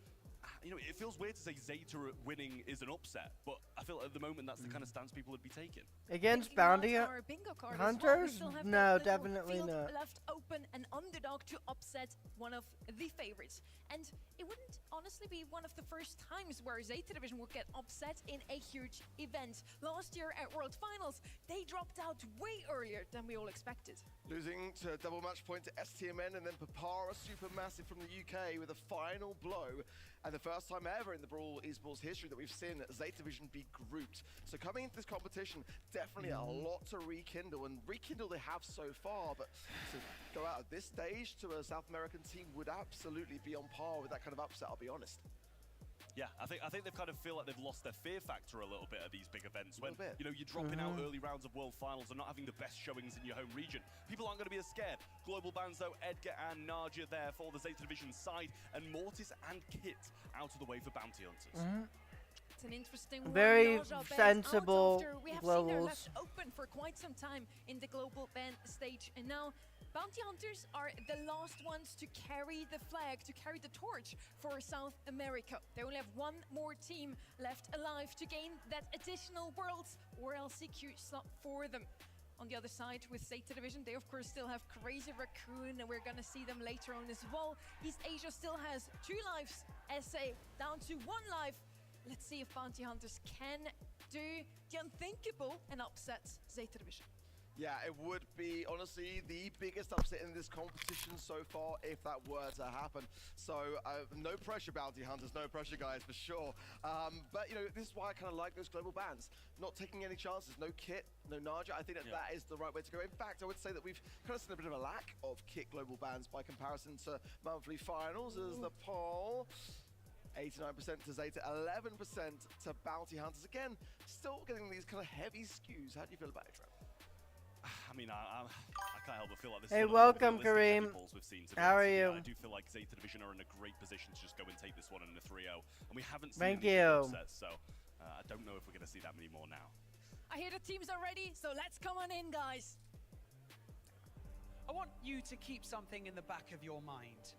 you know, it feels weird to say Zeta winning is an upset, but I feel at the moment that's the kind of stance people would be taking. Against Bounty Hunters? No, definitely not. Left open, an underdog to upset one of the favorites. And it wouldn't honestly be one of the first times where Zeta Division would get upset in a huge event. Last year at World Finals, they dropped out way earlier than we all expected. Losing to double match point to STMN and then Papara Supermassive from the UK with a final blow. And the first time ever in the BRAWL Esports history that we've seen Zeta Division be grouped. So coming into this competition, definitely a lot to rekindle. And rekindle they have so far, but to go out at this stage to a South American team would absolutely be on par with that kind of upset, I'll be honest. Yeah, I think they've kind of feel like they've lost their fear factor a little bit at these big events when, you know, you're dropping out early rounds of World Finals and not having the best showings in your home region. People aren't going to be as scared. Global bans though, Edgar and Nadia there for the Zeta Division side, and Mortis and Kit out of the way for Bounty Hunters. It's an interesting one. Very Naja bans sensible out after we have seen her globals. left open for quite some time in the global ban stage, and now bounty hunters are the last ones to carry the flag, to carry the torch for South America. They only have one more team left alive to gain that additional Worlds or LCQ slot for them. On the other side, with Zeta Division, they of course still have Crazy Raccoon, and we're gonna see them later on as well. East Asia still has 2 lives, SA down to 1 life. Let's see if Bounty Hunters can do the unthinkable and upset Zeta Division. Yeah, it would be, honestly, the biggest upset in this competition so far if that were to happen. So, no pressure, Bounty Hunters, no pressure, guys, for sure. But, you know, this is why I kind of like those global bans. Not taking any chances, no Kit, no Naja. I think that that is the right way to go. In fact, I would say that we've kind of seen a bit of a lack of Kit global bans by comparison to monthly finals as the poll. 89% to Zeta, 11% to Bounty Hunters. Again, still getting these kind of heavy skews. How do you feel about it, Trev? I mean, I can't help but feel like this Hey, is one of the welcome, most realistic heavy Kareem. polls we've seen, to be How are honest. you? I do feel like Zeta Division are in a great position to just go and take this one in a 3-0. And we haven't seen Thank any you. upsets, so I don't know if we're going to see that many more now. I hear the teams are ready, so let's come on in, guys. I want you to keep something in the back of your mind,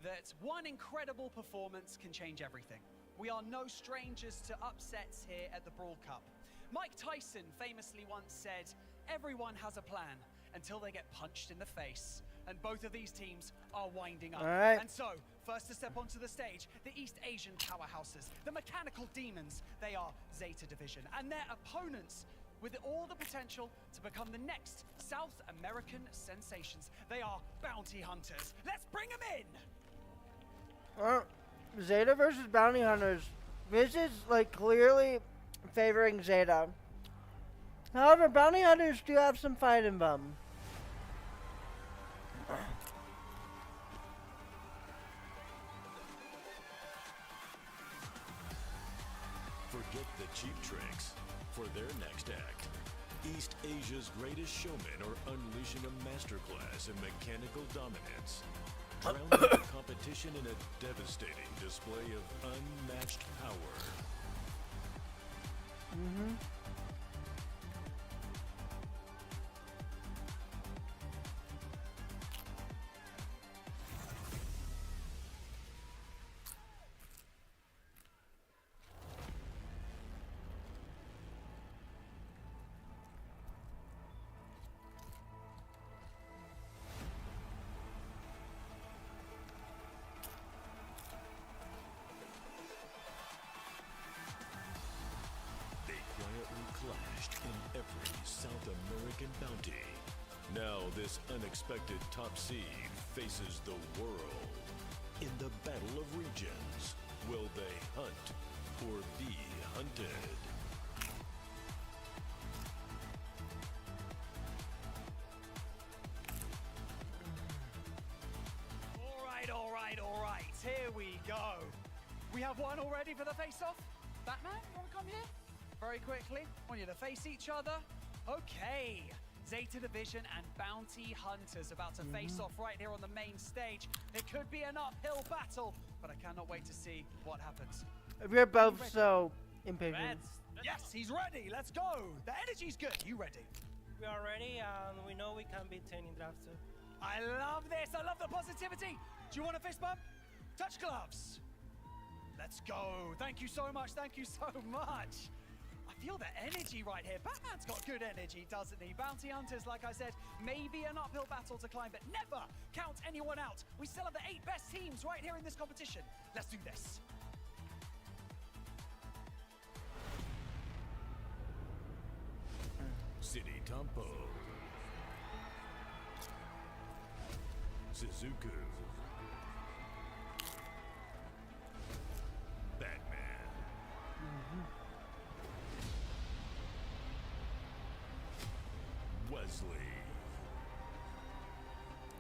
that one incredible performance can change everything. We are no strangers to upsets here at the Brawl Cup. Mike Tyson famously once said, everyone has a plan until they get punched in the face. And both of these teams are winding up. All right. And so, first to step onto the stage, the East Asian powerhouses, the mechanical demons. They are Zeta Division, and their opponents with all the potential to become the next South American sensations. They are Bounty Hunters. Let's bring them in! Zeta versus Bounty Hunters. This is like clearly favoring Zeta. However, Bounty Hunters do have some fight in them. Forget the cheap tricks. For their next act, East Asia's greatest showmen are unleashing a masterclass in mechanical dominance, drowning the competition in a devastating display of unmatched power. Clashed in every South American bounty. Now this unexpected top seed faces the world. In the battle of regions, will they hunt or be hunted? All right, here we go. We have one already for the face-off. Batman, you want to come here? Very quickly, want you to face each other. Okay, Zeta Division and Bounty Hunters about to face off right here on the main stage. It could be an uphill battle, but I cannot wait to see what happens. We're both so impatient. Yes, he's ready. Let's go. The energy's good. You ready? We are ready, and we know we can beat 10 in draft too. I love this. I love the positivity. Do you want a fist bump? Touch gloves. Let's go. Thank you so much. Thank you so much. I feel the energy right here. Batman's got good energy, doesn't he? Bounty Hunters, like I said, maybe an uphill battle to climb, but never count anyone out. We still have the 8 best teams right here in this competition. Let's do this. City Tampo, Suzuku, Batman, Wesley,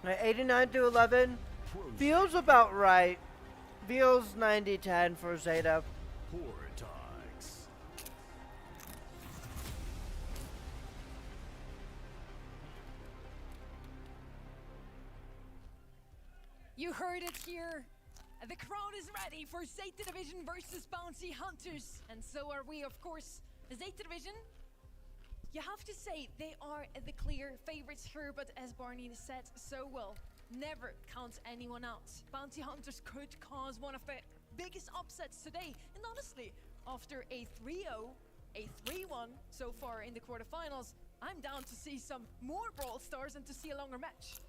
89 to 11 feels about right. Feels 90-10 for Zeta. Portax, You heard it here. The crowd is ready for Zeta Division versus Bounty Hunters. And so are we, of course. Zeta Division, you have to say they are the clear favorites here, but as Barney said so well, never count anyone out. Bounty Hunters could cause one of the biggest upsets today. And honestly, after a 3-0, a 3-1 so far in the quarterfinals, I'm down to see some more Brawl Stars and to see a longer match.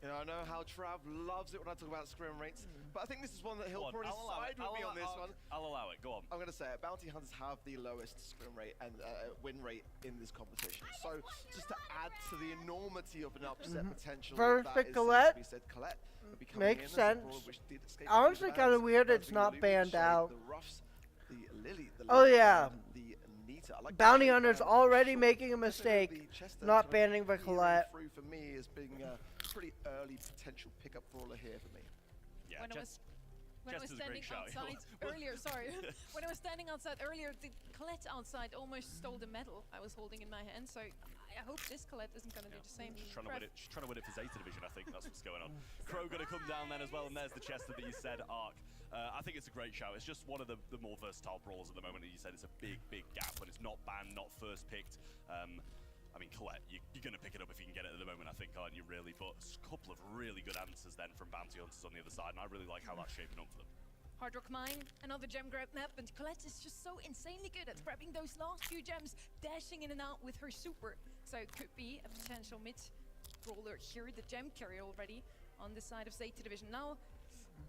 You know, I know how Trav loves it when I talk about scrim rates, but I think this is one that he'll probably side with me on this one. I'll allow it, go on. I'm going to say it, Bounty Hunters have the lowest scrim rate and win rate in this competition. So, just to add to the enormity of an upset potential, First that pick is Colette. to be said, Colette will be coming Makes in as a sense. brawler which did escape Honestly, the kind of bans. weird it's The not Lulu, banned the out. The Ruffs, the Lily, the Oh Lily, yeah. the Nita. I like the Bounty shape Hunters ban already for making a sure. mistake, The Chester not kind of banning the peering Colette. through for me as being a pretty early potential pickup brawler here for me. Yeah, When I was standing outside earlier, when I was standing outside earlier, the Colette outside almost stole the medal I was holding in my hand, so I hope this Colette isn't going to do the same. She's trying to win it for Zeta Division, I think that's what's going on. Crow going to come down then as well, and there's the Chester that you said, Arc. I think it's a great shout. It's just one of the more versatile brawlers at the moment, and you said it's a big gap when it's not banned, not first picked. I mean, Colette, you're going to pick it up if you can get it at the moment, I think, aren't you, really? But a couple of really good answers then from Bounty Hunters on the other side, and I really like how that's shaping up for them. Hard Rock Mine, another gem grab map, and Colette is just so insanely good at grabbing those last few gems, dashing in and out with her super. So it could be a potential mid-brawler here, the gem carrier already on the side of Zeta Division. Now,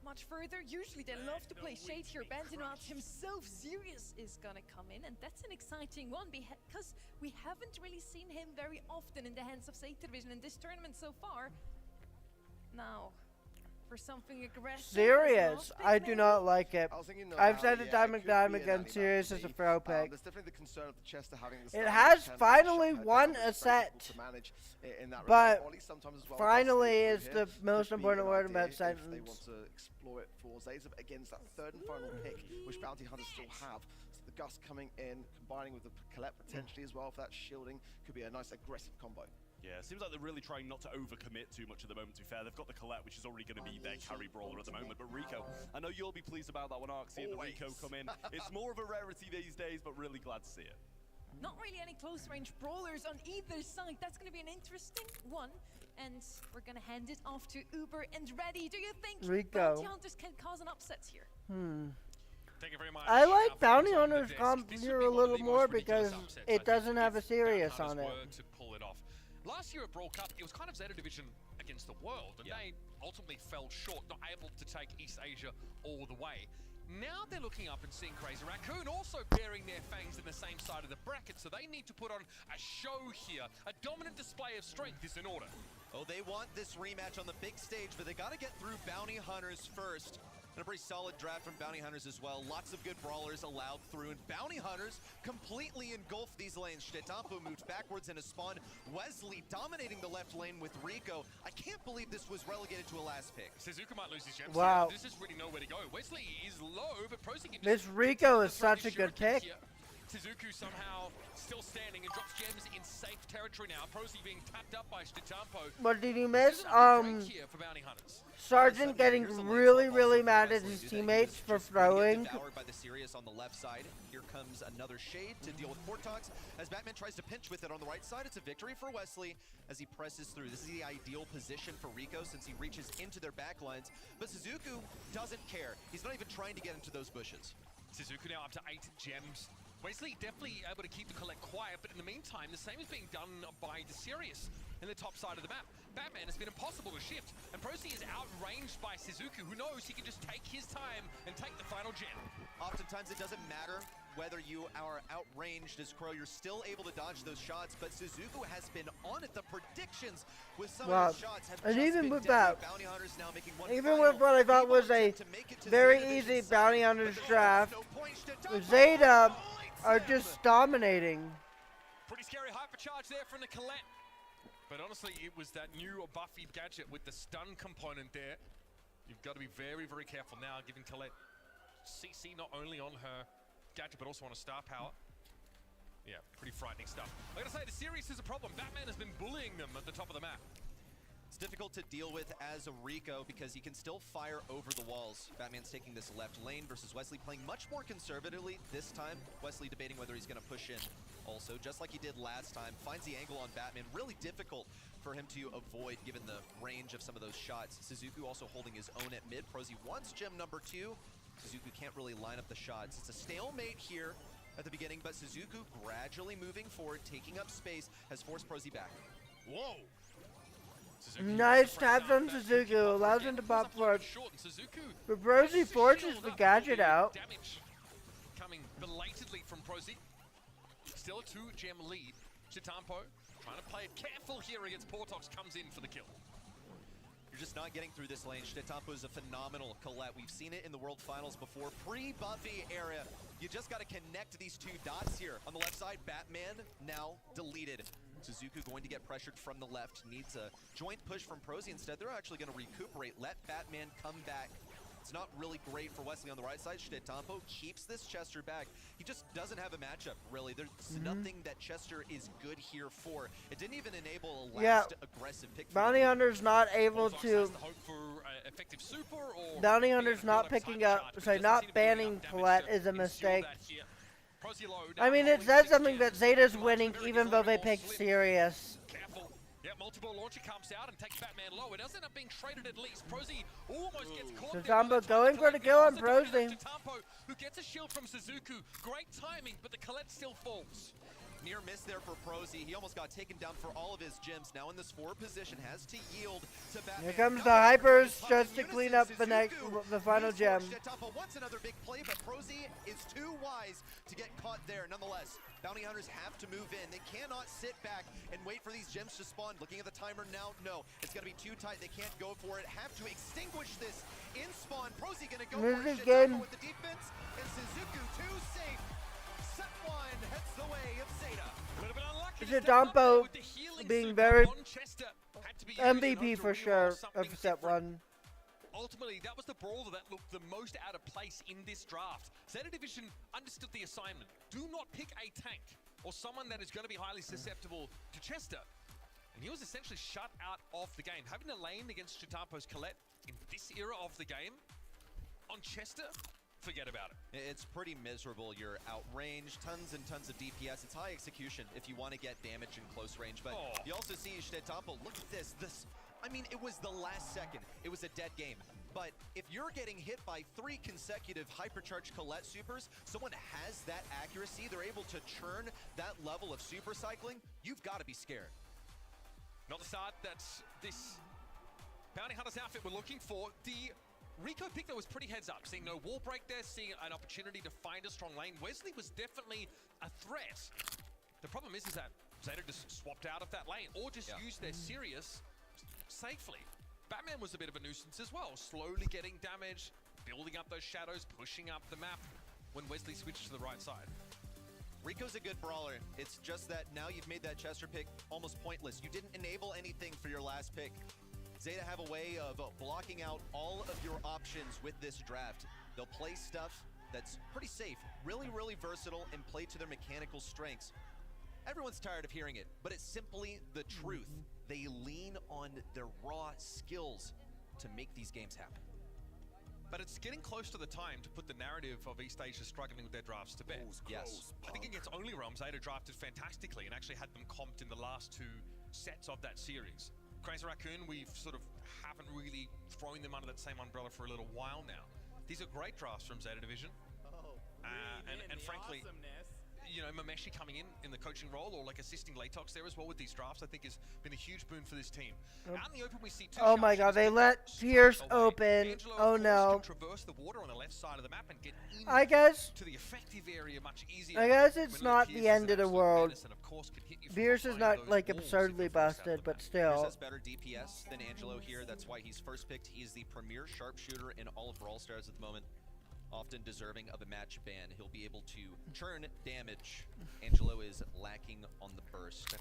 much further, usually they love to play Shade here. Bandinot himself, Sirius, is gonna come in, and that's an exciting one because we haven't really seen him very often in the hands of Zeta Division in this tournament so far. Now, for something aggressive. Sirius, I do not like it. I was thinking, I've said it time and time could be an again, anti-map Sirius for is a me. throw pick. There's definitely the concern of the Chester having the It style has which can finally shut her won down. a It's very set, difficult to manage in that regard, but or at least sometimes as well, finally Dusty is here the most could be important an word idea about if they sentence. want to explore it for Zeta against that third and final pick, which Bounty Hunters still have. So the Gus coming in, combining with the Colette potentially as well for that shielding, could be a nice aggressive combo. Yeah, it seems like they're really trying not to overcommit too much at the moment, to be fair. They've got the Colette, which is already going to be their carry brawler at the moment, but Rico, I know you'll be pleased about that one, Arc, seeing the Rico come in. It's more of a rarity these days, but really glad to see it. Not really any close range brawlers on either side. That's going to be an interesting one. And we're going to hand it off to Uber and Ready. Do you think Rico. Bounty Hunters can cause an upset here? Thank you very much. I like Bounty Hunters comp here a little more because it doesn't have a Sirius on it. To pull it off. Last year at Brawl Cup, it was kind of Zeta Division against the world, and they ultimately fell short, not able to take East Asia all the way. Now they're looking up and seeing Crazy Raccoon also bearing their fangs in the same side of the bracket, so they need to put on a show here. A dominant display of strength is in order. Oh, they want this rematch on the big stage, but they got to get through Bounty Hunters first. And a pretty solid draft from Bounty Hunters as well. Lots of good brawlers allowed through, and Bounty Hunters completely engulfed these lanes. Stetampo moved backwards in a spawn. Wesley dominating the left lane with Rico. I can't believe this was relegated to a last pick. Suzuka might lose his gems. Wow. Here. There's just really nowhere to go. Wesley is low, but Prosy can This Rico is such a good pick. Suzuku somehow still standing and drops gems in safe territory now. Prosy being tapped up by Stetampo. What did you miss? Here for Bounty Hunters. Sergeant getting really mad at his teammates for throwing. Devoured by the Sirius on the left side. Here comes another shade to deal with Portox. As Batman tries to pinch with it on the right side, it's a victory for Wesley as he presses through. This is the ideal position for Rico since he reaches into their backlines. But Suzuku doesn't care. He's not even trying to get into those bushes. Suzuku now up to 8 gems. Wesley definitely able to keep the Collect quiet, but in the meantime, the same is being done by the Sirius in the top side of the map. Batman has been impossible to shift, and Prosy is outranged by Suzuku, who knows he can just take his time and take the final gem. Oftentimes it doesn't matter whether you are outranged as Crow, you're still able to dodge those shots, but Suzuku has been on it. The predictions with some of his shots have and just even been with deadly. that, Bounty Hunters now making one even with what I thought was a very easy Bounty Hunters draft, Zeta are just dominating. Pretty scary hypercharge there from the Colette. But honestly, it was that new Buffy gadget with the stun component there. You've got to be very careful now, giving Colette CC not only on her gadget, but also on a star power. Yeah, pretty frightening stuff. I gotta say, the series is a problem. Batman has been bullying them at the top of the map. difficult to deal with as a Rico because he can still fire over the walls. Batman's taking this left lane versus Wesley playing much more conservatively this time. Wesley debating whether he's going to push in. Also, just like he did last time, finds the angle on Batman. Really difficult for him to avoid given the range of some of those shots. Suzuku also holding his own at mid. Prosy wants gem number 2. Suzuku can't really line up the shots. It's a stalemate here at the beginning, but Suzuku gradually moving forward, taking up space, has forced Prosy back. Whoa! Nice tap from Suzuku, allows him to pop forward. But Prosy forces the gadget out. Damage coming belatedly from Prosy. Still a 2-gem lead. Chitampo trying to play it careful here against Portox, comes in for the kill. You're just not getting through this lane. Chitampo is a phenomenal Colette. We've seen it in the World Finals before. Pre-Buffy era. You just got to connect these 2 dots here. On the left side, Batman now deleted. Suzuku going to get pressured from the left. Needs a joint push from Prosy. Instead, they're actually going to recuperate. Let Batman come back. It's not really great for Wesley on the right side. Chitampo keeps this Chester back. He just doesn't have a matchup, really. There's nothing that Chester is good here for. It didn't even enable a last aggressive pick. Bounty Hunter's not able to. Bounty Hunter's not picking up. Sorry, not banning Colette is a mistake. I mean, it says something that Zeta's winning even though they picked Sirius. Yeah, multiple launcher comes out and takes Batman low. It does end up being traded at least. Prosy almost gets caught. Chitampo going for the kill on Prosy. Chitampo, who gets a shield from Suzuku. Great timing, but the Colette still falls. Near miss there for Prosy. He almost got taken down for all of his gems. Now in this 4 position, has to yield to Batman. Here comes the hypers just to clean up the final gem. Chitampo wants another big play, but Prosy is too wise to get caught there. Nonetheless, Bounty Hunters have to move in. They cannot sit back and wait for these gems to spawn. Looking at the timer now, no. It's going to be too tight. They can't go for it. Have to extinguish this in spawn. Prosy going to go for it. Chitampo with the defense, and Suzuku too safe. Set 1 heads the way of Zeta. A little bit unlucky. Chitampo being very MVP for sure of set 1. Ultimately, that was the brawler that looked the most out of place in this draft. Zeta Division understood the assignment. Do not pick a tank or someone that is going to be highly susceptible to Chester. And he was essentially shut out of the game. Having a lane against Chitampo's Colette in this era of the game on Chester, forget about it. It's pretty miserable. You're outranged, tons and tons of DPS. It's high execution if you want to get damage in close range. But you also see Chitampo, look at this. I mean, it was the last second. It was a dead game. But if you're getting hit by 3 consecutive hypercharged Colette supers, someone has that accuracy, they're able to churn that level of super cycling, you've got to be scared. Not the start that this Bounty Hunter's outfit we're looking for. The Rico pick that was pretty heads up, seeing no wall break there, seeing an opportunity to find a strong lane. Wesley was definitely a threat. The problem is that Zeta just swapped out of that lane or just used their Sirius safely. Batman was a bit of a nuisance as well, slowly getting damage, building up those shadows, pushing up the map when Wesley switched to the right side. Rico's a good brawler. It's just that now you've made that Chester pick almost pointless. You didn't enable anything for your last pick. Zeta have a way of blocking out all of your options with this draft. They'll play stuff that's pretty safe, really, really versatile, and play to their mechanical strengths. Everyone's tired of hearing it, but it's simply the truth. They lean on their raw skills to make these games happen. But it's getting close to the time to put the narrative of East Asia struggling with their drafts to bed. Yes. I think against Only Realms, Zeta drafted fantastically and actually had them comped in the last 2 sets of that series. Crazy Raccoon, we've sort of haven't really thrown them under that same umbrella for a little while now. These are great drafts from Zeta Division. And frankly, you know, Mameshi coming in the coaching role or like assisting Latox there as well with these drafts, I think has been a huge boon for this team. Out in the open, we see 2 oh my god, they let Pierce open. Angelo, oh no. Can traverse the water on the left side of the map and get in I guess to the effective area much easier. I guess it's not the end of the world. Pierce is not like absurdly busted, but still. Pierce has better DPS than Angelo here. That's why he's first picked. He is the premier sharpshooter in all of Brawl Stars at the moment. Often deserving of a match ban. He'll be able to churn damage. Angelo is lacking on the burst.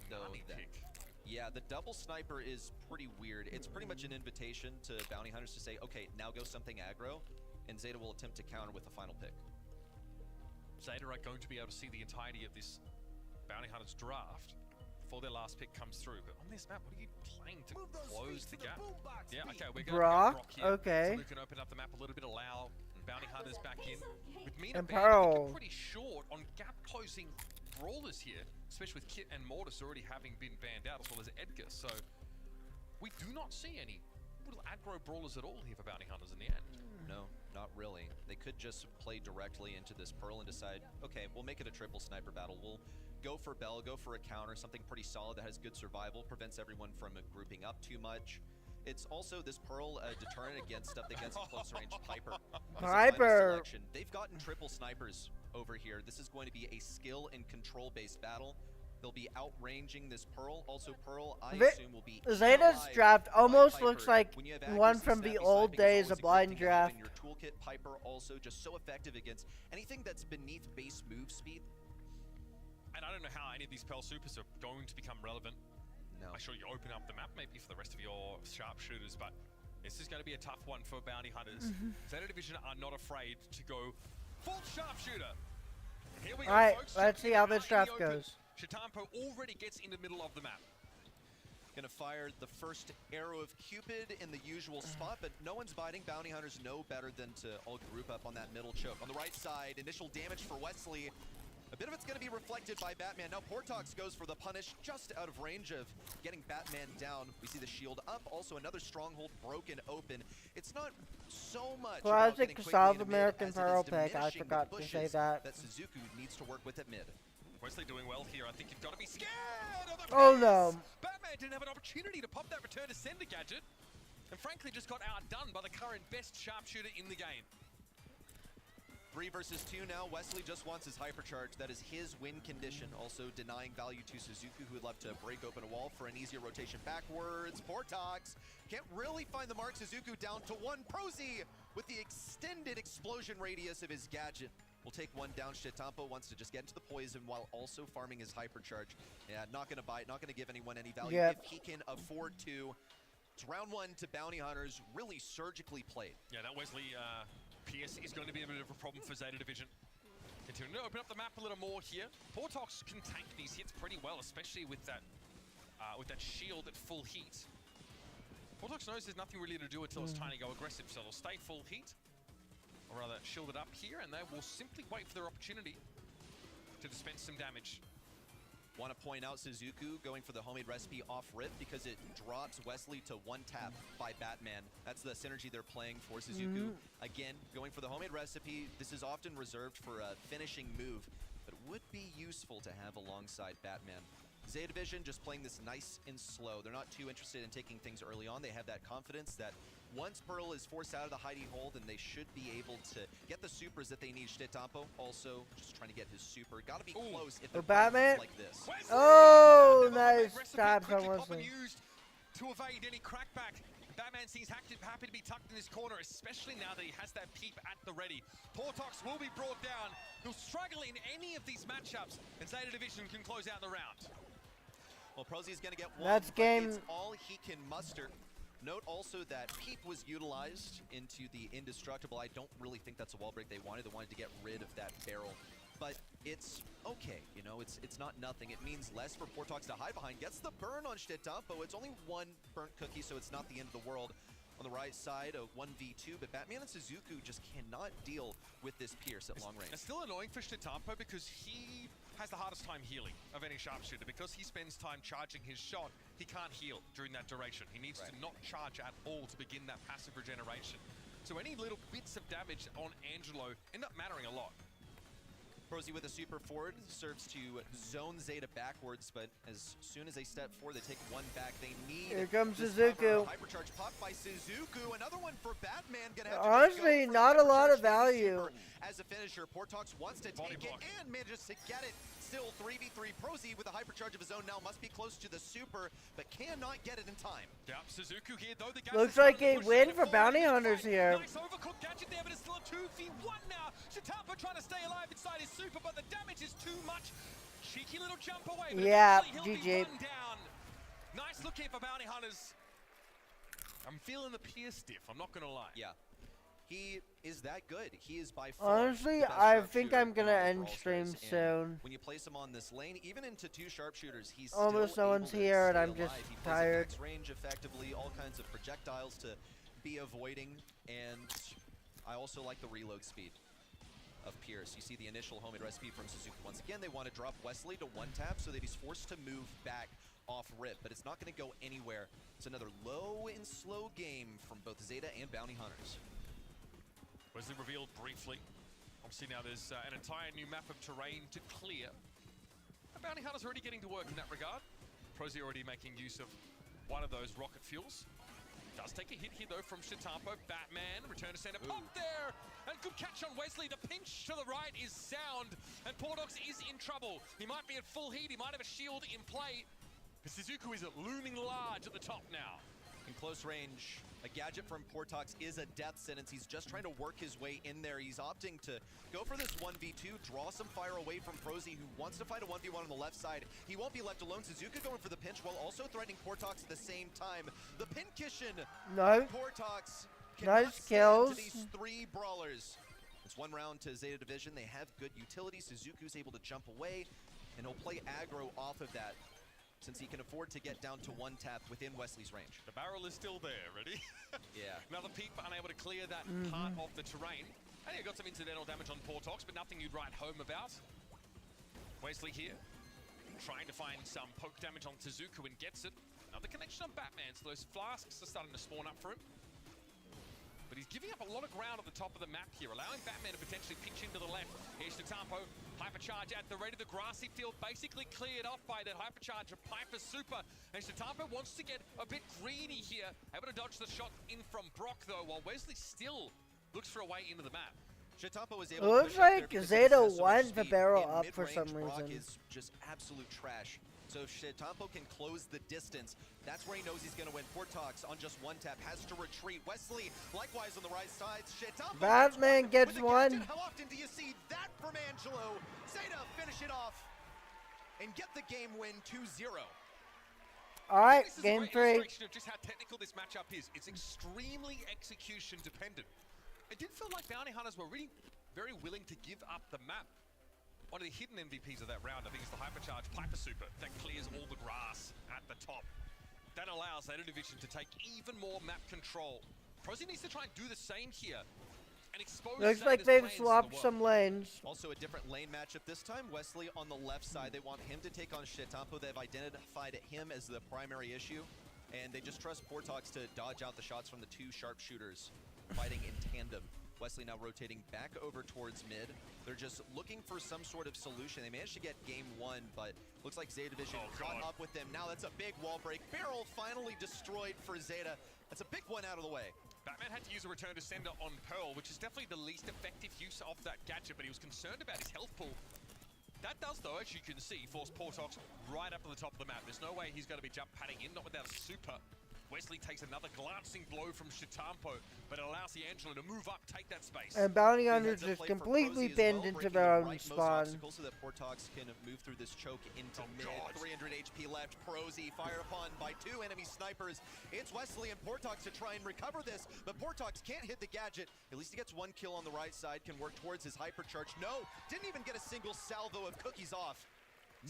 Yeah, the double sniper is pretty weird. It's pretty much an invitation to bounty hunters to say, okay, now go something aggro, and Zeta will attempt to counter with the final pick. Zeta are going to be able to see the entirety of this bounty hunters draft before their last pick comes through. But on this map, what are you playing to close the gap? Yeah, okay, we're going to Brock, Brock here. okay. So we can open up the map a little bit, allow Bounty Hunters back in. With Mina And Bandit, I think Pearl. you're pretty short on gap closing brawlers here, especially with Kit and Mortis already having been banned out, as well as Edgar. So we do not see any little aggro brawlers at all here for Bounty Hunters in the end. No, not really. They could just play directly into this Pearl and decide, okay, we'll make it a triple sniper battle. We'll go for Bell, go for a counter, something pretty solid that has good survival, prevents everyone from grouping up too much. It's also this Pearl a deterrent against stuff that gets a close range Piper. Piper! They've gotten triple snipers over here. This is going to be a skill and control based battle. They'll be outranging this Pearl. Also, Pearl, I assume, will be Zeta's draft almost looks like one from the old days of blind draft. Your toolkit Piper also just so effective against anything that's beneath base move speed. And I don't know how any of these Pearl Supers are going to become relevant. No. I'm sure you open up the map maybe for the rest of your sharpshooters, but this is going to be a tough one for Bounty Hunters. Zeta Division are not afraid to go full sharpshooter. Here we go, Alright, folks. let's see how this Out in draft the open. goes. Shitampo already gets in the middle of the map. Gonna fire the first arrow of Cupid in the usual spot, but no one's biting. Bounty Hunters know better than to all group up on that middle choke. On the right side, initial damage for Wesley. A bit of it's going to be reflected by Batman. Now Portox goes for the punish, just out of range of getting Batman down. We see the shield up. Also another stronghold broken open. It's not so much about getting Classic quickly South into mid American as it is Pearl pick. I diminishing the forgot to say bushes that. Suzuku needs to work with at mid. Wesley doing well here. I think you've got to be scared of the Oh pace. no. Batman didn't have an opportunity to pop that return to sender gadget, and frankly just got outdone by the current best sharpshooter in the game. 3 versus 2 now. Wesley just wants his hypercharge. That is his win condition. Also denying value to Suzuku, who would love to break open a wall for an easier rotation backwards. Portox can't really find the mark. Suzuku down to 1. Prosy with the extended explosion radius of his gadget. We'll take one down. Shitampo wants to just get into the poison while also farming his hypercharge. Yeah, not going to bite, not going to give anyone any value if he can afford to. It's round 1 to Bounty Hunters, really surgically played. Yeah, that Wesley Pierce is going to be a bit of a problem for Zeta Division. Continuing to open up the map a little more here. Portox can tank these hits pretty well, especially with that shield at full heat. Portox knows there's nothing really to do until it's time to go aggressive, so they'll stay full heat, or rather shielded up here, and they will simply wait for their opportunity to dispense some damage. Want to point out Suzuku going for the homemade recipe off rip because it drops Wesley to 1 tap by Batman. That's the synergy they're playing for Suzuku. Again, going for the homemade recipe. This is often reserved for a finishing move, but would be useful to have alongside Batman. Zeta Division just playing this nice and slow. They're not too interested in taking things early on. They have that confidence that once Pearl is forced out of the hidey hole, then they should be able to get the supers that they need. Shitampo also just trying to get his super. Gotta be close if they're Batman. like this. Oh, nice stab from Wesley. Used to evade any crackback. Batman seems happy to be tucked in this corner, especially now that he has that peep at the ready. Portox will be brought down. He'll struggle in any of these matchups, and Zeta Division can close out the round. Well, Prosy's gonna get one. That's game. It's all he can muster. Note also that Peep was utilized into the indestructible. I don't really think that's a wall break they wanted. They wanted to get rid of that barrel. But it's okay, you know, it's not nothing. It means less for Portox to hide behind. Gets the burn on Shitampo. It's only 1 burnt cookie, so it's not the end of the world. On the right side, a 1v2, but Batman and Suzuku just cannot deal with this Pierce at long range. It's still annoying for Shitampo because he has the hardest time healing of any sharpshooter. Because he spends time charging his shot, he can't heal during that duration. He needs to not charge at all to begin that passive regeneration. So any little bits of damage on Angelo end up mattering a lot. Prosy with a super forward serves to zone Zeta backwards, but as soon as they step forward, they take 1 back. They need. Here comes this Suzuku. Hypercharge popped by Suzuku. Another one for Batman. Gonna have to Honestly, not a lot of value. As a finisher, Portox wants to take it and manages to get it. Still 3v3. Prosy with a hypercharge of his own now must be close to the super, but cannot get it in time. Yep, Suzuku here though. The Looks like a win for Bounty Hunters here. Nice overcooked gadget there, but it's still a 2v1 now. Shitampo trying to stay alive inside his super, but the damage is too much. Cheeky little jump away. But yeah, he'll GG. be run down. Nice look here for Bounty Hunters. I'm feeling the Pierce stiff, I'm not gonna lie. Yeah. He is is that good. He is by far Honestly, the best I think sharpshooter I'm gonna in all of end Brawl stream Stars, and soon. when you place him on this lane, even into 2 sharpshooters, he's Almost still no able one's to here, and stay I'm just alive. He plays at tired. max range effectively, all kinds of projectiles to be avoiding, and I also like the reload speed of Pierce. You see the initial homemade recipe from Suzuki. Once again, they want to drop Wesley to 1-tap so that he's forced to move back off rip, but it's not going to go anywhere. It's another low and slow game from both Zeta and Bounty Hunters. Wesley revealed briefly. Obviously now there's an entire new map of terrain to clear. The Bounty Hunters are already getting to work in that regard. Prozy already making use of one of those rocket fuels. Does take a hit here though from Shitampo. Batman, return to center, pop there! And good catch on Wesley. The pinch to the right is sound, and Portox is in trouble. He might be at full heat, he might have a shield in play. But Suzuku is looming large at the top now. In close range, a gadget from Portox is a death sentence. He's just trying to work his way in there. He's opting to go for this 1v2, draw some fire away from Prozy, who wants to fight a 1v1 on the left side. He won't be left alone. Suzuka going for the pinch while also threatening Portox at the same time. The Pincushion. No. Portox Nice kills. to these 3 brawlers. It's 1 round to Zeta Division. They have good utility. Suzuku's able to jump away, and he'll play aggro off of that, since he can afford to get down to 1-tap within Wesley's range. The barrel is still there, ready? Yeah. Another peep, unable to clear that part of the terrain. And he got some incidental damage on Portox, but nothing you'd write home about. Wesley here, trying to find some poke damage on Suzuku and gets it. Another connection on Batman, so those flasks are starting to spawn up for him. But he's giving up a lot of ground at the top of the map here, allowing Batman to potentially pitch into the left. Here's Shitampo, hypercharge at the ready. The grassy field basically cleared off by that hypercharge of Piper Super. And Shitampo wants to get a bit greedy here, able to dodge the shot in from Brock though, while Wesley still looks for a way into the map. Shitampo was It able to looks push up there like because Zeta he has so much won the speed. barrel In up for mid-range, some Brock reason. is just absolute trash. So if Shitampo can close the distance, that's where he knows he's going to win. Portox on just 1-tap has to retreat. Wesley, likewise on the right side. Shitampo Batman gets one. How often do you see that from Angelo? Zeta finish it off and get the game win 2-0. All right, This is game a great 3. illustration of just how technical this matchup is. It's extremely execution dependent. It did feel like Bounty Hunters were really very willing to give up the map. One of the hidden MVPs of that round, I think, is the hypercharge Piper Super that clears all the grass at the top. That allows Zeta Division to take even more map control. Prozy needs to try and do the same here and expose Looks Zeta's like they've plans to the swapped world. some lanes. Also a different lane matchup this time. Wesley on the left side. They want him to take on Shitampo. They've identified him as the primary issue, and they just trust Portox to dodge out the shots from the 2 sharpshooters fighting in tandem. Wesley now rotating back over towards mid. They're just looking for some sort of solution. They managed to get game 1, but looks like Zeta Division caught up with them. Now that's a big wall break. Barrel finally destroyed for Zeta. That's a big one out of the way. Batman had to use a return to sender on Pearl, which is definitely the least effective use of that gadget, but he was concerned about his health pool. That does, though, as you can see, force Portox right up to the top of the map. There's no way he's going to be jump padding in, not without a super. Wesley takes another glancing blow from Shitampo, but allows the Angelo to move up, take that space. And Bounty Hunters just completely pinned into their own spawn. So that Portox can move through this choke into mid. 300 HP left. Prozy fired upon by 2 enemy snipers. It's Wesley and Portox to try and recover this, but Portox can't hit the gadget. At least he gets 1 kill on the right side, can work towards his hypercharge. No, didn't even get a single salvo of cookies off.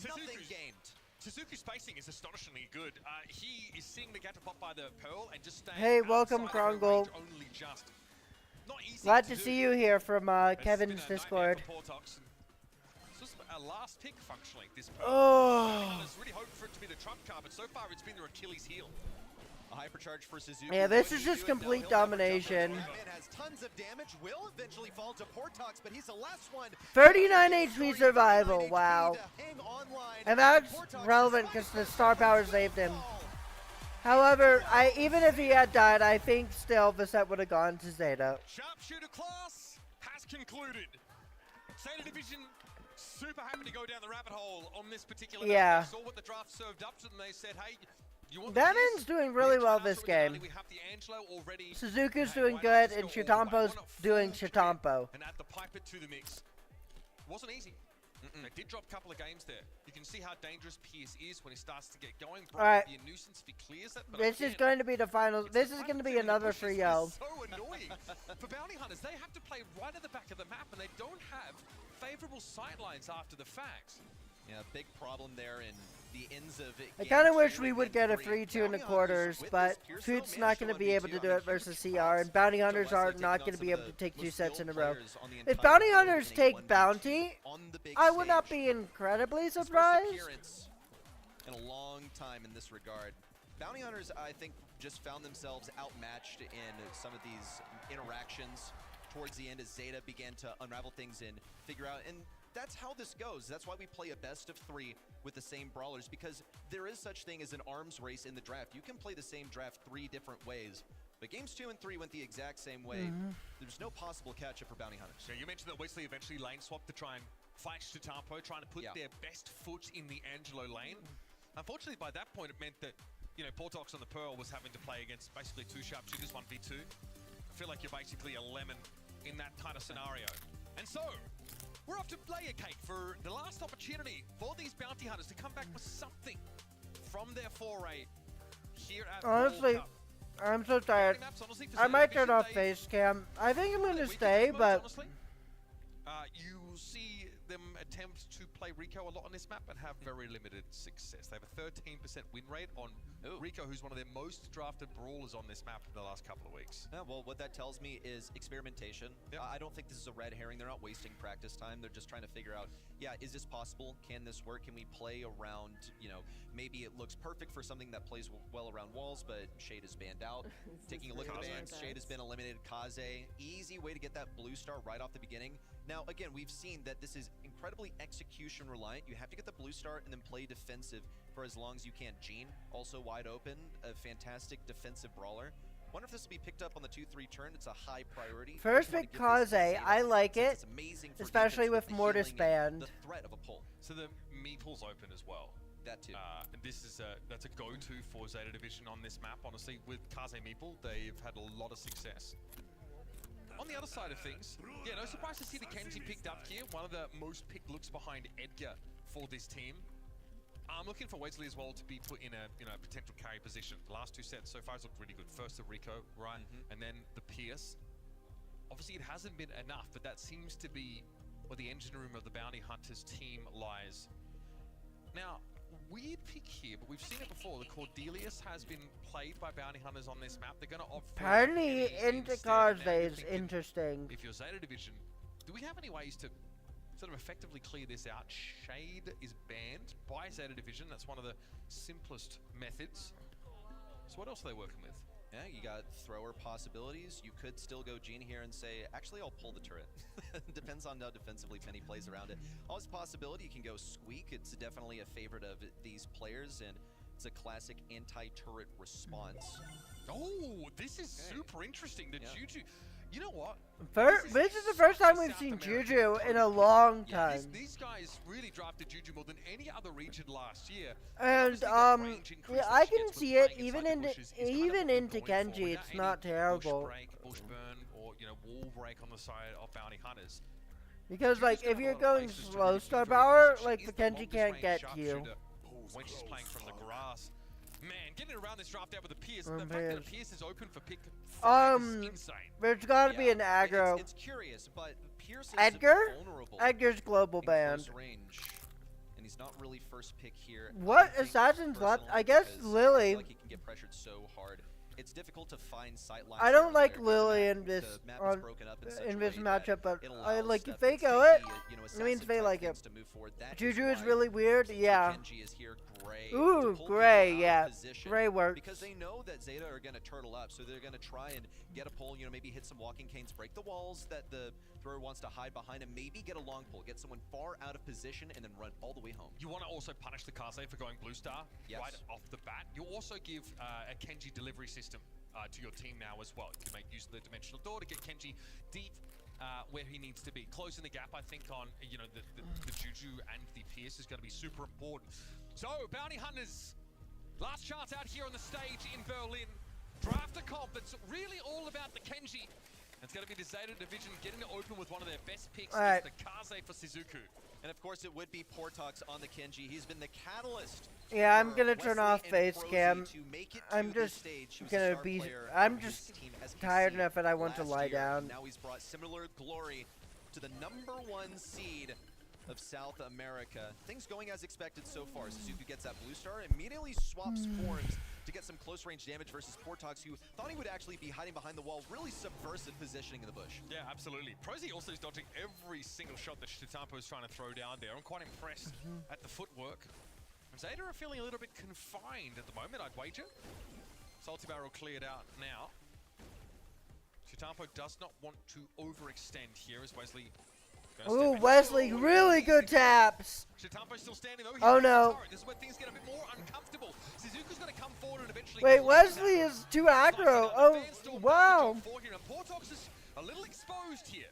Nothing gamed. Suzuki's spacing is astonishingly good. He is seeing the gadget pop by the Pearl and just staying Hey, welcome, outside of the Krongle. range only just. Not easy Glad to to do. see you here from It's Kevin's been a Discord. nightmare for Portox. This was a last pick functionally, this Pearl. Oh. I was really hoping for it to be the trump card, but so far it's been their Achilles heel. A hypercharge for Suzuki. Yeah, this is just complete domination. Batman has tons of damage, will eventually fall to Portox, but he's the last one. 39 HP survival, wow. And that's relevant because the star power saved him. However, even if he had died, I think still the set would have gone to Zeta. Sharpshooter class has concluded. Zeta Division super happy to go down the rabbit hole on this particular Yeah. map. They saw what the draft served up to them. They said, hey, you want Batman's doing really well this game. We have the Angelo already. Suzuki's doing good, and Shitampo's doing Shitampo. And add the Piper to the mix. Wasn't easy. They did drop a couple of games there. You can see how dangerous Pierce is when he starts to get going. All right. Be a nuisance if he clears that. But This is going to be the final. This is going to be another free yo. so annoying for bounty hunters. They have to play right at the back of the map, and they don't have favorable sightlines after the fact. Yeah, big problem there in the ends of it. I kind of wish we would get a 3-2 in the quarters, but Food's not going to be able to do it versus CR, and Bounty Hunters are not going to be able to take 2 sets in a row. If Bounty Hunters take Bounty, I would not be incredibly surprised. In a long time in this regard. Bounty Hunters, I think, just found themselves outmatched in some of these interactions towards the end as Zeta began to unravel things and figure out, and that's how this goes. That's why we play a best of 3 with the same brawlers, because there is such thing as an arms race in the draft. You can play the same draft 3 different ways, but games 2 and 3 went the exact same way. There's no possible catch-up for Bounty Hunters. So you mentioned that Wesley eventually lane swapped to try and fight Chitapo, trying to put their best foot in the Angelo lane. Unfortunately, by that point, it meant that, you know, Portox on the Pearl was having to play against basically 2 sharpshooters, 1v2. I feel like you're basically a lemon in that kind of scenario. And so, we're off to Layer Cake for the last opportunity for these bounty hunters to come back with something from their foray here at Honestly, World Cup. I'm so tired. I might turn off face cam. I think I'm going to stay, but... You see them attempt to play Rico a lot on this map and have very limited success. They have a 13% win rate on Rico, who's one of their most drafted brawlers on this map in the last couple of weeks. Yeah, well, what that tells me is experimentation. I don't think this is a red herring. They're not wasting practice time. They're just trying to figure out, yeah, is this possible? Can this work? Can we play around, you know, maybe it looks perfect for something that plays well around walls, but Shade is banned out. Taking a look at the bans, Shade has been eliminated. Kaze, easy way to get that blue star right off the beginning. Now, again, we've seen that this is incredibly execution reliant. You have to get the blue star and then play defensive for as long as you can. Gene, also wide open, a fantastic defensive brawler. Wonder if this will be picked up on the 2-3 turn. It's a high priority. First pick Kaze, I like it, especially with Mortis banned. The threat of a pull. So the Meeple's open as well. That too. This is that's a go-to for Zeta Division on this map. Honestly, with Kaze Meeple, they've had a lot of success. On the other side of things, yeah, no surprise to see the Kenji picked up here. One of the most picked looks behind Edgar for this team. I'm looking for Wesley as well to be put in a potential carry position. The last 2 sets so far has looked really good. First the Rico, right, and then the Pierce. Obviously it hasn't been enough, but that seems to be where the engine room of the Bounty Hunters team lies. Now, weird pick here, but we've seen it before. The Cordelius has been played by Bounty Hunters on this map. They're going to opt for Apparently, into Kaze is interesting. If you're Zeta Division, do we have any ways to sort of effectively clear this out? Shade is banned by Zeta Division. That's one of the simplest methods. So what else are they working with? Yeah, you got thrower possibilities. You could still go Gene here and say, actually, I'll pull the turret. Depends on how defensively Penny plays around it. Always a possibility. You can go Squeak. It's definitely a favorite of these players, and it's a classic anti-turret response. Oh, this is super interesting. The Juju. You know what? This is the first time we've seen Juju in a long time. These guys really drafted Juju more than any other region last year. And yeah, I can see it even into Kenji. It's not terrible. Bush burn, or wall break on the side of Bounty Hunters. Because like if you're going slow star power, like the Kenji can't get you. When she's playing from the grass. Man, getting around this draft out with a Pierce. The fact that a Pierce is open for pick is insane. There's got to be an aggro. It's curious, but Pierce is vulnerable. Edgar's global banned. Range, and he's not really first pick here. What assassins left? I guess Lily. Like he can get pressured so hard. It's difficult to find sight lines. I don't like Lily in this matchup, but I like if they go it. It means they like it. Juju is really weird. Yeah. Ooh, Gray. Yeah. Gray works. Because they know that Zeta are going to turtle up, so they're going to try and get a pull. Maybe hit some walking canes, break the walls that the thrower wants to hide behind, and maybe get a long pull, get someone far out of position, and then run all the way home. You want to also punish the Kaze for going blue star right off the bat. You also give a Kenji delivery system to your team now as well. You can make use of the dimensional door to get Kenji deep where he needs to be. Closing the gap, I think, on the Juju and the Pierce is going to be super important. So, Bounty Hunters, last chance out here on the stage in Berlin. Draft a comp that's really all about the Kenji. It's going to be the Zeta division getting to open with one of their best picks. All right. It's the Kaze for Suzuku. And of course, it would be Portox on the Kenji. He's been the catalyst. Yeah, I'm for gonna turn Wesley off and face Frozy cam. to make it I'm to this just stage. He was a gonna star be. player I'm for his just team SKC tired enough that I want to last lie year. down. Now he's brought similar glory to the #1 seed of South America. Things going as expected so far. Suzuki gets that blue star, immediately swaps forms to get some close range damage versus Portox, who thought he would actually be hiding behind the wall. Really subversive positioning in the bush. Yeah, absolutely. Prosy also is dodging every single shot that Shitampo is trying to throw down there. I'm quite impressed at the footwork. Zeta are feeling a little bit confined at the moment, I'd wager. Salty Barrel cleared out now. Shitampo does not want to overextend here as Wesley. Ooh, Wesley, really good taps. Shitampo's still standing though. Oh no. This is where things get a bit more uncomfortable. Suzuku's going to come forward and eventually. Wait, Wesley is too aggro. Oh, wow. Portox is a little exposed here.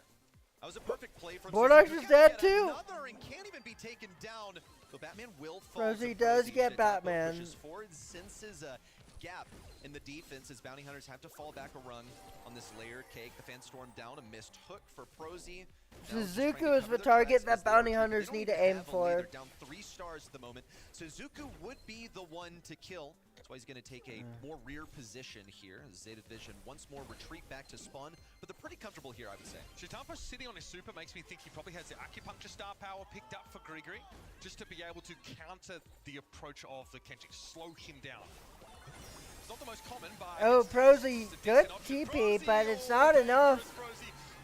That was a perfect play from Portox Suzuki. is dead too. Another and can't even be taken down. But Batman will fall. Rosie does get Batman. Pushes forward, senses a gap in the defense as Bounty Hunters have to fall back a rung on this layered cake. The fan storm down, a missed hook for Prosy. Suzuku is the target that Bounty Hunters need to aim for. They're down 3 stars at the moment. Suzuku would be the one to kill. That's why he's going to take a more rear position here. Zeta Division once more retreat back to spawn, but they're pretty comfortable here, I would say. Shitampo sitting on his super makes me think he probably has the acupuncture star power picked up for Grigori, just to be able to counter the approach of the Kenji, slow him down. It's not the most common, but Oh, Prosy, good TP, but it's not enough.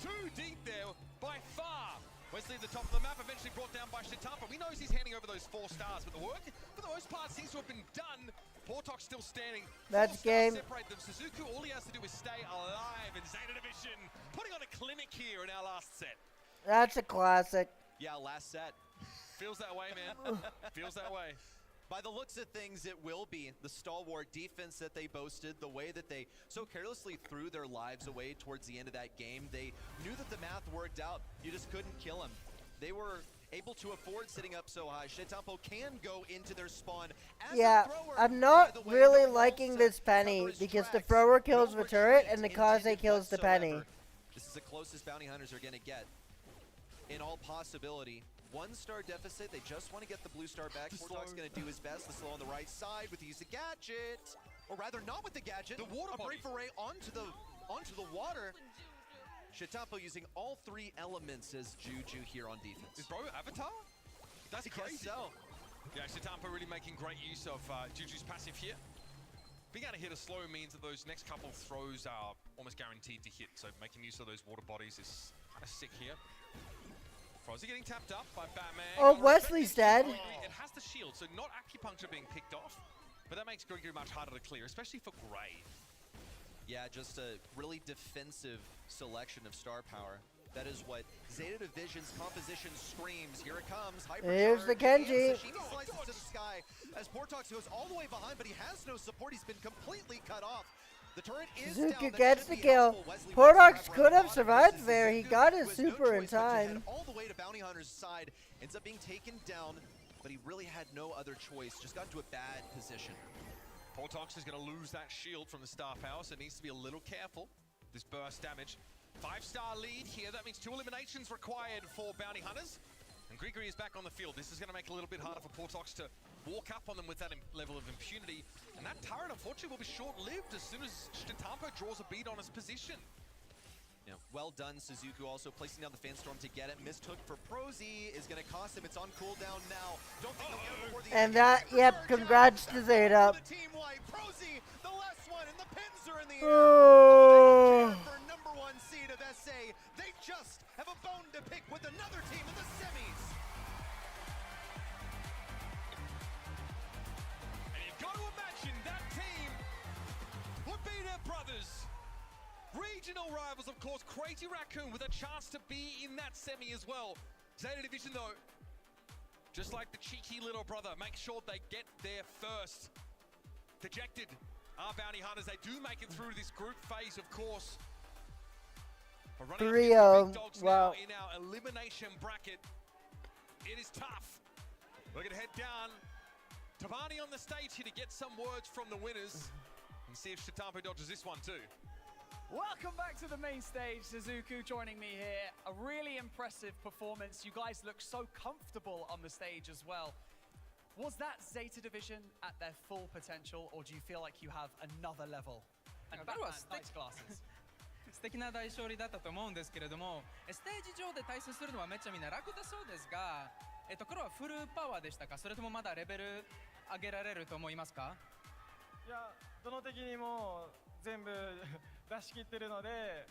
too deep there by far. Wesley at the top of the map, eventually brought down by Shitampo. We know he's handing over those 4 stars, but the work, for the most part, seems to have been done. Portox still standing. That's 4 stars game. separate them. Suzuku, all he has to do is stay alive. And Zeta Division putting on a clinic here in our last set. That's a classic. Yeah, last set. Feels that way, man. Feels that way. By the looks of things, it will be the stalwart defense that they boasted, the way that they so carelessly threw their lives away towards the end of that game. They knew that the math worked out. You just couldn't kill them. They were able to afford sitting up so high. Shitampo can go into their spawn. As Yeah, a thrower, I'm not by the way, really no liking this penny covers because the tracks, thrower kills no the turret retreat and the Kaze intended kills the penny. whatsoever. This is the closest Bounty Hunters are going to get. In all possibility, 1-star deficit. They just want to get the blue star back. Portox going to do his best. The slow on the right side with the use of gadget, or rather, not with the gadget. The water a body. brief array onto the water. Shitampo using all 3 elements as Juju here on defense. Is Bro Avatar? That's I guess crazy. so. Yeah, Shitampo really making great use of Juju's passive here. Being able to hit a slow means that those next couple of throws are almost guaranteed to hit. So making use of those water bodies is kind of sick here. Frozzy getting tapped up by Batman. Oh, Gotta Wesley's respect dead. It has the shield, so not acupuncture being picked off. But that makes Gregory much harder to clear, especially for Gray. Yeah, just a really defensive selection of star power. That is what Zeta Division's composition screams. Here it comes. Here's the Kenji. Sashimi slices to the sky as Portox goes all the way behind, but he has no support. He's been completely cut off. The turret is down. Suzuki That gets should the be kill. helpful. Wesley Portox wins the could have round survived versus there. He Suzuki, got his who has no super in choice but to head time. all the way to Bounty Hunter's side. Ends up being taken down, but he really had no other choice. Just got into a bad position. Portox is going to lose that shield from the star power, so it needs to be a little careful. This burst damage. 5-star lead here. That means 2 eliminations required for Bounty Hunters. And Gregory is back on the field. This is going to make it a little bit harder for Portox to walk up on them with that level of impunity. And that turret, unfortunately, will be short-lived as soon as Shitampo draws a beat on his position. Yeah, well done, Suzuku also placing down the fan storm to get it. Missed hook for Prosy is going to cost him. It's on cooldown now. Don't think they'll get it before the And that, yep, congrats to Zeta. The team wipe. Prosy, the last one, and the pins are in the air. Oh. For #1 seed of SA, they just have a bone to pick with another team in the semis. And you've got to imagine that team would be their brothers. Regional rivals, of course. Crazy Raccoon with a chance to be in that semi as well. Zeta Division, though, just like the cheeky little brother, make sure they get there first. Dejected are Bounty Hunters. They do make it through this group phase, of course. But running up against the big dogs now in our elimination bracket, it is tough. We're going to head down. Tabani on the stage here to get some words from the winners and see if Shitampo dodges this one too. Welcome back to the main stage. Suzuku joining me here. A really impressive performance. You guys look so comfortable on the stage as well. Was that Zeta Division at their full potential, or do you feel like you have another level? And Batman, nice glasses. 素敵な大勝利だったと思うんですけれども、ステージ上で対戦するのはめっちゃみんな楽だそうですが、黒はフルパワーでしたか、それともまだレベル上げられると思いますか？いや、どの敵にも全部出し切ってるので、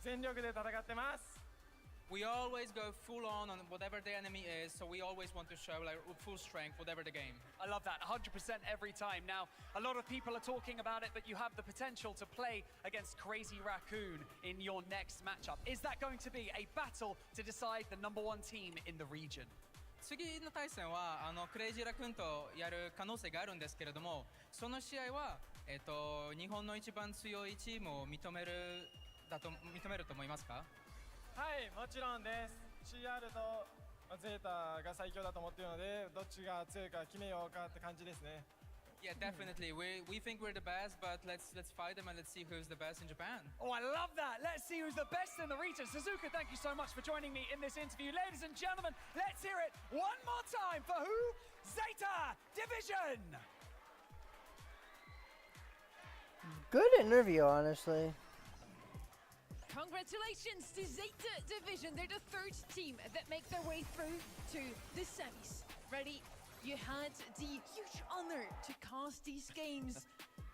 全力で戦ってます。We always go full on whatever the enemy is, so we always want to show like full strength, whatever the game. I love that, 100% every time. Now, a lot of people are talking about it, but you have the potential to play against Crazy Raccoon in your next matchup. Is that going to be a battle to decide the #1 team in the region? 次の対戦はクレイジーラクーンとやる可能性があるんですけれども、その試合は日本の一番強いチームを認めると思いますか？はい、もちろんです。CR とゼータが最強だと思っているので、どっちが強いか決めようかって感じですね。Yeah, definitely. We think we're the best, but let's fight them and let's see who's the best in Japan. Oh, I love that. Let's see who's the best in the region. Suzuka, thank you so much for joining me in this interview. Ladies and gentlemen, let's hear it one more time for who? Zeta Division. Good interview, honestly. Congratulations to Zeta Division. They're the third team that make their way through to the semis. Ready? You had the huge honor to cast these games.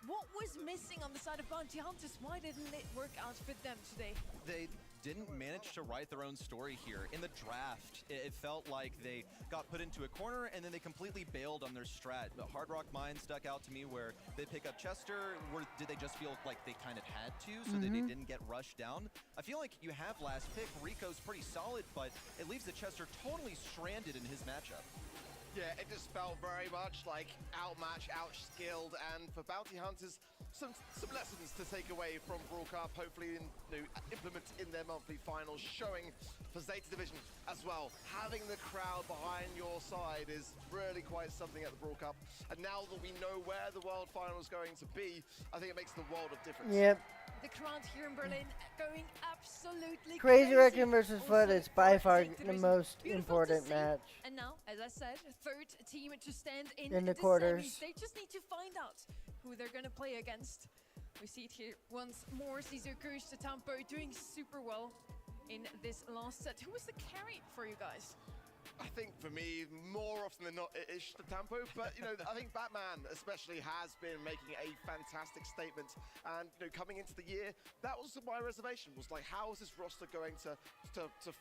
What was missing on the side of Bounty Hunters? Why didn't it work out for them today? They didn't manage to write their own story here. In the draft, it felt like they got put into a corner and then they completely bailed on their strat. The Hard Rock Mine stuck out to me where they pick up Chester. Did they just feel like they kind of had to so that they didn't get rushed down? I feel like you have last pick. Rico's pretty solid, but it leaves the Chester totally stranded in his matchup. Yeah, it just felt very much like outmatched, outskilled, and for Bounty Hunters, some lessons to take away from Brawl Cup, hopefully implement in their monthly finals, showing for Zeta Division as well. Having the crowd behind your side is really quite something at the Brawl Cup, and now that we know where the World Final is going to be, I think it makes the world of difference. Yep. The crowd here in Berlin going absolutely Crazy Raccoon versus Also, Foot is by far Zeta the Division. most Beautiful important to see. match. And now, as I said, third team to stand In the semis. quarters. They just need to find out who they're going to play against. We see it here once more. Suzuku to Tampo doing super well in this last set. Who was the carry for you guys? I think for me, more often than not, it is the Tampo. But, I think Batman especially has been making a fantastic statement. And, coming into the year, that was my reservation, was like, how is this roster going to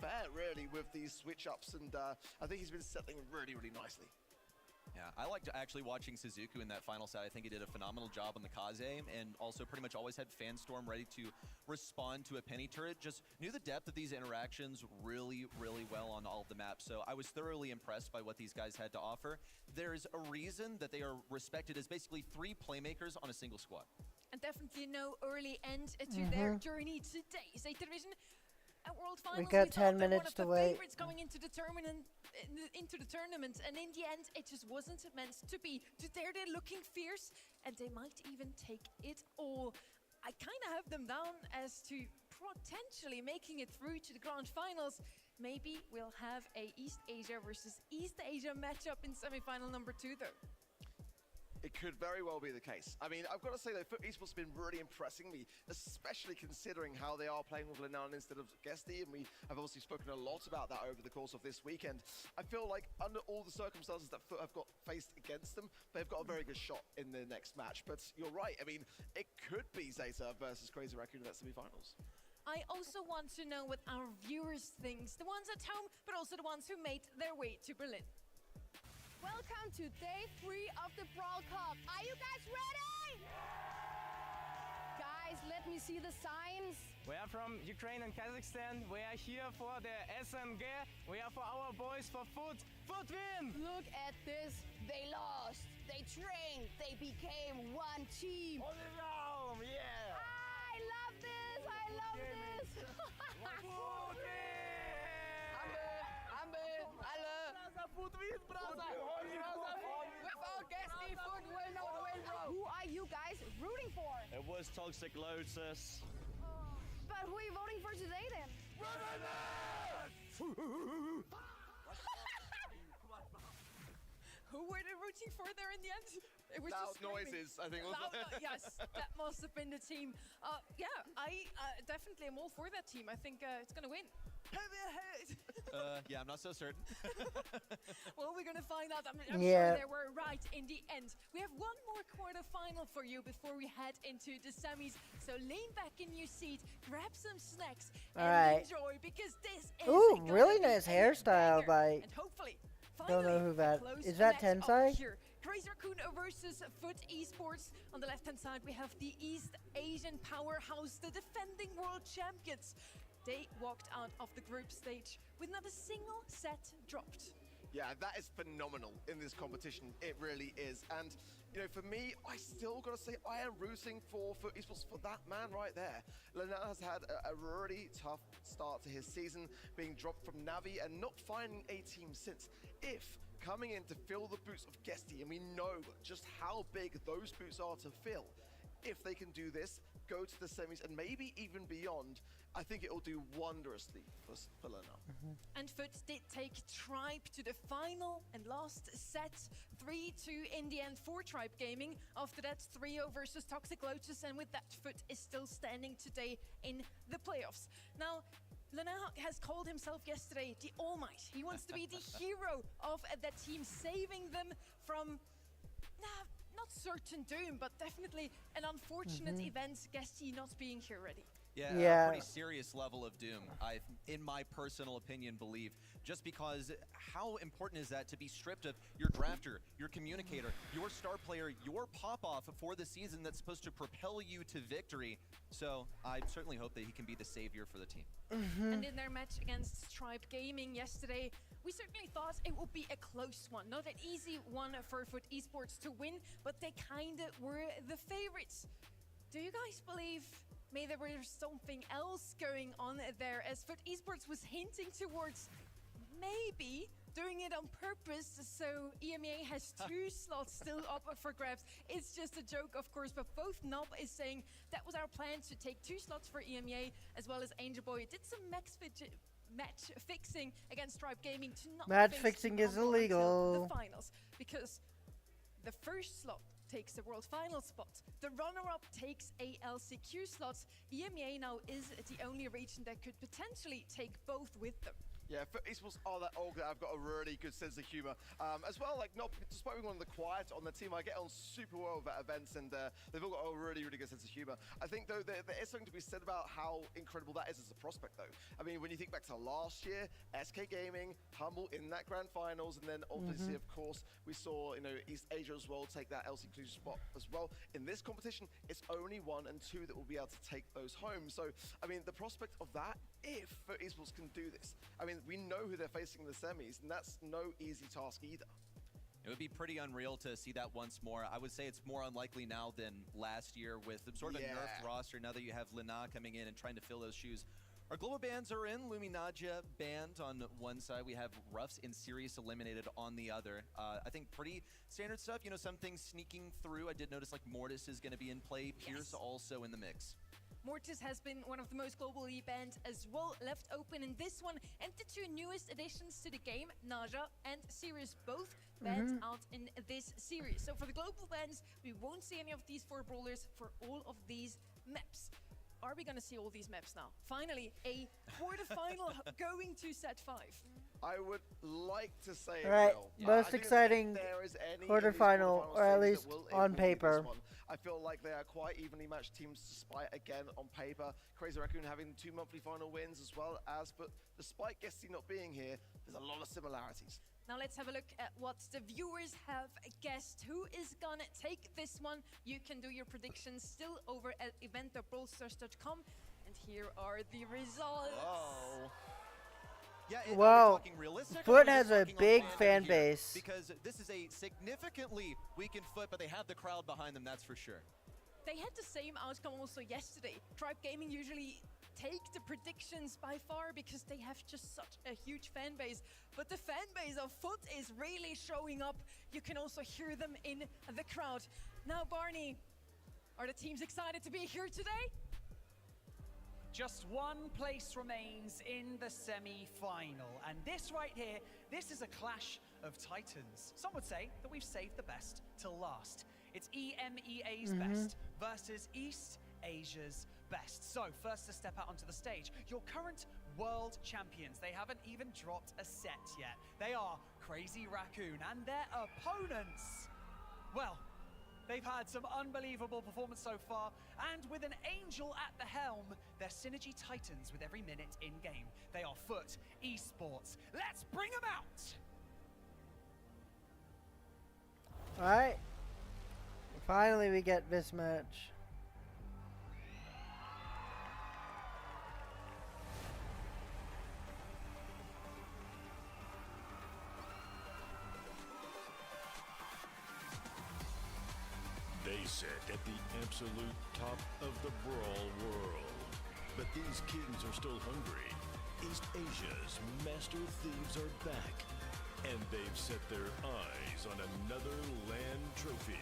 fare, really, with these switch-ups? And I think he's been settling really, really nicely. Yeah, I liked actually watching Suzuku in that final set. I think he did a phenomenal job on the Kaze, and also pretty much always had Fanstorm ready to respond to a penny turret. Just knew the depth of these interactions really, really well on all of the maps. So I was thoroughly impressed by what these guys had to offer. There's a reason that they are respected as basically 3 playmakers on a single squad. And definitely no early end to their journey today. Zeta Division at World Finals. We got 10 thought they were minutes one of to the wait. favorites going into the tournament, and in the end, it just wasn't meant to be. Today they're looking fierce, and they might even take it all. I kind of have them down as to potentially making it through to the Grand Finals. Maybe we'll have a East Asia versus East Asia matchup in semifinal number 2, though. It could very well be the case. I mean, I've got to say, though, Foot Esports has been really impressing me, especially considering how they are playing with Lenan instead of Guesty, and we have obviously spoken a lot about that over the course of this weekend. I feel like under all the circumstances that Foot have got faced against them, they've got a very good shot in the next match. But you're right. I mean, it could be Zeta versus Crazy Raccoon in that semi-finals. I also want to know what our viewers think, the ones at home, but also the ones who made their way to Berlin. Welcome to day 3 of the Brawl Cup. Are you guys ready? Guys, let me see the signs. We are from Ukraine and Kazakhstan. We are here for the SMG. We are for our boys for Foot. Foot win! Look at this. They lost. They trained. They became one team. On the realm, yeah! I love this. I love this. Foot win! Without Guesty, Foot will not win, bro. Who are you guys rooting for? It was Toxic Lotus. who are you voting for today then? Who were they rooting for there in the end? It was Loud just screaming. noises, I think. Yes, that must have been the team. Yeah, I definitely am all for that team. I think it's gonna win. Yeah, I'm not so certain. Well, we're gonna find out. I'm sure Yeah. they were right in the end. We have one more quarterfinal for you before we head into the semis. So lean back in your seat, grab some snacks, and Alright. enjoy because this is Ooh, gonna really be nice a hairstyle banger. by. And hopefully, Don't know finally, who that close is. That match up Tensai? here. Crazy Raccoon versus Foot Esports. On the left-hand side, we have the East Asian powerhouse, the defending world champions. They walked out of the group stage with not a single set dropped. Yeah, that is phenomenal in this competition. It really is. And, you know, for me, I still got to say I am rooting for Esports for that man right there. Lena has had a really tough start to his season, being dropped from Navi and not finding a team since. If coming in to fill the boots of Guesty, and we know just how big those boots are to fill, if they can do this, go to the semis and maybe even beyond, I think it will do wondrously for Lena. And Foot did take Tribe to the final and last set, 3-2 in the end for Tribe Gaming. After that, 3-0 versus Toxic Lotus, and with that, Foot is still standing today in the playoffs. Now, Lena has called himself yesterday the All Might. He wants to be the hero of that team, saving them from not certain doom, but definitely an unfortunate event, Guesty not being here already. Yeah, a pretty serious level of doom, I, in my personal opinion, believe. Just because how important is that to be stripped of your drafter, your communicator, your star player, your pop-off for the season that's supposed to propel you to victory. So I certainly hope that he can be the savior for the team. And in their match against Tribe Gaming yesterday, we certainly thought it would be a close one. Not an easy one for Foot Esports to win, but they kind of were the favorites. Do you guys believe maybe there was something else going on there, as Foot Esports was hinting towards maybe doing it on purpose, so EMEA has 2 slots still up for grabs. It's just a joke, of course, but both Nob is saying that was our plan, to take 2 slots for EMEA, as well as Angel Boy did some match fixing against Tribe Gaming to not Match face fixing is Rumble until illegal. the finals, because the first slot takes the world final spot. The runner-up takes a LCQ slot. EMEA now is the only region that could potentially take both with them. Yeah, Foot Esports are that org that I've got a really good sense of humor. As well, like, not despite being one of the quiet on the team, I get on super well with at events, and they've all got a really, really good sense of humor. I think, though, there is something to be said about how incredible that is as a prospect, though. I mean, when you think back to last year, SK Gaming, Humble in that grand finals, and then obviously, of course, we saw, you know, East Asia as well take that LCQ spot as well. In this competition, it's only 1 and 2 that will be able to take those home. So, I mean, the prospect of that, if Foot Esports can do this, I mean, we know who they're facing in the semis, and that's no easy task either. It would be pretty unreal to see that once more. I would say it's more unlikely now than last year with sort of a nerfed roster, now that you have Lena coming in and trying to fill those shoes. Our global bans are in. Luminaja banned on one side. We have Ruffs and Sirius eliminated on the other. I think pretty standard stuff. You know, some things sneaking through. I did notice like Mortis is going to be in play. Pierce also in the mix. Mortis has been one of the most globally banned as well, left open in this one. And the 2 newest additions to the game, Naja and Sirius, both banned out in this series. So for the global bans, we won't see any of these 4 brawlers for all of these maps. Are we going to see all these maps now? Finally, a quarterfinal going to set 5. I would like to say it Right, will. most I think exciting there is any quarterfinal, or at least on it will be this paper. one. I feel like they are quite evenly matched teams, despite, again, on paper, Crazy Raccoon having 2 monthly final wins as well as, but despite Guesty not being here, there's a lot of similarities. Now let's have a look at what the viewers have guessed. Who is gonna take this one? You can do your predictions still over at event.brawlstars.com. And here are the results. Whoa. Yeah, are we Wow, talking realistic, or are Foot we has just a talking on big fandom fan here? base. Because this is a significantly weakened Foot, but they have the crowd behind them, that's for sure. They had the same outcome also yesterday. Tribe Gaming usually take the predictions by far because they have just such a huge fan base. But the fan base of Foot is really showing up. You can also hear them in the crowd. Now, Barney, are the teams excited to be here today? Just one place remains in the semi-final. And this right here, this is a clash of titans. Some would say that we've saved the best till last. It's EMEA's best versus East Asia's best. So first to step out onto the stage, your current world champions. They haven't even dropped a set yet. They are Crazy Raccoon, and their opponents, well, they've had some unbelievable performance so far, and with an Angel at the helm, they're Synergy Titans with every minute in game. They are Foot Esports. Let's bring them out! Alright. Finally we get this match. They sit at the absolute top of the Brawl world. But these kings are still hungry. East Asia's master thieves are back. And they've set their eyes on another land trophy.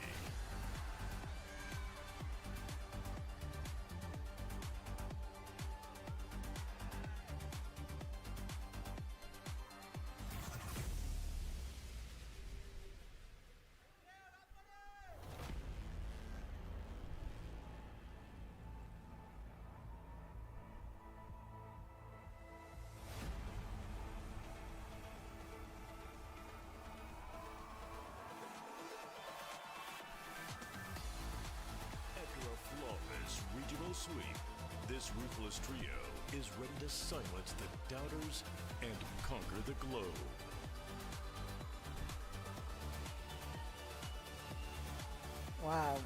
Regional sweep, this ruthless trio is ready to silence the doubters and conquer the globe. Wow.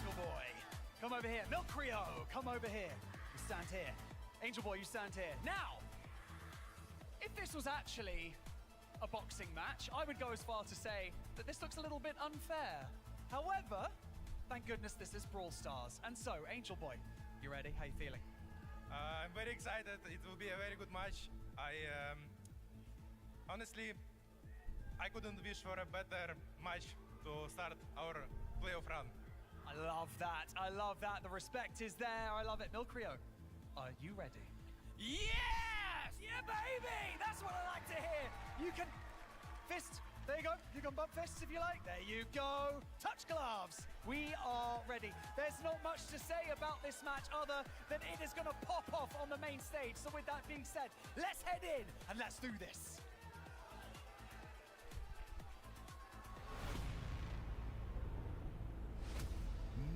Good boy. Come over here. Milk Rio, come over here. You stand here. Angel Boy, you stand here. Now, if this was actually a boxing match, I would go as far to say that this looks a little bit unfair. However, thank goodness this is Brawl Stars. And so, Angel Boy, you ready? How you feeling? I'm very excited. It will be a very good match. Honestly, I couldn't wish for a better match to start our playoff run. I love that. I love that. The respect is there. I love it. Milk Rio, are you ready? Yes! Yeah, baby! That's what I like to hear. You can fist. There you go. You can bump fists if you like. There you go. Touch gloves. We are ready. There's not much to say about this match other than it is going to pop off on the main stage. So with that being said, let's head in and let's do this.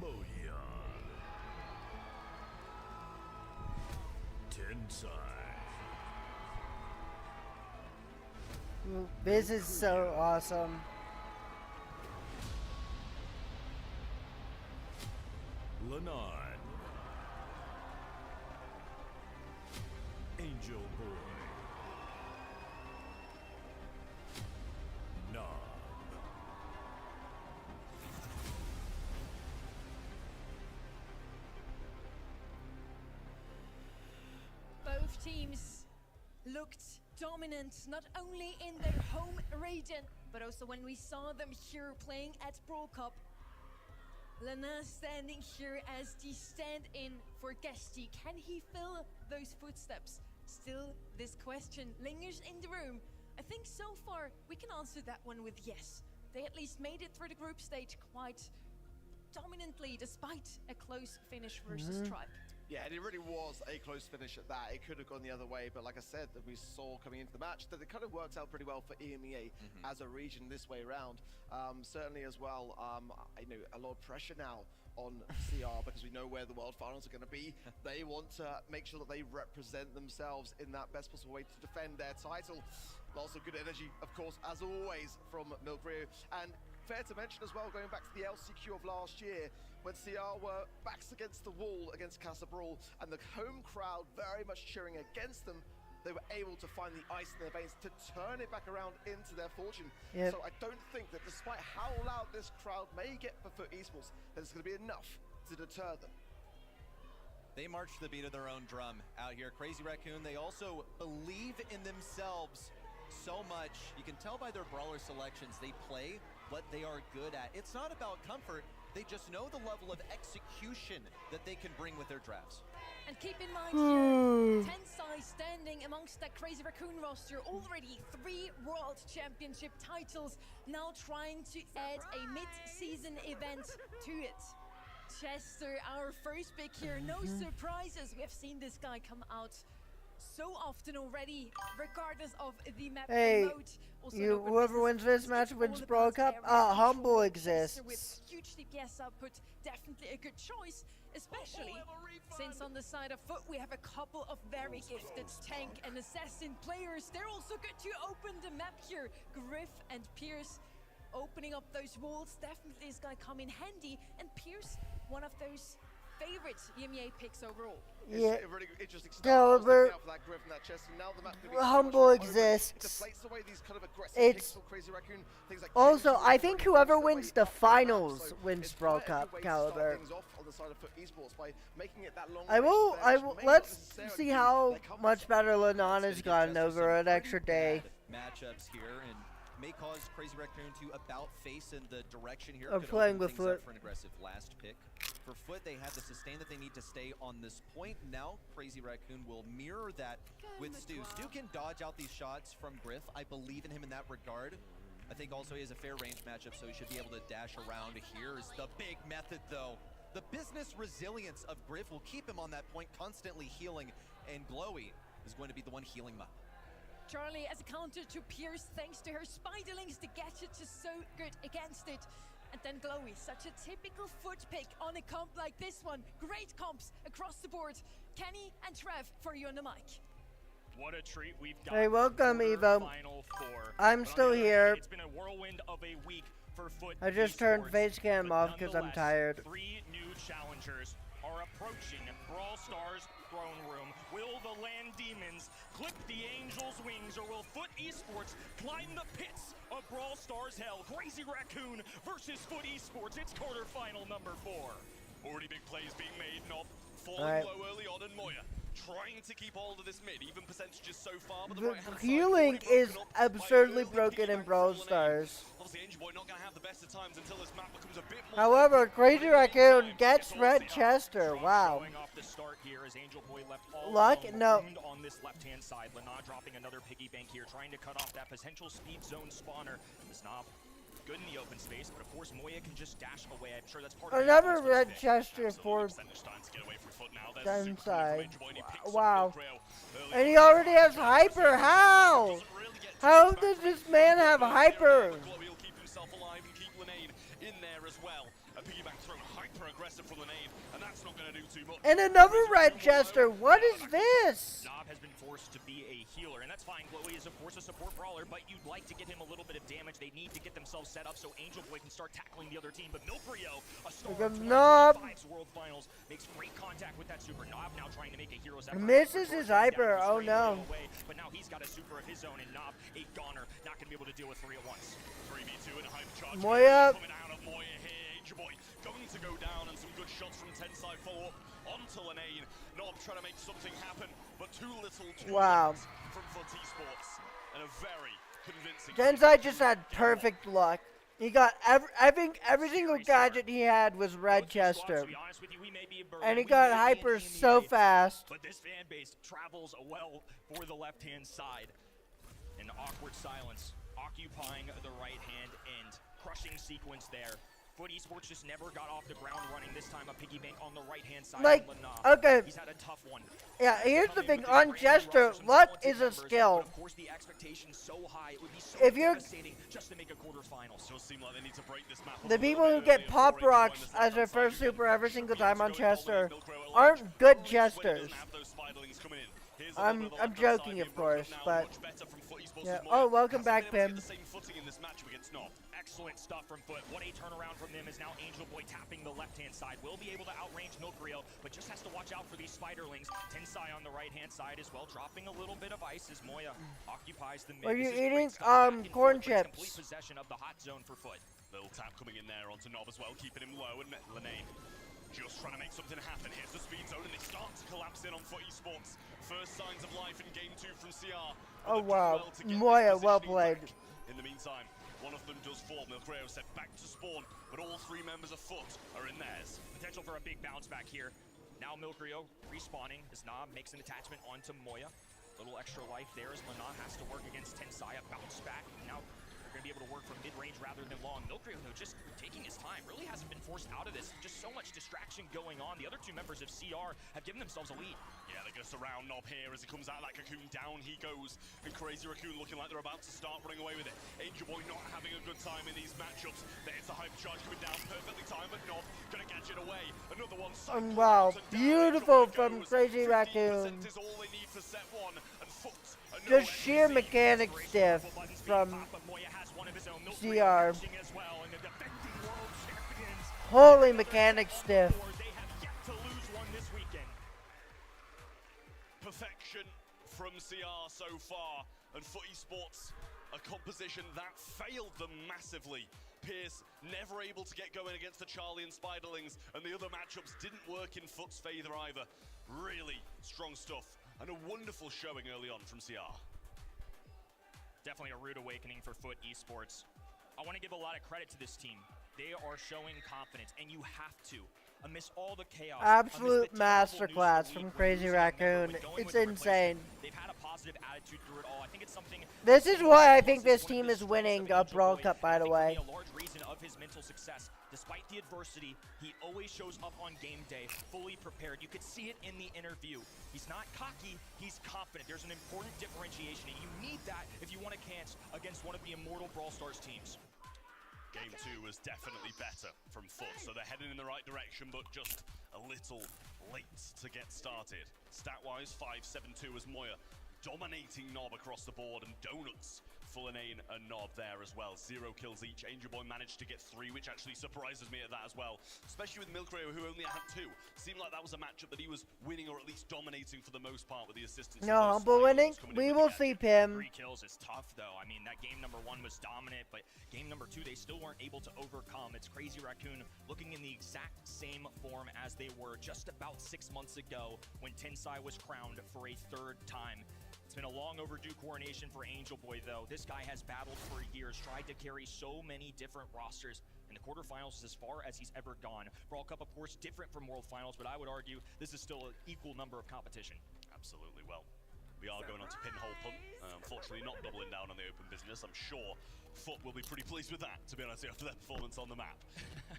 Moyan. Tensai. This is so awesome. Lanai. Angel Boy. Knob. Both teams looked dominant, not only in their home region, but also when we saw them here playing at Brawl Cup. Lana standing here as the stand-in for Guesty. Can he fill those footsteps? Still, this question lingers in the room. I think so far we can answer that one with yes. They at least made it through the group stage quite dominantly, despite a close finish versus Tribe. Yeah, and it really was a close finish at that. It could have gone the other way, but like I said, that we saw coming into the match that it kind of worked out pretty well for EMEA as a region this way around. Certainly as well, I know a lot of pressure now on CR because we know where the World Finals are going to be. They want to make sure that they represent themselves in that best possible way to defend their title. Lots of good energy, of course, as always, from Milk Rio. And fair to mention as well, going back to the LCQ of last year, when CR were backs against the wall against Casa Brawl, and the home crowd very much cheering against them, they were able to find the ice in their veins to turn it back around into their fortune. So I don't think that despite how loud this crowd may get for Foot Esports, that it's going to be enough to deter them. They march to the beat of their own drum out here. Crazy Raccoon, they also believe in themselves so much. You can tell by their brawler selections, they play what they are good at. It's not about comfort. They just know the level of execution that they can bring with their drafts. And keep in mind here, Tensai standing amongst that Crazy Raccoon roster, already 3 World Championship titles, now trying to add a mid-season event to it. Chester, our first pick here, no surprises. We have seen this guy come out so often already, regardless of the map and mode. Also whoever wins this match wins Brawl Cup. Humble exists. With huge DPS output, definitely a good choice, especially since on the side of Foot we have a couple of very gifted tank and assassin players. They're also good to open the map here. Griff and Pierce opening up those walls. Definitely this guy come in handy, and Pierce, one of those favorite EMEA picks overall. Yeah. Really interesting stuff. Caliber. For that Griff and that chest, and now the map could be Humble so much more open. exists. It deflates away these kind of aggressive It's pixel Crazy Raccoon, things like also, I think whoever wins the finals wins Brawl Cup. Caliber. I will. Let's see how much better Lanana's gotten over an extra day. Matchups here, and may cause Crazy Raccoon to about face in the direction here. I'm Could playing open with things up Foot. for an aggressive last pick. For Foot, they have the sustain that they need to stay on this point. Now, Crazy Raccoon will mirror that with Stu. Stu can dodge out these shots from Griff. I believe in him in that regard. I think also he has a fair range matchup, so he should be able to dash around. Here's the big method, though. The business resilience of Griff will keep him on that point, constantly healing, and Glowy is going to be the one healing him up. Charlie as a counter to Pierce, thanks to her Spiderlings, the gadget is so good against it. And then Glowy, such a typical Foot pick on a comp like this one. Great comps across the board. Kenny and Trev for you on the mic. What a treat we've got. Hey, welcome, Evo. Final 4. I'm still here. It's been a whirlwind of a week for Foot. I just turned face cam off because I'm tired. 3 new challengers are approaching Brawl Stars throne room. Will the Land Demons clip the Angels' wings, or will Foot Esports climb the pits of Brawl Stars hell? Crazy Raccoon versus Foot Esports. It's quarterfinal number 4. Already big plays being made, Nob falling Right. low early on, and Moya trying to keep hold of this mid, even percentages so far, but the The right-hand side healing already is broken up by absurdly early broken in piggyback Brawl from Lane. Stars. Obviously, Angel Boy not going to have the best of times until this map becomes a bit more However, open. Crazy Raccoon gets Red Chester. Wow. Showing off the start here as Angel Boy left all Luck? alone, No. marooned on this left-hand side. Lana dropping another piggy bank here, trying to cut off that potential speed zone spawner. The Snob good in the open space, but of course Moya can just dash away. I'm sure that's part of Another the Red Chester for Downside. Wow. And he already has Hyper. How? How does this man have Hyper? He'll keep himself alive and keep Linane in there as well. A piggyback throw, hyper aggressive from Linane, and that's not going to do too much. And another Red Chester. What is this? Snob has been forced to be a healer, and that's fine. Glowy is, of course, a support brawler, but you'd like to get him a little bit of damage. They need to get themselves set up so Angel Boy can start tackling the other team. But Milkrio, a star of Because Nob 2025's World Finals, makes great contact with that super. Nob now trying to make a hero's effort. Misses his Hyper. Oh no. Away, but now he's got a super of his own, and Nob, a goner, not going to be able to deal with 3 at once. 3v2 and a hypercharge. Moya. Coming out of Moya here. Angel Boy going to go down, and some good shots from Tensai follow up onto Linane. Nob trying to make something happen, but too little, too Wow. late from Foot Esports. And a very convincing... Densai just had perfect luck. He got every single gadget he had was Red Chester. And he got Hyper so fast. But this fan base travels well for the left-hand side. An awkward silence, occupying the right-hand end. Crushing sequence there. Foot Esports just never got off the ground running. This time a piggy bank on the right-hand side. Like, okay. He's had a tough one. Yeah, here's the thing. On Chester, luck is a skill. Of course, the expectation's so high. It would be so If you're devastating just to make a quarterfinal. Still seem like they need to break this map. the people who get Pop Rocks as their first super every single time on Chester aren't good Chesters. I'm joking, of course, but yeah. Oh, welcome back, Pim. Excellent stuff from Foot. What a turnaround from them is now Angel Boy tapping the left-hand side. Will be able to outrange Milkrio, but just has to watch out for these Spiderlings. Tensai on the right-hand side as well, dropping a little bit of ice as Moya occupies the mid. Are you This is eating great stuff. Back and corn forth, but complete chips? possession of the hot zone for Foot. Little tap coming in there onto Nob as well, keeping him low, and Linane just trying to make something happen. Here's the speed zone, and they start to collapse in on Foot Esports. First signs of life in Game 2 from CR. Oh wow, Moya, well played. In the meantime, one of them does fall. Milcreo set back to spawn, but all three members of Foot are in theirs. Potential for a big bounce back here. Now Milcreo respawning as Nob makes an attachment onto Moya. Little extra life there as Mana has to work against Tensaya. Bounce back. Now they're going to be able to work from mid-range rather than long. Milcreo, though, just taking his time. Really hasn't been forced out of this. Just so much distraction going on. The other two members of CR have given themselves a lead. Yeah, they're going to surround Nob here as he comes out of that cocoon. Down he goes. And Crazy Raccoon looking like they're about to start running away with it. Angel Boy not having a good time in these matchups. There's the hyper charge coming down. Perfectly timed, but Nob going to catch it away. Another one. Wow, beautiful from Crazy Raccoon. Is all they need to set one. And Foot Just sheer mechanic stiff from CR. Holy mechanic stiff. Perfection from CR so far, and Foot Esports, a composition that failed them massively. Pierce never able to get going against the Charlie and Spiderlings, and the other matchups didn't work in Foot's favor either. Really strong stuff, and a wonderful showing early on from CR. Definitely a rude awakening for Foot Esports. I want to give a lot of credit to this team. They are showing confidence, and you have to. Amidst all the chaos, absolute masterclass from Crazy Raccoon. It's insane. They've had a positive attitude through it all. I think it's something. This is why I think this team is winning a Brawl Cup, by the way. A large reason of his mental success. Despite the adversity, he always shows up on game day, fully prepared. You could see it in the interview. He's not cocky, he's confident. There's an important differentiation, and you need that if you want a chance against one of the immortal Brawl Stars teams. Game 2 was definitely better from Foot, so they're heading in the right direction, but just a little late to get started. Stat-wise, 5-7-2 as Moya dominating Nob across the board, and Donuts Fullerane and Nob there as well. 0 kills each. Angel Boy managed to get 3, which actually surprises me at that as well, especially with Milcreo, who only had 2. Seemed like that was a matchup that he was winning, or at least dominating for the most part, with the assistance. No, humble winning. We will see Pim. 3 kills is tough, though. I mean, that game number 1 was dominant, but game number 2, they still weren't able to overcome. It's Crazy Raccoon looking in the exact same form as they were just about 6 months ago when Tensai was crowned for a 3rd time. It's been a long overdue coronation for Angel Boy, though. This guy has battled for years, tried to carry so many different rosters. In the quarterfinals is as far as he's ever gone. Brawl Cup, of course, different from World Finals, but I would argue this is still an equal number of competition. Absolutely. Well, we are going on to Pinhole Punt. Unfortunately, not doubling down on the open business. I'm sure Foot will be pretty pleased with that, to be honest, after their performance on the map.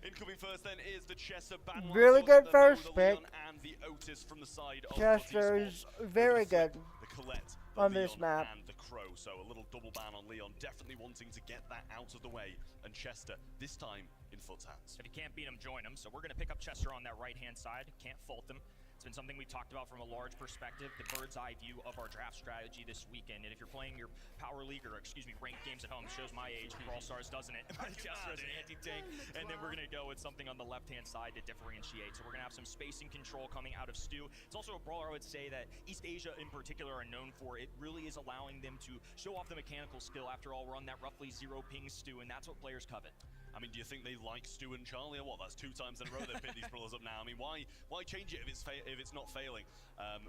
Incoming first, then, is the Chester Bandwagon. Really good first pick. And the Otis from the side of Chester's very good the Colette on this map. And the Crow, so a little double ban on Leon, definitely wanting to get that out of the way. And Chester, this time in Foot's hands. If you can't beat him, join him. So we're going to pick up Chester on that right-hand side. Can't fault them. It's been something we've talked about from a large perspective, the bird's eye view of our draft strategy this weekend. And if you're playing your Power League, or excuse me, ranked games at home, shows my age, Brawl Stars, doesn't it? Chester as an anti-tank. And then we're going to go with something on the left-hand side to differentiate. So we're going to have some spacing control coming out of Stu. It's also a brawler I would say that East Asia in particular are known for. It really is allowing them to show off the mechanical skill. After all, we're on that roughly 0 ping Stu, and that's what players covet. I mean, do you think they like Stu and Charlie, or what? That's 2 times in a row they've picked these brawlers up now. I mean, why change it if it's not failing?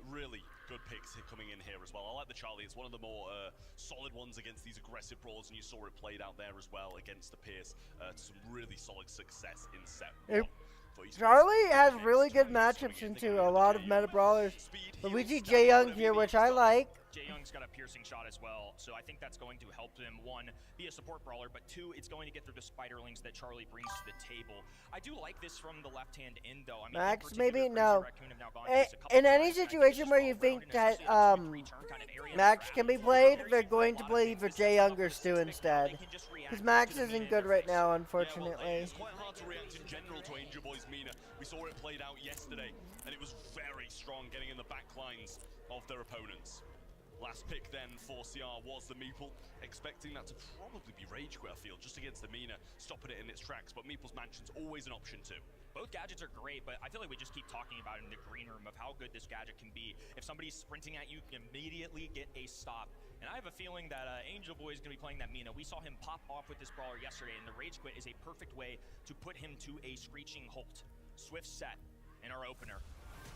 Really good picks coming in here as well. I like the Charlie. It's one of the more solid ones against these aggressive brawlers, and you saw it played out there as well against the Pierce to some really solid success in set 1. Charlie has really good matchups into a lot of meta brawlers. Luigi J Young here, which I like. J Young's got a piercing shot as well, so I think that's going to help him, 1, be a support brawler, but 2, it's going to get through the spiderlings that Charlie brings to the table. I do like this from the left-hand end, though. I mean, Max, maybe no. In any situation where you think that Max can be played, they're going to play for J Young or Stu instead. Because Max isn't good right now, unfortunately. It's quite hard to react in general to Angel Boy's Mina. We saw it played out yesterday, and it was very strong getting in the back lines of their opponents. Last pick then for CR was the Meeple, expecting that to probably be Rage Quit, I feel, just against the Mina, stopping it in its tracks, but Meeple's Mansion's always an option too. Both gadgets are great, but I feel like we just keep talking about it in the green room of how good this gadget can be. If somebody's sprinting at you, you can immediately get a stop. And I have a feeling that Angel Boy is going to be playing that Mina. We saw him pop off with this brawler yesterday, and the Rage Quit is a perfect way to put him to a screeching halt. Swift set in our opener.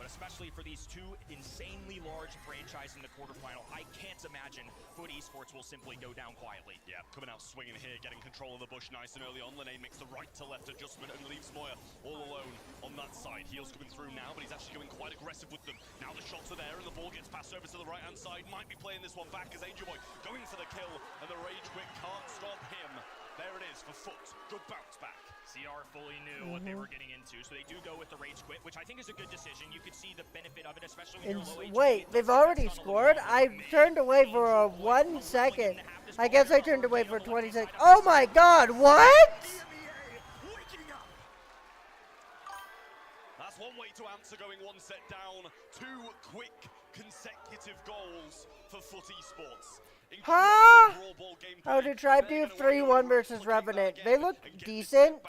but especially for these two insanely large franchises in the quarterfinal, I can't imagine Foot Esports will simply go down quietly. Yeah, coming out swinging here, getting control of the bush nice and early on. Linane makes the right to left adjustment and leaves Moya all alone on that side. Heel's coming through now, but he's actually going quite aggressive with them. Now the shots are there and the ball gets passed over to the right-hand side. Might be playing this one back as Angel Boy going for the kill, and the Rage Quit can't stop him. There it is for Foot. Good bounce back. CR fully knew what they were getting into, so they do go with the Rage Quit, which I think is a good decision. You could see the benefit of it, especially when you're low HP. Wait, they've already scored? I turned away for a 1 second. I guess I turned away for 20 seconds. Oh my god, what? That's one way to answer going one set down. 2 quick consecutive goals for Foot Esports. Huh? Oh, to Tribe do 3-1 versus Revenant. They look decent,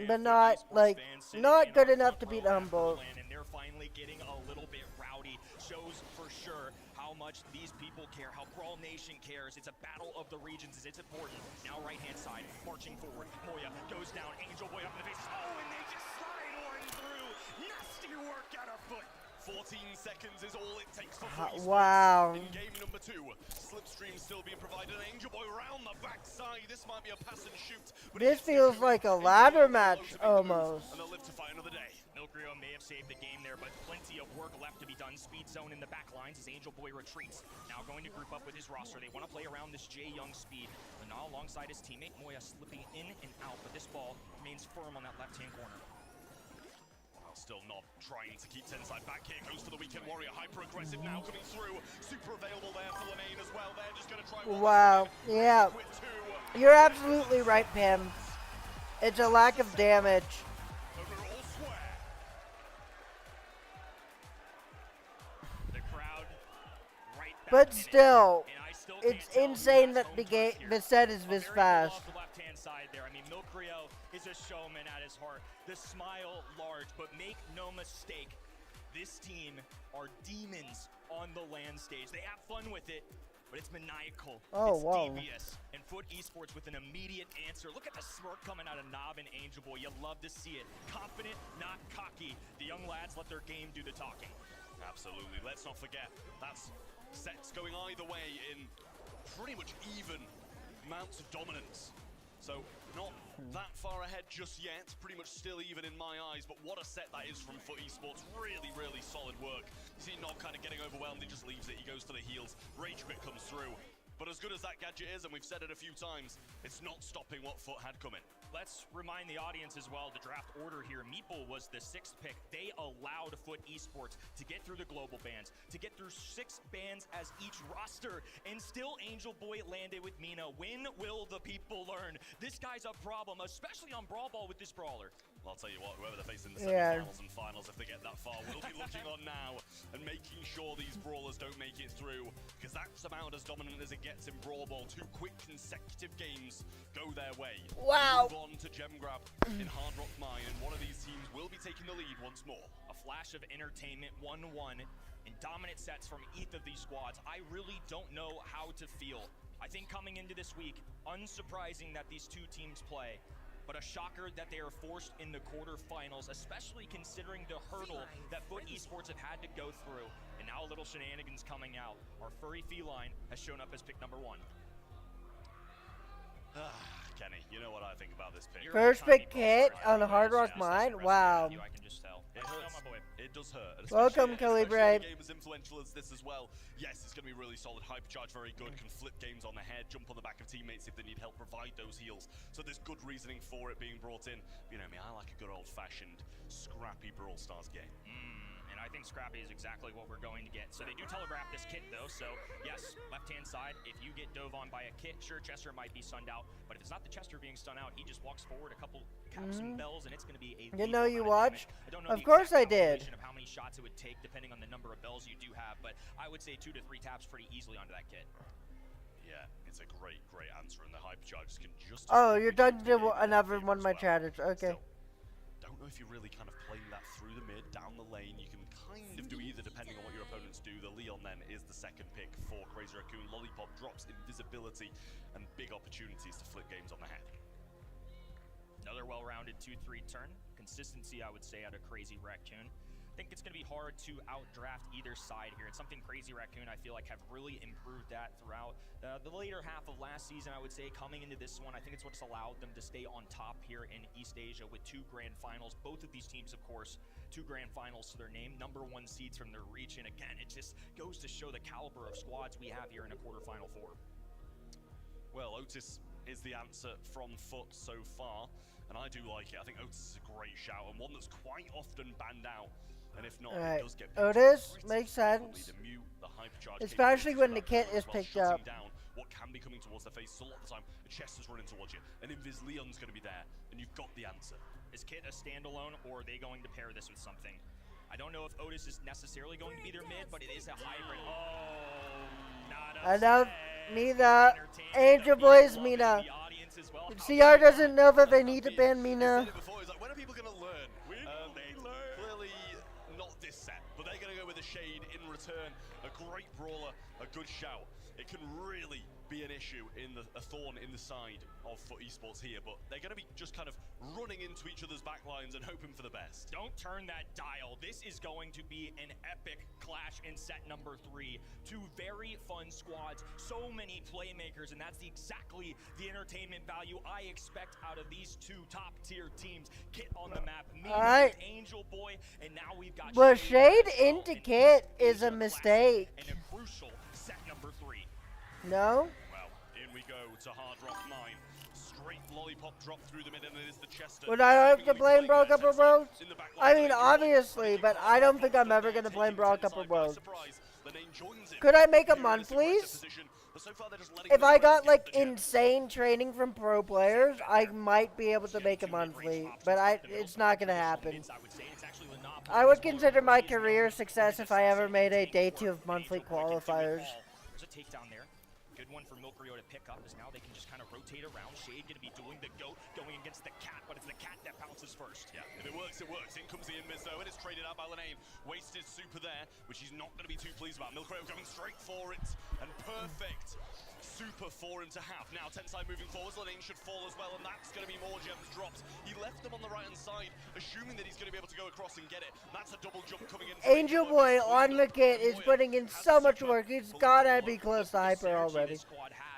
but not, like, not good enough to beat Humble. And they're finally getting a little bit rowdy. Shows for sure how much these people care, how Brawl Nation cares. It's a battle of the regions. It's important. Now right-hand side, marching forward. Moya goes down. Angel Boy up in the face. Oh, and they just slide one through. Nasty work out of Foot. 14 seconds is all it takes for Foot. Wow. In game number 2, Slipstream still being provided. Angel Boy round the backside. This might be a pass and shoot. This feels like a ladder match almost. And they'll live to fight another day. Milkrio may have saved the game there, but plenty of work left to be done. Speed zone in the back lines as Angel Boy retreats. Now going to group up with his roster. They want to play around this Jay Young speed. And now alongside his teammate, Moya slipping in and out, but this ball remains firm on that left-hand corner. Still not trying to keep Tenside back here. Goes for the Weekend Warrior. Hyper aggressive now coming through. Super available there for Linane as well. They're just going to try. Wow. Yeah. You're absolutely right, Pam. It's a lack of damage. The crowd right back But in still, it. it's insane that the set is this fast. The left-hand side there. I mean, Milkrio is a showman at his heart. The smile large, but make no mistake, this team are demons on the LAN stage. They have fun with it, but it's maniacal. Oh, it's wow. devious. And Foot Esports with an immediate answer. Look at the smirk coming out of Nob and Angel Boy. You love to see it. Confident, not cocky. The young lads let their game do the talking. Absolutely. Let's not forget, that's sets going either way in pretty much even amounts of dominance. So not that far ahead just yet, pretty much still even in my eyes, but what a set that is from Foot Esports. Really, really solid work. You see Nog kind of getting overwhelmed, he just leaves it, he goes for the heals. Rage Quit comes through. But as good as that gadget is, and we've said it a few times, it's not stopping what Foot had coming. Let's remind the audience as well, the draft order here. Meeple was the 6th pick. They allowed Foot Esports to get through the global bans, to get through 6 bans as each roster, and still Angel Boy landed with Mina. When will the people learn? This guy's a problem, especially on Brawl Ball with this brawler. Well, I'll tell you what, whoever they're facing in the semi-finals and finals, if they get that far, will be looking on now and making sure these brawlers don't make it through, because that's about as dominant as it gets in Brawl Ball. 2 quick consecutive games go their way. Wow. Move on to Gem Grab in Hard Rock Mine, and one of these teams will be taking the lead once more. A flash of entertainment, 1-1, and dominant sets from each of these squads. I really don't know how to feel. I think coming into this week, unsurprising that these two teams play, but a shocker that they are forced in the quarterfinals, especially considering the hurdle that Foot Esports have had to go through. And now a little shenanigans coming out. Our furry feline has shown up as pick number 1. Kenny, you know what I think about this pick. First pick hit on Hard Rock Mine? Wow. I can just tell. It hurts. It does hurt. Welcome, Calibre. A game as influential as this as well. Yes, it's going to be really solid. Hypercharge, very good. Can flip games on the head, jump on the back of teammates if they need help, provide those heals. So there's good reasoning for it being brought in. You know me, I like a good old-fashioned, scrappy Brawl Stars game. And I think Scrappy is exactly what we're going to get. So they do telegraph this kit, though. So, yes, left-hand side, if you get dove on by a kit, sure, Chester might be stunned out. But if it's not the Chester being stunned out, he just walks forward a couple caps and bells, and it's going to be a You know you watched? I don't know Of course I did. of how many shots it would take, depending on the number of bells you do have. But I would say 2 to 3 taps pretty easily onto that kit. Yeah, it's a great, great answer, and the Hypercharges can just... Oh, you're done to another one of my chatters. Okay. Don't know if you're really kind of playing that through the mid, down the lane. You can kind of do either depending on what your opponents do. The Leon then is the 2nd pick for Crazy Raccoon. Lollipop drops invisibility and big opportunities to flip games on the head. Another well-rounded 2-3 turn. Consistency, I would say, out of Crazy Raccoon. I think it's going to be hard to outdraft either side here. It's something Crazy Raccoon, I feel like, have really improved that throughout the later half of last season, I would say. Coming into this one, I think it's what's allowed them to stay on top here in East Asia with 2 grand finals. Both of these teams, of course, 2 grand finals to their name, #1 seeds from their region. Again, it just goes to show the caliber of squads we have here in a quarterfinal 4. Well, Otis is the answer from Foot so far, and I do like it. I think Otis is a great shout, and one that's quite often banned out. And if not, it does get Otis makes sense. Especially when the kit is picked up. Down what can be coming towards their face a lot of the time. A Chester's running towards you, and Invis Leon's going to be there, and you've got the answer. Is Kit a standalone, or are they going to pair this with something? I don't know if Otis is necessarily going to be their mid, but it is a hybrid. Oh, not Enough. Mina. Angel Boys, Mina. CR doesn't know that they need to ban Mina. When are people going to learn? Clearly not this set, but they're going to go with a shade in return. A great brawler, a good shout. It can really be an issue in a thorn in the side of Foot Esports here, but they're going to be just kind of running into each other's backlines and hoping for the best. Don't turn that dial. This is going to be an epic clash in set #3. 2 very fun squads, so many playmakers, and that's exactly the entertainment value I expect out of these 2 top-tier teams. Kit on the map, me, Angel Boy, and now we've got Well, Shade into Kit is a mistake. And a crucial set #3. No? Well, in we go to Hard Rock Mine. Straight lollipop drop through the mid, and it is the Chester. Would I have to blame Brawl Cup or Bros? I mean, obviously, but I don't think I'm ever going to blame Brawl Cup or Bros. Could I make a monthlies? If I got, like, insane training from pro players, I might be able to make a monthly, but it's not going to happen. I would consider my career success if I ever made a day 2 of monthly qualifiers. There's a takedown there. Good one for Milkrio to pick up, as now they can just kind of rotate around. Shade going to be doing the goat, going against the cat, but it's the cat that bounces first. Yeah, if it works, it works. In comes the invis though, and it's traded out by Lenane. Wasted super there, which he's not going to be too pleased about. Milkrio going straight for it, and perfect super for him to have. Now, Tensai moving forwards, Lenane should fall as well, and that's going to be more gems dropped. He left them on the right-hand side, assuming that he's going to be able to go across and get it. That's a double jump coming in. Angel Boy on the kit is putting in so much work. He's gotta be close to hyper already.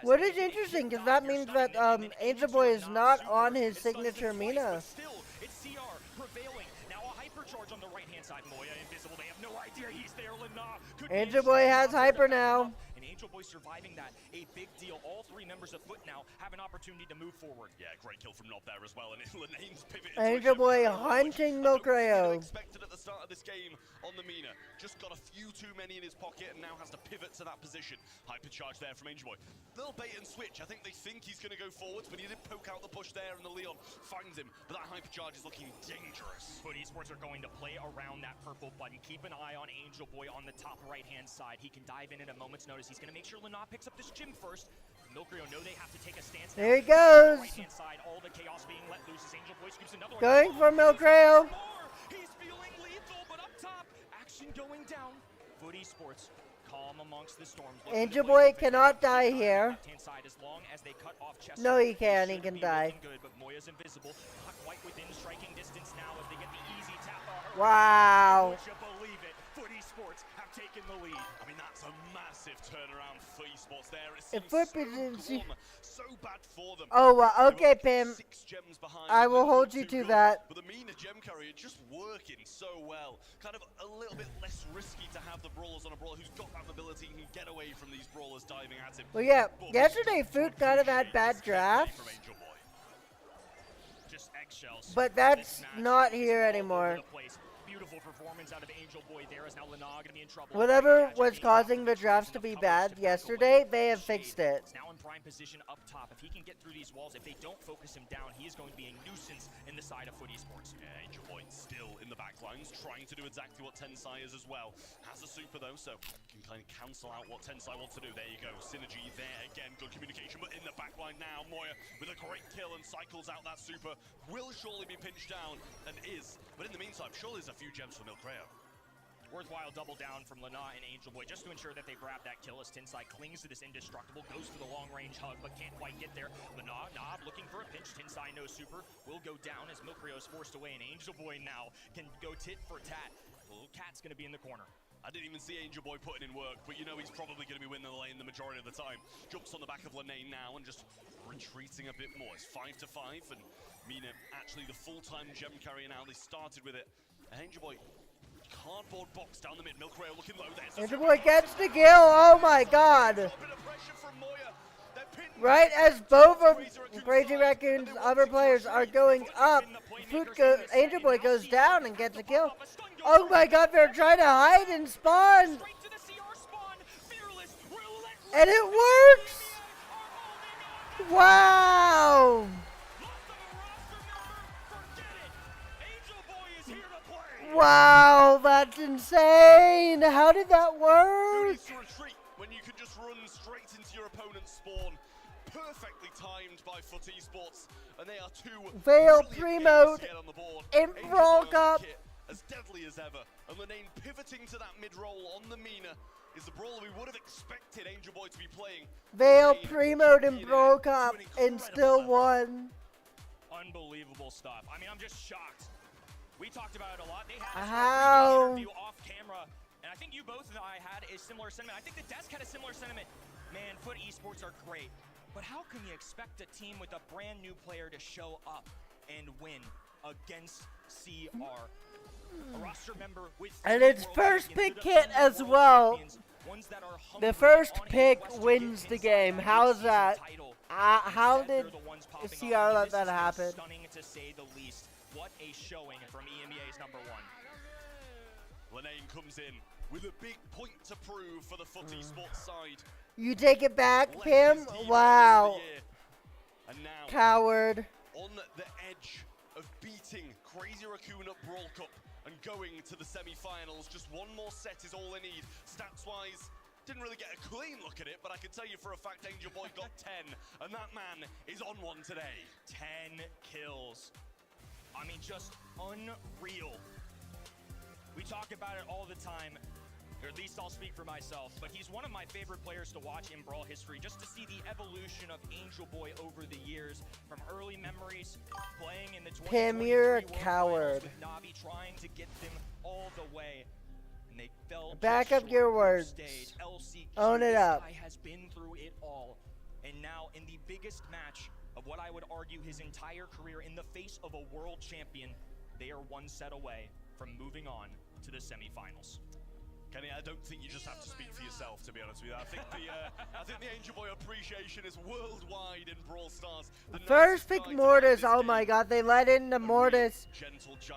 What is interesting, because that means that Angel Boy is not on his signature Mina. Still, it's CR prevailing. Now a hypercharge on the right-hand side. Moya invisible. They have no idea he's there. Lana. Angel Boy has hyper now. And Angel Boy surviving that, a big deal. All 3 members of Foot now have an opportunity to move forward. Yeah, great kill from Nob there as well, and Lenane's pivot. Angel Boy hunting Milkrio. Expected at the start of this game on the Mina. Just got a few too many in his pocket and now has to pivot to that position. Hypercharge there from Angel Boy. Little bait and switch. I think they think he's going to go forwards, but he did poke out the push there, and the Leon finds him. But that hypercharge is looking dangerous. Foot Esports are going to play around that purple button. Keep an eye on Angel Boy on the top right-hand side. He can dive in at a moment's notice. He's going to make sure Lana picks up this gym first. Milkrio know they have to take a stance. There he goes. Right-hand side, all the chaos being let loose as Angel Boy scoops another Going one. for Milkrio. He's feeling lethal, but up top, action going down. Foot Esports calm amongst the storms. Angel Boy cannot die here. Side, as long as they cut off Chester, No, he can. He can die. good, but Moya's invisible. Not quite within striking distance now as they get the easy tap. Wow. Would you believe it? Foot Esports have taken the lead. I mean, that's a massive turnaround for Esports there. If Foot didn't see. So bad for them. Oh, okay, Pim. I will hold you to that. But the Mina gem carrier just working so well. Kind of a little bit less risky to have the brawlers on a brawler who's got that mobility and can get away from these brawlers diving at him. Well, yeah, yesterday Foot kind of had bad drafts. Just eggshells. But that's not here anymore. Beautiful performance out of Angel Boy there, as now Lana gonna be in trouble. Whatever was causing the drafts to be bad yesterday, they have fixed it. Now in prime position up top. If he can get through these walls, if they don't focus him down, he is going to be a nuisance in the side of Foot Esports. Yeah, Angel Boy still in the backlines, trying to do exactly what Tensai is as well. Has a super though, so can kind of cancel out what Tensai wants to do. There you go, synergy there again, good communication, but in the backline now, Moya with a great kill and cycles out that super. Will surely be pinched down, and is, but in the meantime, surely there's a few gems for Milkrio. Worthwhile double down from Lana and Angel Boy just to ensure that they grab that kill as Tensai clings to this indestructible, goes for the long-range hug, but can't quite get there. Lana, Nob looking for a pinch. Tensai, no super, will go down as Milkrio is forced away, and Angel Boy now can go tit for tat. The little cat's going to be in the corner. I didn't even see Angel Boy putting in work, but you know he's probably going to be winning the lane the majority of the time. Jumps on the back of Lennane now and just retreating a bit more. It's 5-5, and Mina actually the full-time gem carrier now. They started with it. Angel Boy, cardboard box down the mid. Milk Rail looking low there. Angel Boy gets the kill. Oh my god. Right as both of Crazy Raccoon's other players are going up, Angel Boy goes down and gets a kill. Oh my god, they're trying to hide and spawn. And it works! Wow! Wow, that's insane! How did that work? When you can just run straight into your opponent's spawn. Perfectly timed by Foot Esports, and they are two Veil pre-mode in Brawl Cup. As deadly as ever, and Lennane pivoting to that mid-roll on the Mina is the brawler we would have expected Angel Boy to be playing. Veil pre-mode in Brawl Cup and still won. Unbelievable stuff. I mean, I'm just shocked. We talked about it a lot. They had How? an interview off camera, and I think you both and I had a similar sentiment. I think the desk had a similar sentiment. Man, Foot Esports are great, but how can you expect a team with a brand new player to show up and win against CR? A roster member with And it's first pick hit as well. The first pick wins the game. How's that? How did CR let that happen? Stunning to say the least. What a showing from EMEA's #1. Lennane comes in with a big point to prove for the Foot Esports side. You take it back, Pim? Wow. And now, coward. On the edge of beating Crazy Raccoon at Brawl Cup and going to the semi-finals. Just one more set is all they need. Stats-wise, didn't really get a clean look at it, but I can tell you for a fact Angel Boy got 10, and that man is on one today. 10 kills. I mean, just unreal. We talk about it all the time, or at least I'll speak for myself, but he's one of my favorite players to watch in Brawl history, just to see the evolution of Angel Boy over the years, from early memories, playing in the Pim, you're a coward. with Navi, trying to get them all the way, and they fell Back up your words. stage. LCQ, Own it this up. guy has been through it all, and now in the biggest match of what I would argue his entire career, in the face of a world champion, they are one set away from moving on to the semifinals. Kenny, I don't think you just have to speak for yourself, to be honest with you. I think the Angel Boy appreciation is worldwide in Brawl Stars. First pick Mortis. Oh my god, they let in the Mortis.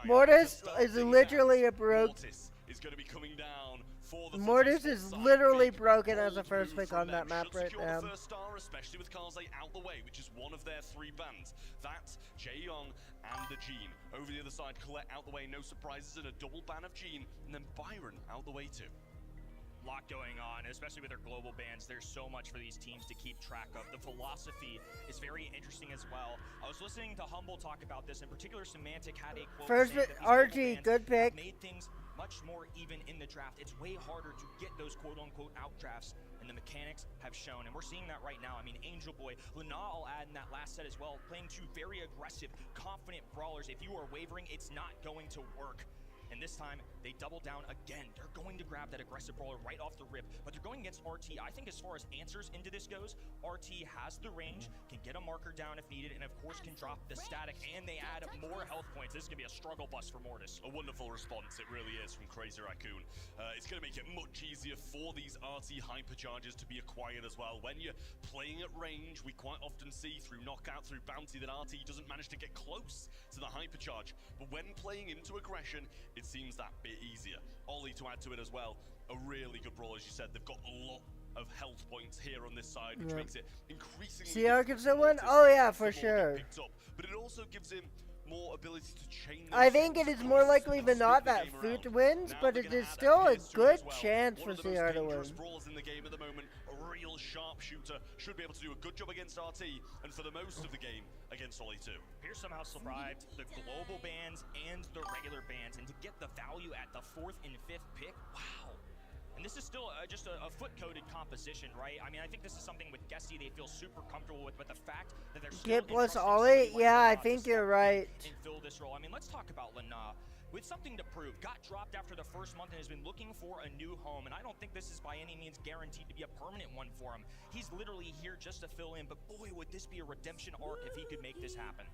Mortis is literally a broke. Mortis is going to be coming down for the Mortis is literally broken as a first pick on that map right now. First star, especially with Kaze out the way, which is one of their 3 bans. That's Jae-Young and the Jean. Over the other side, Colette out the way, no surprises, and a double ban of Jean, and then Byron out the way too. Lot going on, especially with their global bans. There's so much for these teams to keep track of. The philosophy is very interesting as well. I was listening to Humble talk about this. In particular, Semantic had a quote First saying pick, that these global RG, bans good pick. have made things much more even in the draft. It's way harder to get those quote-unquote out drafts, and the mechanics have shown, and we're seeing that right now. I mean, Angel Boy, Lana, I'll add in that last set as well, playing 2 very aggressive, confident brawlers. If you are wavering, it's not going to work. And this time, they double down again. They're going to grab that aggressive brawler right off the rip, but they're going against RT. I think as far as answers into this goes, RT has the range, can get a marker down if needed, and of course can drop the static, and they add more health points. This is going to be a struggle bus for Mortis. A wonderful response, it really is, from Crazy Raccoon. It's going to make it much easier for these RT hypercharges to be acquired as well. When you're playing at range, we quite often see through knockout, through bounty, that RT doesn't manage to get close to the hypercharge. But when playing into aggression, it seems that bit easier. Ollie to add to it as well. A really good brawl, as you said. They've got a lot of health points here on this side, which makes it increasingly CR can still win? Oh yeah, for sure. But it also gives him more ability to chain. I think it is more likely than not that Foot wins, but it is still a good chance for CR to win. Brawlers in the game at the moment, a real sharpshooter, should be able to do a good job against RT, and for the most of the game against Ollie too. Pierce somehow survived the global bans and the regular bans, and to get the value at the 4th and 5th pick, wow. And this is still just a foot-coded composition, right? I mean, I think this is something with Gessie they feel super comfortable with, but the fact that they're still Get plus Ollie? Yeah, I think you're right. And fill this role. I mean, let's talk about Lana. with something to prove. Got dropped after the first month and has been looking for a new home, and I don't think this is by any means guaranteed to be a permanent one for him. He's literally here just to fill in, but boy, would this be a redemption arc if he could make this happen.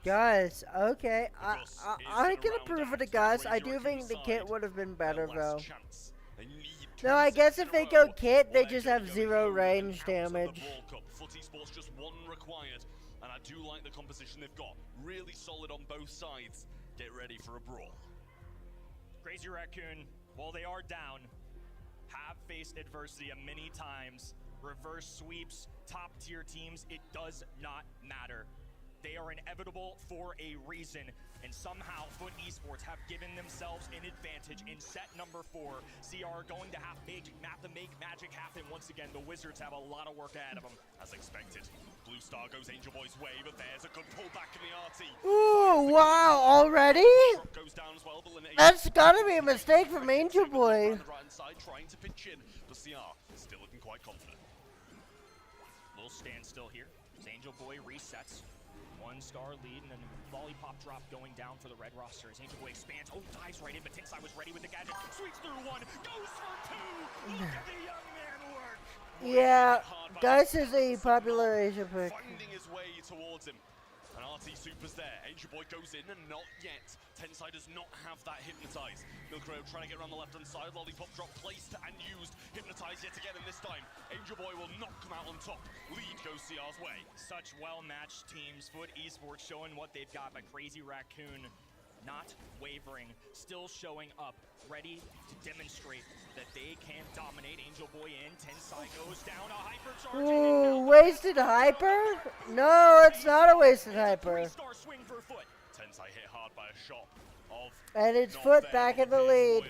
Guys, okay, I can approve of the guys. I do think the kit would have been better though. No, I guess if they go kit, they just have 0 range damage. FUT Esports just 1 required, and I do like the composition they've got. Really solid on both sides. Get ready for a brawl. Crazy Raccoon, while they are down, have faced adversity many times. Reverse sweeps, top tier teams, it does not matter. They are inevitable for a reason, and somehow FUT Esports have given themselves an advantage in set number 4. CR going to have to make magic happen once again. The Wizards have a lot of work ahead of them. As expected, Blue Star goes Angel Boy's way, but there's a good pullback in the RT. Ooh, wow, already? Goes down as well, but That's gotta be a mistake from Angel Boy. right hand side trying to pitch in, but CR still looking quite confident. Little standstill here as Angel Boy resets. 1-star lead, and then lollipop drop going down for the red roster as Angel Boy expands. Oh, dives right in, but Tinsai was ready with the gadget. Sweeps through 1, goes for 2. Look at the young man work. Yeah, Dice is a popular Asia pick. Finding his way towards him. And RT Super's there. Angel Boy goes in and not yet. Tensai does not have that hypnotize. Milcrow trying to get around the left-hand side. Lollipop drop placed and used. Hypnotize yet again, and this time Angel Boy will not come out on top. Lead goes CR's way. Such well-matched teams. FUT Esports showing what they've got, but Crazy Raccoon not wavering, still showing up, ready to demonstrate that they can dominate. Angel Boy in, Tensai goes down, a hypercharge. Ooh, wasted hyper? No, it's not a wasted hyper. 3-star swing for FUT. Tensai hit hard by a shot of And it's FUT back in the lead.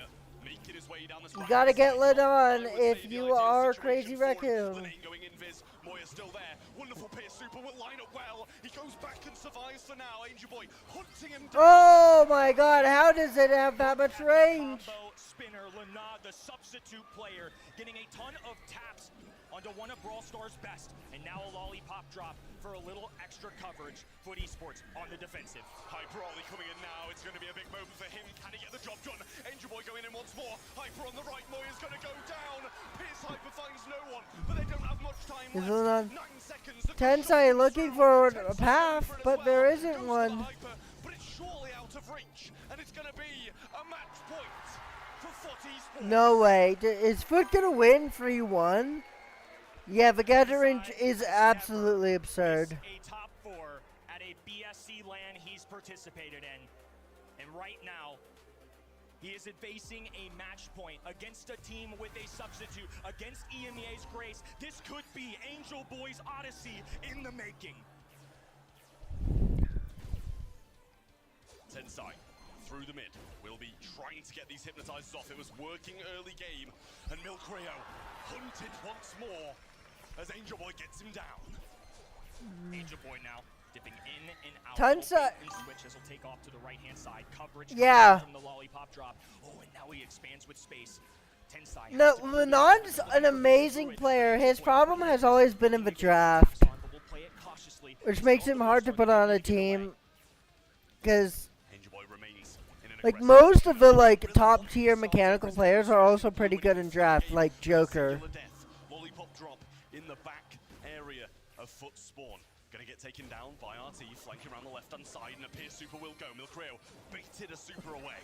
You gotta get lit on if you are Crazy Raccoon. Going in Viz, Moya's still there. Wonderful Pierce Super will line up well. He goes back and survives for now. Angel Boy hunting him down. Oh my god, how does it have that much range? Spinner, Lana, the substitute player, getting a ton of taps onto one of Brawl Stars' best, and now a lollipop drop for a little extra coverage. FUT Esports on the defensive. Hyper Ollie coming in now. It's going to be a big moment for him. Can he get the job done? Angel Boy going in once more. Hyper on the right. Moya's going to go down. Pierce Hyper finds no one, but they don't have much time left. 9 seconds. Tensai looking for a path, but there isn't one. Hyper, but it's surely out of reach, and it's going to be a match point for FUT Esports. No way. Is FUT gonna win 3-1? Yeah, the gadget range is absolutely absurd. A top 4 at a BSC LAN he's participated in. And right now, he is facing a match point against a team with a substitute, against EMEA's Grace. This could be Angel Boy's Odyssey in the making. Tensai through the mid will be trying to get these hypnotizers off. It was working early game, and Milcreo hunted once more as Angel Boy gets him down. Angel Boy now dipping in and out. Tensai. Switch as he'll take off to the right-hand side. Coverage from the lollipop drop. Oh, and now he expands with space. Tensai. No, Lenon's an amazing player. His problem has always been in the draft, which makes him hard to put on a team. Because, like, most of the top tier mechanical players are also pretty good in draft, like Joker. Lollipop drop in the back area of FUT Spawn. Gonna get taken down by RT, flanking around the left-hand side, and a Pierce Super will go. Milcreo baited a Super away.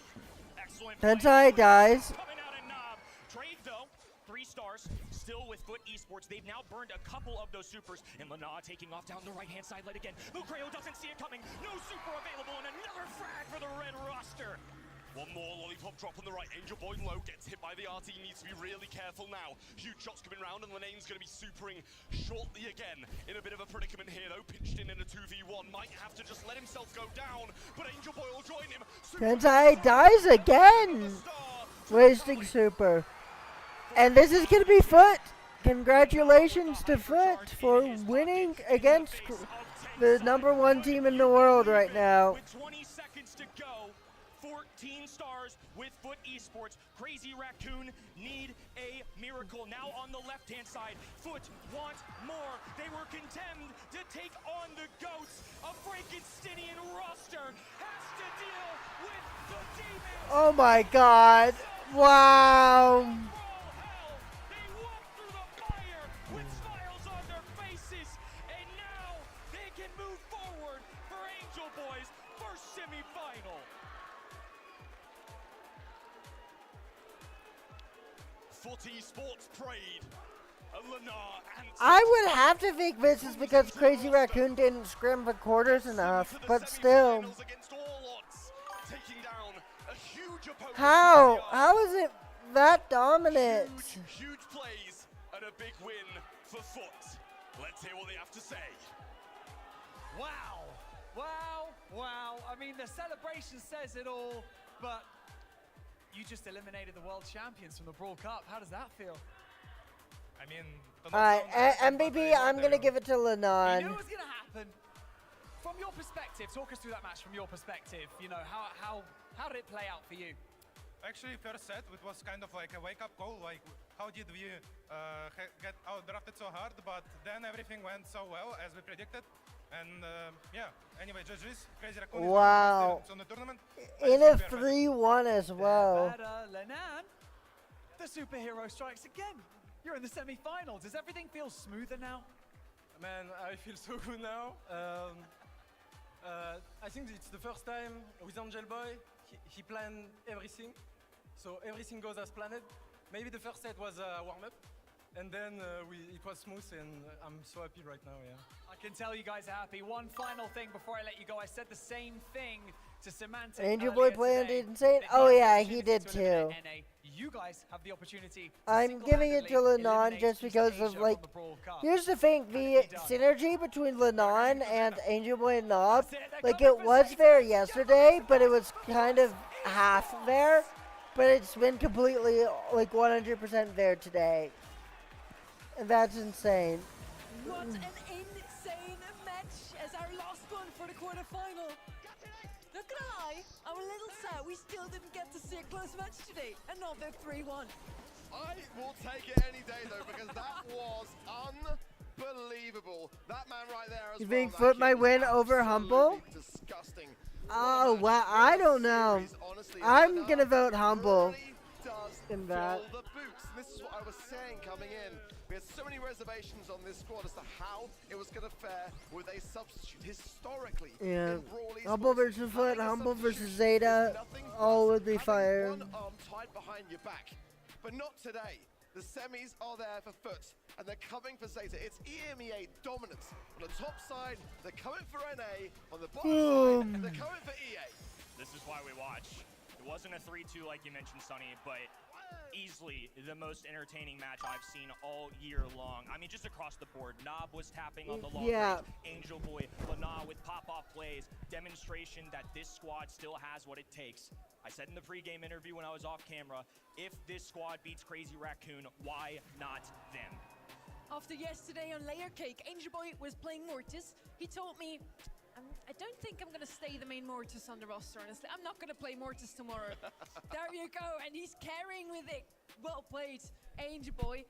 Excellent. Tensai dies. Coming out of Knob. Trade, though. 3 stars, still with FUT Esports. They've now burned a couple of those supers, and Lana taking off down the right-hand side late again. Milcreo doesn't see it coming. No super available, and another frag for the red roster. One more lollipop drop on the right. Angel Boy low gets hit by the RT. He needs to be really careful now. Huge shots coming round, and Lenane's going to be supering shortly again. In a bit of a predicament here, though. Pinched in a 2v1. Might have to just let himself go down, but Angel Boy will join him. Tensai dies again, wasting super. And this is going to be FUT. Congratulations to FUT for winning against the #1 team in the world right now. With 20 seconds to go, 14 stars with FUT Esports. Crazy Raccoon need a miracle. Now on the left-hand side, FUT want more. They were condemned to take on the GOATs. A Frankensteinian roster has to deal with Oh my god. Wow. With smiles on their faces, and now they can move forward for Angel Boys' first semi-final. Foot Esports prayed. I would have to think this is because Crazy Raccoon didn't scrim for quarters enough, but still. How? How is it that dominant? Huge plays and a big win for Foot. Let's hear what they have to say. Wow, wow, wow. I mean, the celebration says it all, but you just eliminated the world champions from the Brawl Cup. How does that feel? I mean, Alright, MVP, I'm going to give it to Lenon. You knew it was going to happen. From your perspective, talk us through that match from your perspective. You know, how did it play out for you? Actually, first set, it was kind of like a wake-up call. Like, how did we get out-drafted so hard? But then everything went so well as we predicted. And yeah, anyway, GG's. Crazy Raccoon Wow. on the tournament. In a 3-1 as well. Lenan, the superhero strikes again. You're in the semi-final. Does everything feel smoother now? Man, I feel so good now. I think it's the first time with Angel Boy, he planned everything. So everything goes as planned. Maybe the first set was a warm-up, and then it was smooth, and I'm so happy right now, yeah. I can tell you guys are happy. One final thing before I let you go. I said the same thing to Samantha. Angel Boy playing insane? Oh yeah, he did too. You guys have the opportunity. I'm giving it to Lenon just because of like, here's the thing, the synergy between Lenon and Angel Boy and Nob, like it was there yesterday, but it was kind of half there, but it's been completely like 100% there today. And that's insane. What an insane match as our last one for the quarterfinal. Not gonna lie, I'm a little sad we still didn't get to see a close match today. Another 3-1. I will take it any day though, because that was unbelievable. That man right there as You well. think Foot might win over Humble? Disgusting. Oh wow, I don't know. I'm gonna vote Humble in that. The boots. This is what I was saying coming in. We had so many reservations on this squad as to how it was going to fare with a substitute historically. Yeah, in Brawl Humble versus Foot, Humble versus Zeta, all would be fire. One arm tied behind your back, but not today. The semis are there for Foot, and they're coming for Zeta. It's EMEA dominance. On the top side, they're coming for NA. On the bottom side, they're coming for EA. This is why we watch. It wasn't a 3-2 like you mentioned, Sonny, but easily the most entertaining match I've seen all year long. I mean, just across the board. Nob was tapping on the long range. Angel Boy, Lana with pop-off plays. Demonstration that this squad still has what it takes. I said in the pregame interview when I was off camera, if this squad beats Crazy Raccoon, why not them? After yesterday on Layer Cake, Angel Boy was playing Mortis. He told me, I don't think I'm going to stay the main Mortis on the roster, honestly. I'm not going to play Mortis tomorrow. There you go, and he's carrying with it. Well played, Angel Boy.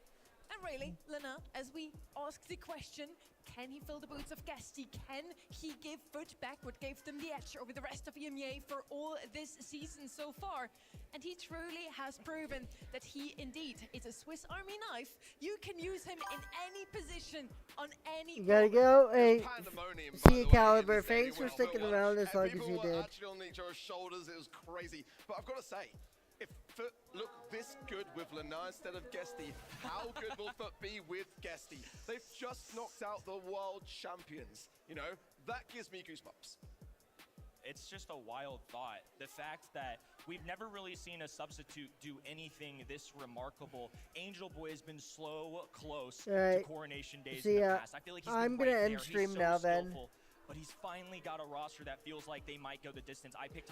And really, Lena, as we ask the question, can he fill the boots of Gasti? Can he give Foot back what gave them the edge over the rest of EMEA for all this season so far? And he truly has proven that he indeed is a Swiss Army knife. You can use him in any position, on any... You gotta go. Hey, see Caliber, thanks for sticking around as long as you did. Actually on each other's shoulders, it was crazy. But I've got to say, if Foot looked this good with Lana instead of Guesty, how good will Foot be with Guesty? They've just knocked out the world champions. You know, that gives me goosebumps. It's just a wild thought. The fact that we've never really seen a substitute do anything this remarkable. Angel Boy has been slow, close to Coronation Days in the past. I feel like he's I'm been gonna right end there. stream He's so now then. skillful, but he's finally got a roster that feels like they might go the distance. I picked